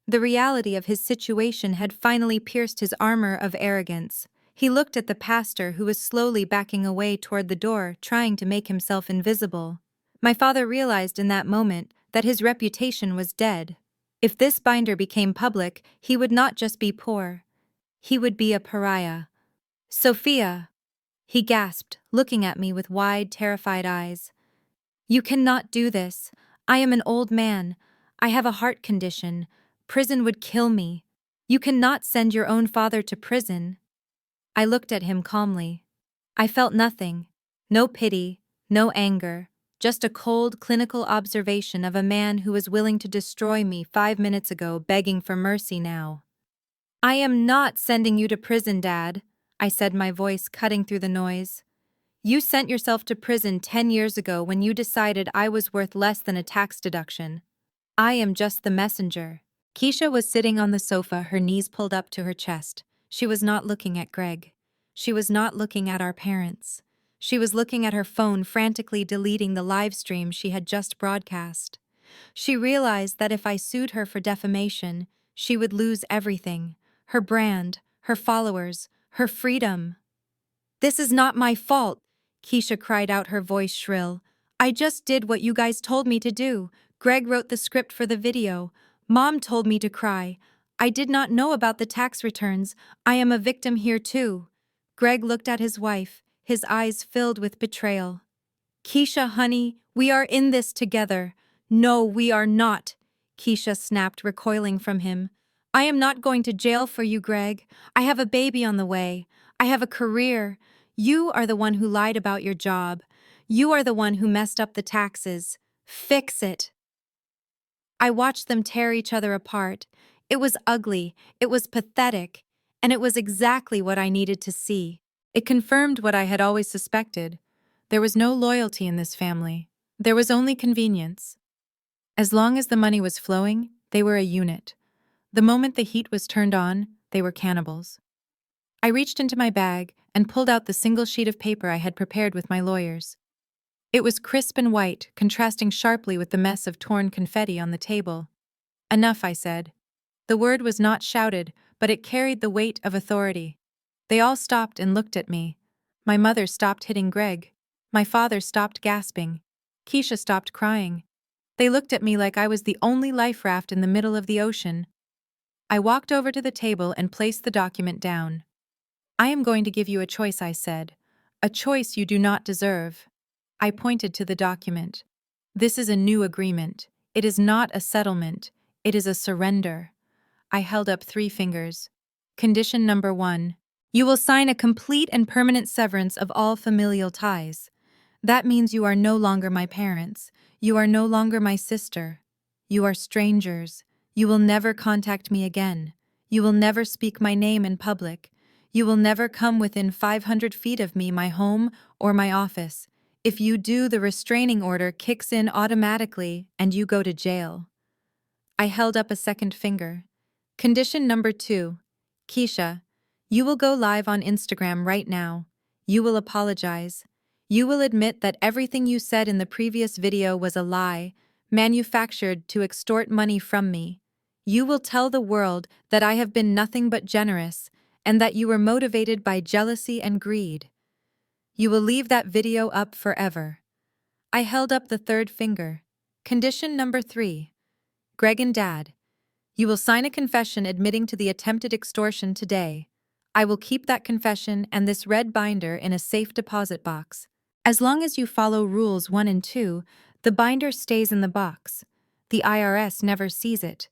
The reality of his situation had finally pierced his armor of arrogance. He looked at the pastor who was slowly backing away toward the door, trying to make himself invisible. My father realized in that moment that his reputation was dead. If this binder became public, he would not just be poor. He would be a pariah. "Sophia," he gasped, looking at me with wide, terrified eyes. "You cannot do this. I am an old man. I have a heart condition. Prison would kill me. You cannot send your own father to prison." I looked at him calmly. I felt nothing. No pity, no anger, just a cold, clinical observation of a man who was willing to destroy me 5 minutes ago, begging for mercy now. "I am not sending you to prison, Dad," I said, my voice cutting through the noise. "You sent yourself to prison 10 years ago when you decided I was worth less than a tax deduction. I am just the messenger." Keisha was sitting on the sofa, her knees pulled up to her chest. She was not looking at Greg. She was not looking at our parents. She was looking at her phone, frantically deleting the live stream she had just broadcast. She realized that if I sued her for defamation, she would lose everything: her brand, her followers, her freedom. "This is not my fault," Keisha cried out, her voice shrill. "I just did what you guys told me to do. Greg wrote the script for the video. Mom told me to cry. I did not know about the tax returns. I am a victim here too." Greg looked at his wife, his eyes filled with betrayal. "Keisha, honey, we are in this together." "No, we are not," Keisha snapped, recoiling from him. "I am not going to jail for you, Greg. I have a baby on the way. I have a career. You are the one who lied about your job. You are the one who messed up the taxes. Fix it." I watched them tear each other apart. It was ugly, it was pathetic, and it was exactly what I needed to see. It confirmed what I had always suspected. There was no loyalty in this family. There was only convenience. As long as the money was flowing, they were a unit. The moment the heat was turned on, they were cannibals. I reached into my bag and pulled out the single sheet of paper I had prepared with my lawyers. It was crisp and white, contrasting sharply with the mess of torn confetti on the table. "Enough," I said. The word was not shouted, but it carried the weight of authority. They all stopped and looked at me. My mother stopped hitting Greg. My father stopped gasping. Keisha stopped crying. They looked at me like I was the only life raft in the middle of the ocean. I walked over to the table and placed the document down. "I am going to give you a choice," I said. "A choice you do not deserve." I pointed to the document. "This is a new agreement. It is not a settlement. It is a surrender." I held up 3 fingers. "Condition number 1. You will sign a complete and permanent severance of all familial ties. That means you are no longer my parents. You are no longer my sister. You are strangers. You will never contact me again. You will never speak my name in public. You will never come within 500 feet of me, my home, or my office. If you do, the restraining order kicks in automatically and you go to jail." I held up a second finger. "Condition number 2. Keisha, you will go live on Instagram right now. You will apologize. You will admit that everything you said in the previous video was a lie, manufactured to extort money from me. You will tell the world that I have been nothing but generous, and that you were motivated by jealousy and greed. You will leave that video up forever." I held up the third finger. "Condition number 3. Greg and Dad, you will sign a confession admitting to the attempted extortion today. I will keep that confession and this red binder in a safe deposit box. As long as you follow rules 1 and 2, the binder stays in the box. The IRS never sees it.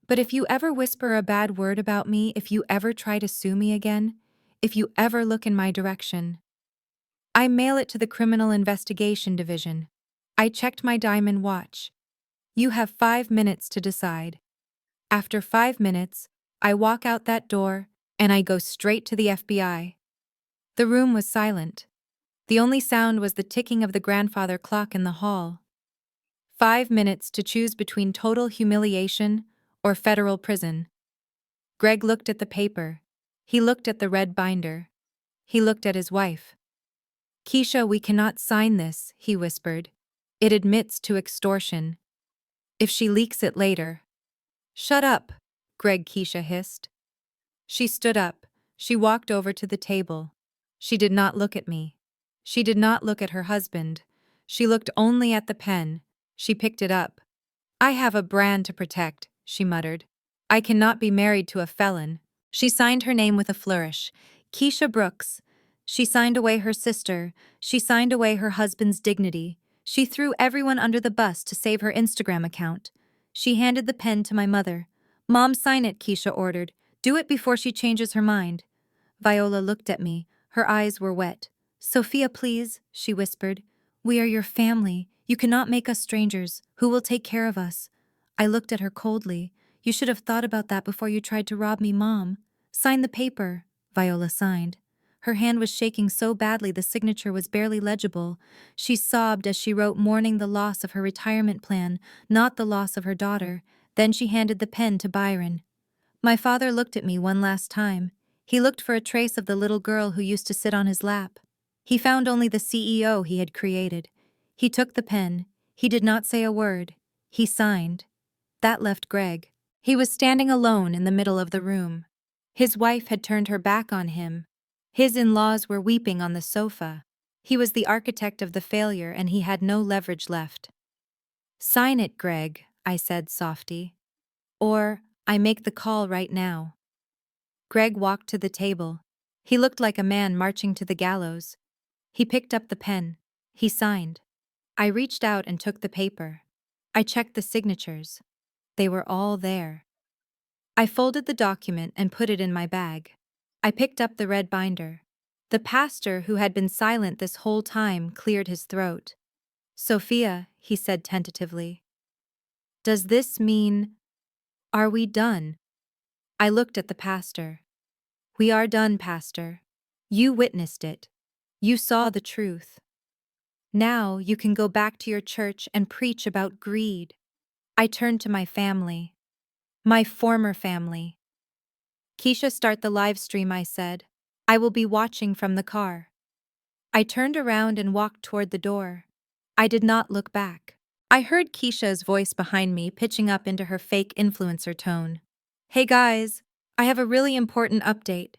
But if you ever whisper a bad word about me, if you ever try to sue me again, if you ever look in my direction, I mail it to the Criminal Investigation Division." I checked my diamond watch. "You have 5 minutes to decide." After 5 minutes, I walk out that door, and I go straight to the FBI. The room was silent. The only sound was the ticking of the grandfather clock in the hall. 5 minutes to choose between total humiliation or federal prison. Greg looked at the paper. He looked at the red binder. He looked at his wife. "Keisha, we cannot sign this," he whispered. "It admits to extortion. If she leaks it later." "Shut up," Greg, Keisha hissed. She stood up. She walked over to the table. She did not look at me. She did not look at her husband. She looked only at the pen. She picked it up. I have a brand to protect, she muttered. I cannot be married to a felon. She signed her name with a flourish. Keisha Brooks. She signed away her sister. She signed away her husband's dignity. She threw everyone under the bus to save her Instagram account. She handed the pen to my mother. Mom, sign it, Keisha ordered. Do it before she changes her mind. Viola looked at me. Her eyes were wet. Sophia, please, she whispered. We are your family. You cannot make us strangers. Who will take care of us? I looked at her coldly. You should have thought about that before you tried to rob me, Mom. Sign the paper. Viola signed. Her hand was shaking so badly the signature was barely legible. She sobbed as she wrote, mourning the loss of her retirement plan, not the loss of her daughter. Then she handed the pen to Byron. My father looked at me one last time. He looked for a trace of the little girl who used to sit on his lap. He found only the CEO he had created. He took the pen. He did not say a word. He signed. That left Greg. He was standing alone in the middle of the room. His wife had turned her back on him. His in-laws were weeping on the sofa. He was the architect of the failure and he had no leverage left. Sign it, Greg, I said softly. Or, I make the call right now. Greg walked to the table. He looked like a man marching to the gallows. He picked up the pen. He signed. I reached out and took the paper. I checked the signatures. They were all there. I folded the document and put it in my bag. I picked up the red binder. The pastor, who had been silent this whole time, cleared his throat. Sophia, he said tentatively. Does this mean... Are we done? I looked at the pastor. We are done, Pastor. You witnessed it. You saw the truth. Now you can go back to your church and preach about greed. I turned to my family. My former family. Keisha, start the live stream, I said. I will be watching from the car. I turned around and walked toward the door. I did not look back. I heard Keisha's voice behind me pitching up into her fake influencer tone. Hey guys, I have a really important update.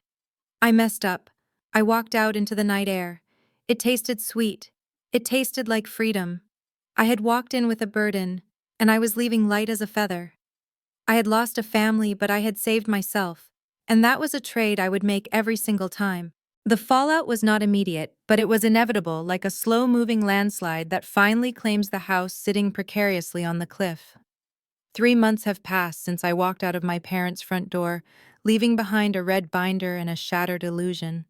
I messed up. I walked out into the night air. It tasted sweet. It tasted like freedom. I had walked in with a burden, and I was leaving light as a feather. I had lost a family, but I had saved myself, and that was a trade I would make every single time. The fallout was not immediate, but it was inevitable, like a slow-moving landslide that finally claims the house sitting precariously on the cliff. 3 months have passed since I walked out of my parents' front door, leaving behind a red binder and a shattered illusion.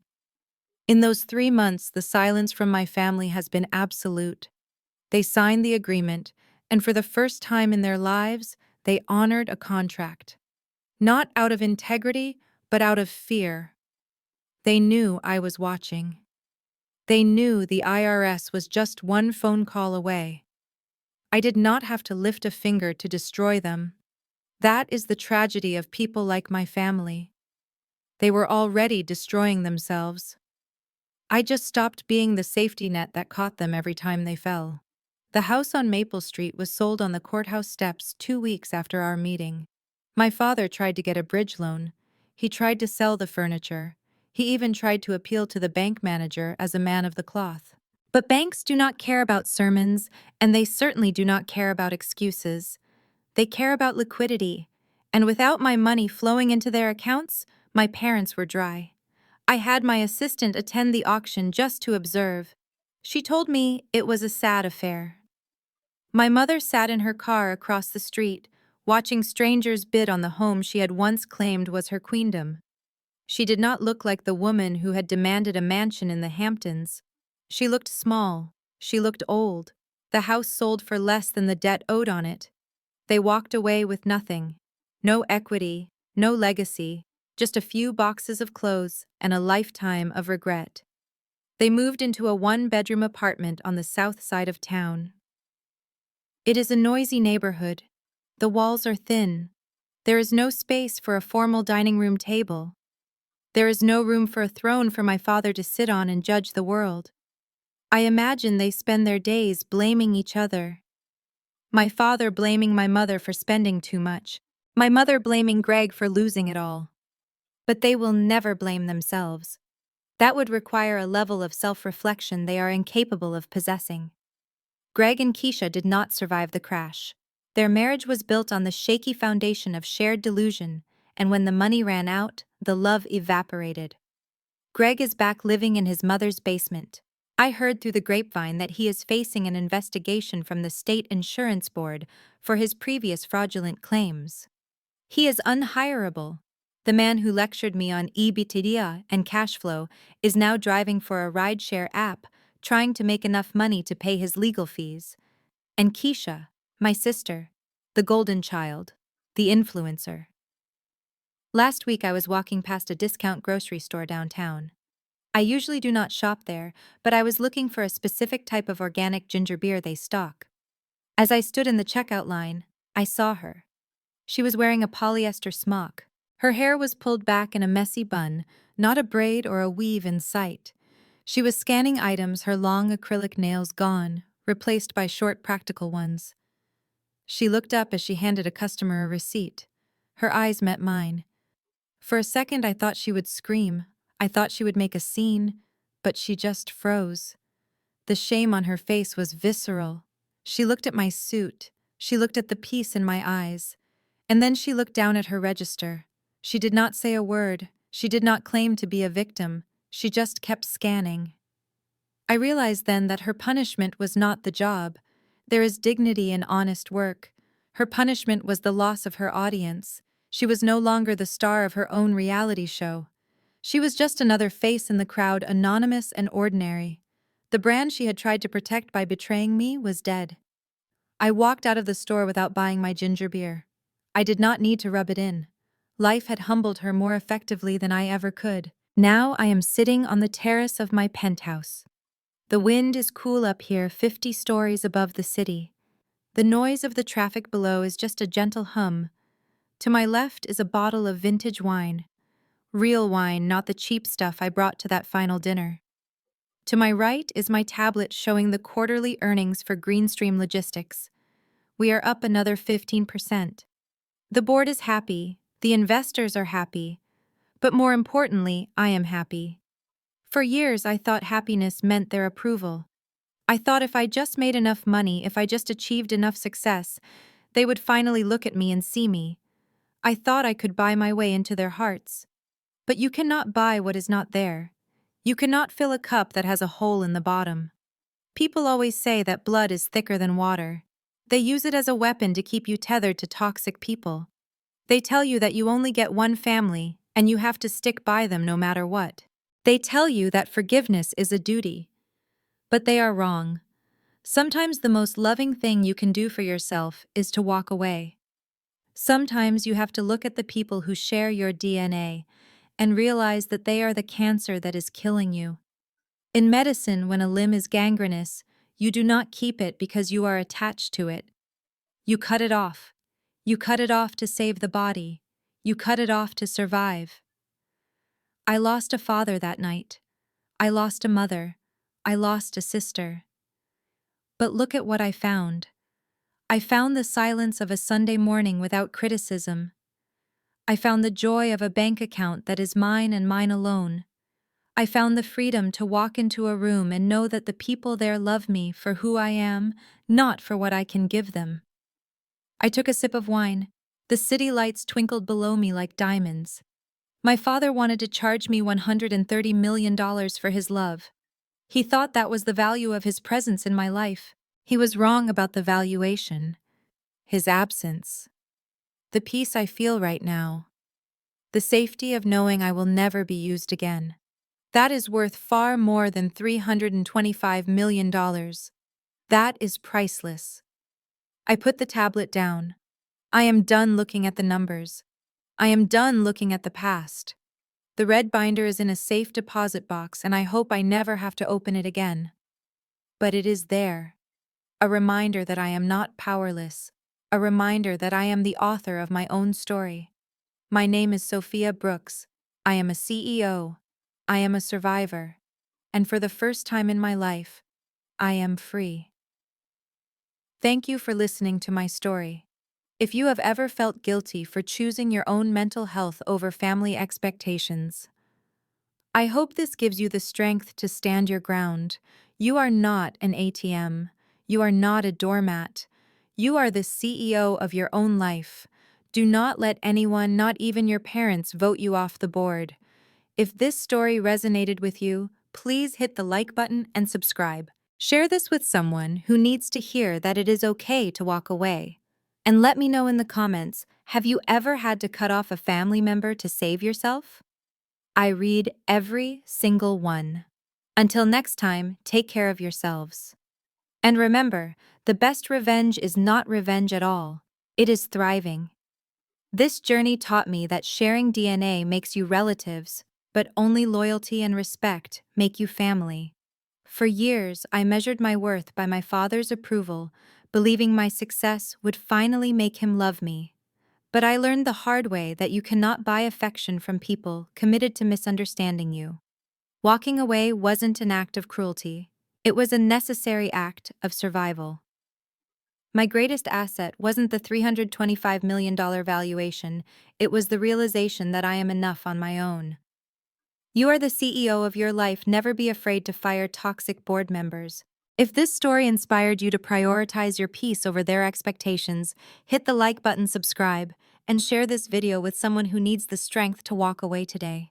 In those 3 months, the silence from my family has been absolute. They signed the agreement, and for the first time in their lives, they honored a contract. Not out of integrity, but out of fear. They knew I was watching. They knew the IRS was just one phone call away. I did not have to lift a finger to destroy them. That is the tragedy of people like my family. They were already destroying themselves. I just stopped being the safety net that caught them every time they fell. The house on Maple Street was sold on the courthouse steps 2 weeks after our meeting. My father tried to get a bridge loan. He tried to sell the furniture. He even tried to appeal to the bank manager as a man of the cloth. But banks do not care about sermons, and they certainly do not care about excuses. They care about liquidity, and without my money flowing into their accounts, my parents were dry. I had my assistant attend the auction just to observe. She told me it was a sad affair. My mother sat in her car across the street, watching strangers bid on the home she had once claimed was her queendom. She did not look like the woman who had demanded a mansion in the Hamptons. She looked small. She looked old. The house sold for less than the debt owed on it. They walked away with nothing. No equity, no legacy, just a few boxes of clothes and a lifetime of regret. They moved into a 1-bedroom apartment on the south side of town. It is a noisy neighborhood. The walls are thin. There is no space for a formal dining room table. There is no room for a throne for my father to sit on and judge the world. I imagine they spend their days blaming each other. My father blaming my mother for spending too much. My mother blaming Greg for losing it all. But they will never blame themselves. That would require a level of self-reflection they are incapable of possessing. Greg and Keisha did not survive the crash. Their marriage was built on the shaky foundation of shared delusion, and when the money ran out, the love evaporated. Greg is back living in his mother's basement. I heard through the grapevine that he is facing an investigation from the state insurance board for his previous fraudulent claims. He is unhireable. The man who lectured me on EBITDA and cash flow is now driving for a rideshare app, trying to make enough money to pay his legal fees. And Keisha, my sister, the golden child, the influencer. Last week I was walking past a discount grocery store downtown. I usually do not shop there, but I was looking for a specific type of organic ginger beer they stock. As I stood in the checkout line, I saw her. She was wearing a polyester smock. Her hair was pulled back in a messy bun, not a braid or a weave in sight. She was scanning items, her long acrylic nails gone, replaced by short practical ones. She looked up as she handed a customer a receipt. Her eyes met mine. For a second I thought she would scream. I thought she would make a scene, but she just froze. The shame on her face was visceral. She looked at my suit. She looked at the peace in my eyes. And then she looked down at her register. She did not say a word. She did not claim to be a victim. She just kept scanning. I realized then that her punishment was not the job. There is dignity in honest work. Her punishment was the loss of her audience. She was no longer the star of her own reality show. She was just another face in the crowd, anonymous and ordinary. The brand she had tried to protect by betraying me was dead. I walked out of the store without buying my ginger beer. I did not need to rub it in. Life had humbled her more effectively than I ever could. Now I am sitting on the terrace of my penthouse. The wind is cool up here, 50 stories above the city. The noise of the traffic below is just a gentle hum. To my left is a bottle of vintage wine. Real wine, not the cheap stuff I brought to that final dinner. To my right is my tablet showing the quarterly earnings for Greenstream Logistics. We are up another 15%. The board is happy, the investors are happy, but more importantly, I am happy. For years I thought happiness meant their approval. I thought if I just made enough money, if I just achieved enough success, they would finally look at me and see me. I thought I could buy my way into their hearts. But you cannot buy what is not there. You cannot fill a cup that has a hole in the bottom. People always say that blood is thicker than water. They use it as a weapon to keep you tethered to toxic people. They tell you that you only get one family, and you have to stick by them no matter what. They tell you that forgiveness is a duty. But they are wrong. Sometimes the most loving thing you can do for yourself is to walk away. Sometimes you have to look at the people who share your DNA and realize that they are the cancer that is killing you. In medicine, when a limb is gangrenous, you do not keep it because you are attached to it. You cut it off. You cut it off to save the body. You cut it off to survive. I lost a father that night. I lost a mother. I lost a sister. But look at what I found. I found the silence of a Sunday morning without criticism. I found the joy of a bank account that is mine and mine alone. I found the freedom to walk into a room and know that the people there love me for who I am, not for what I can give them. I took a sip of wine. The city lights twinkled below me like diamonds. My father wanted to charge me $130 million for his love. He thought that was the value of his presence in my life. He was wrong about the valuation. His absence. The peace I feel right now. The safety of knowing I will never be used again. That is worth far more than $325 million. That is priceless. I put the tablet down. I am done looking at the numbers. I am done looking at the past. The red binder is in a safe deposit box, and I hope I never have to open it again. But it is there. A reminder that I am not powerless. A reminder that I am the author of my own story. My name is Sophia Brooks. I am a CEO. I am a survivor. And for the first time in my life, I am free. Thank you for listening to my story. If you have ever felt guilty for choosing your own mental health over family expectations, I hope this gives you the strength to stand your ground. You are not an ATM. You are not a doormat. You are the CEO of your own life. Do not let anyone, not even your parents, vote you off the board. If this story resonated with you, please hit the like button and subscribe. Share this with someone who needs to hear that it is okay to walk away. And let me know in the comments, have you ever had to cut off a family member to save yourself? I read every single one. Until next time, take care of yourselves. And remember, the best revenge is not revenge at all. It is thriving. This journey taught me that sharing DNA makes you relatives, but only loyalty and respect make you family. For years, I measured my worth by my father's approval, believing my success would finally make him love me. But I learned the hard way that you cannot buy affection from people committed to misunderstanding you. Walking away wasn't an act of cruelty. It was a necessary act of survival. My greatest asset wasn't the $325 million valuation, it was the realization that I am enough on my own. You are the CEO of your life. Never be afraid to fire toxic board members. If this story inspired you to prioritize your peace over their expectations, hit the like button, subscribe, and share this video with someone who needs the strength to walk away today.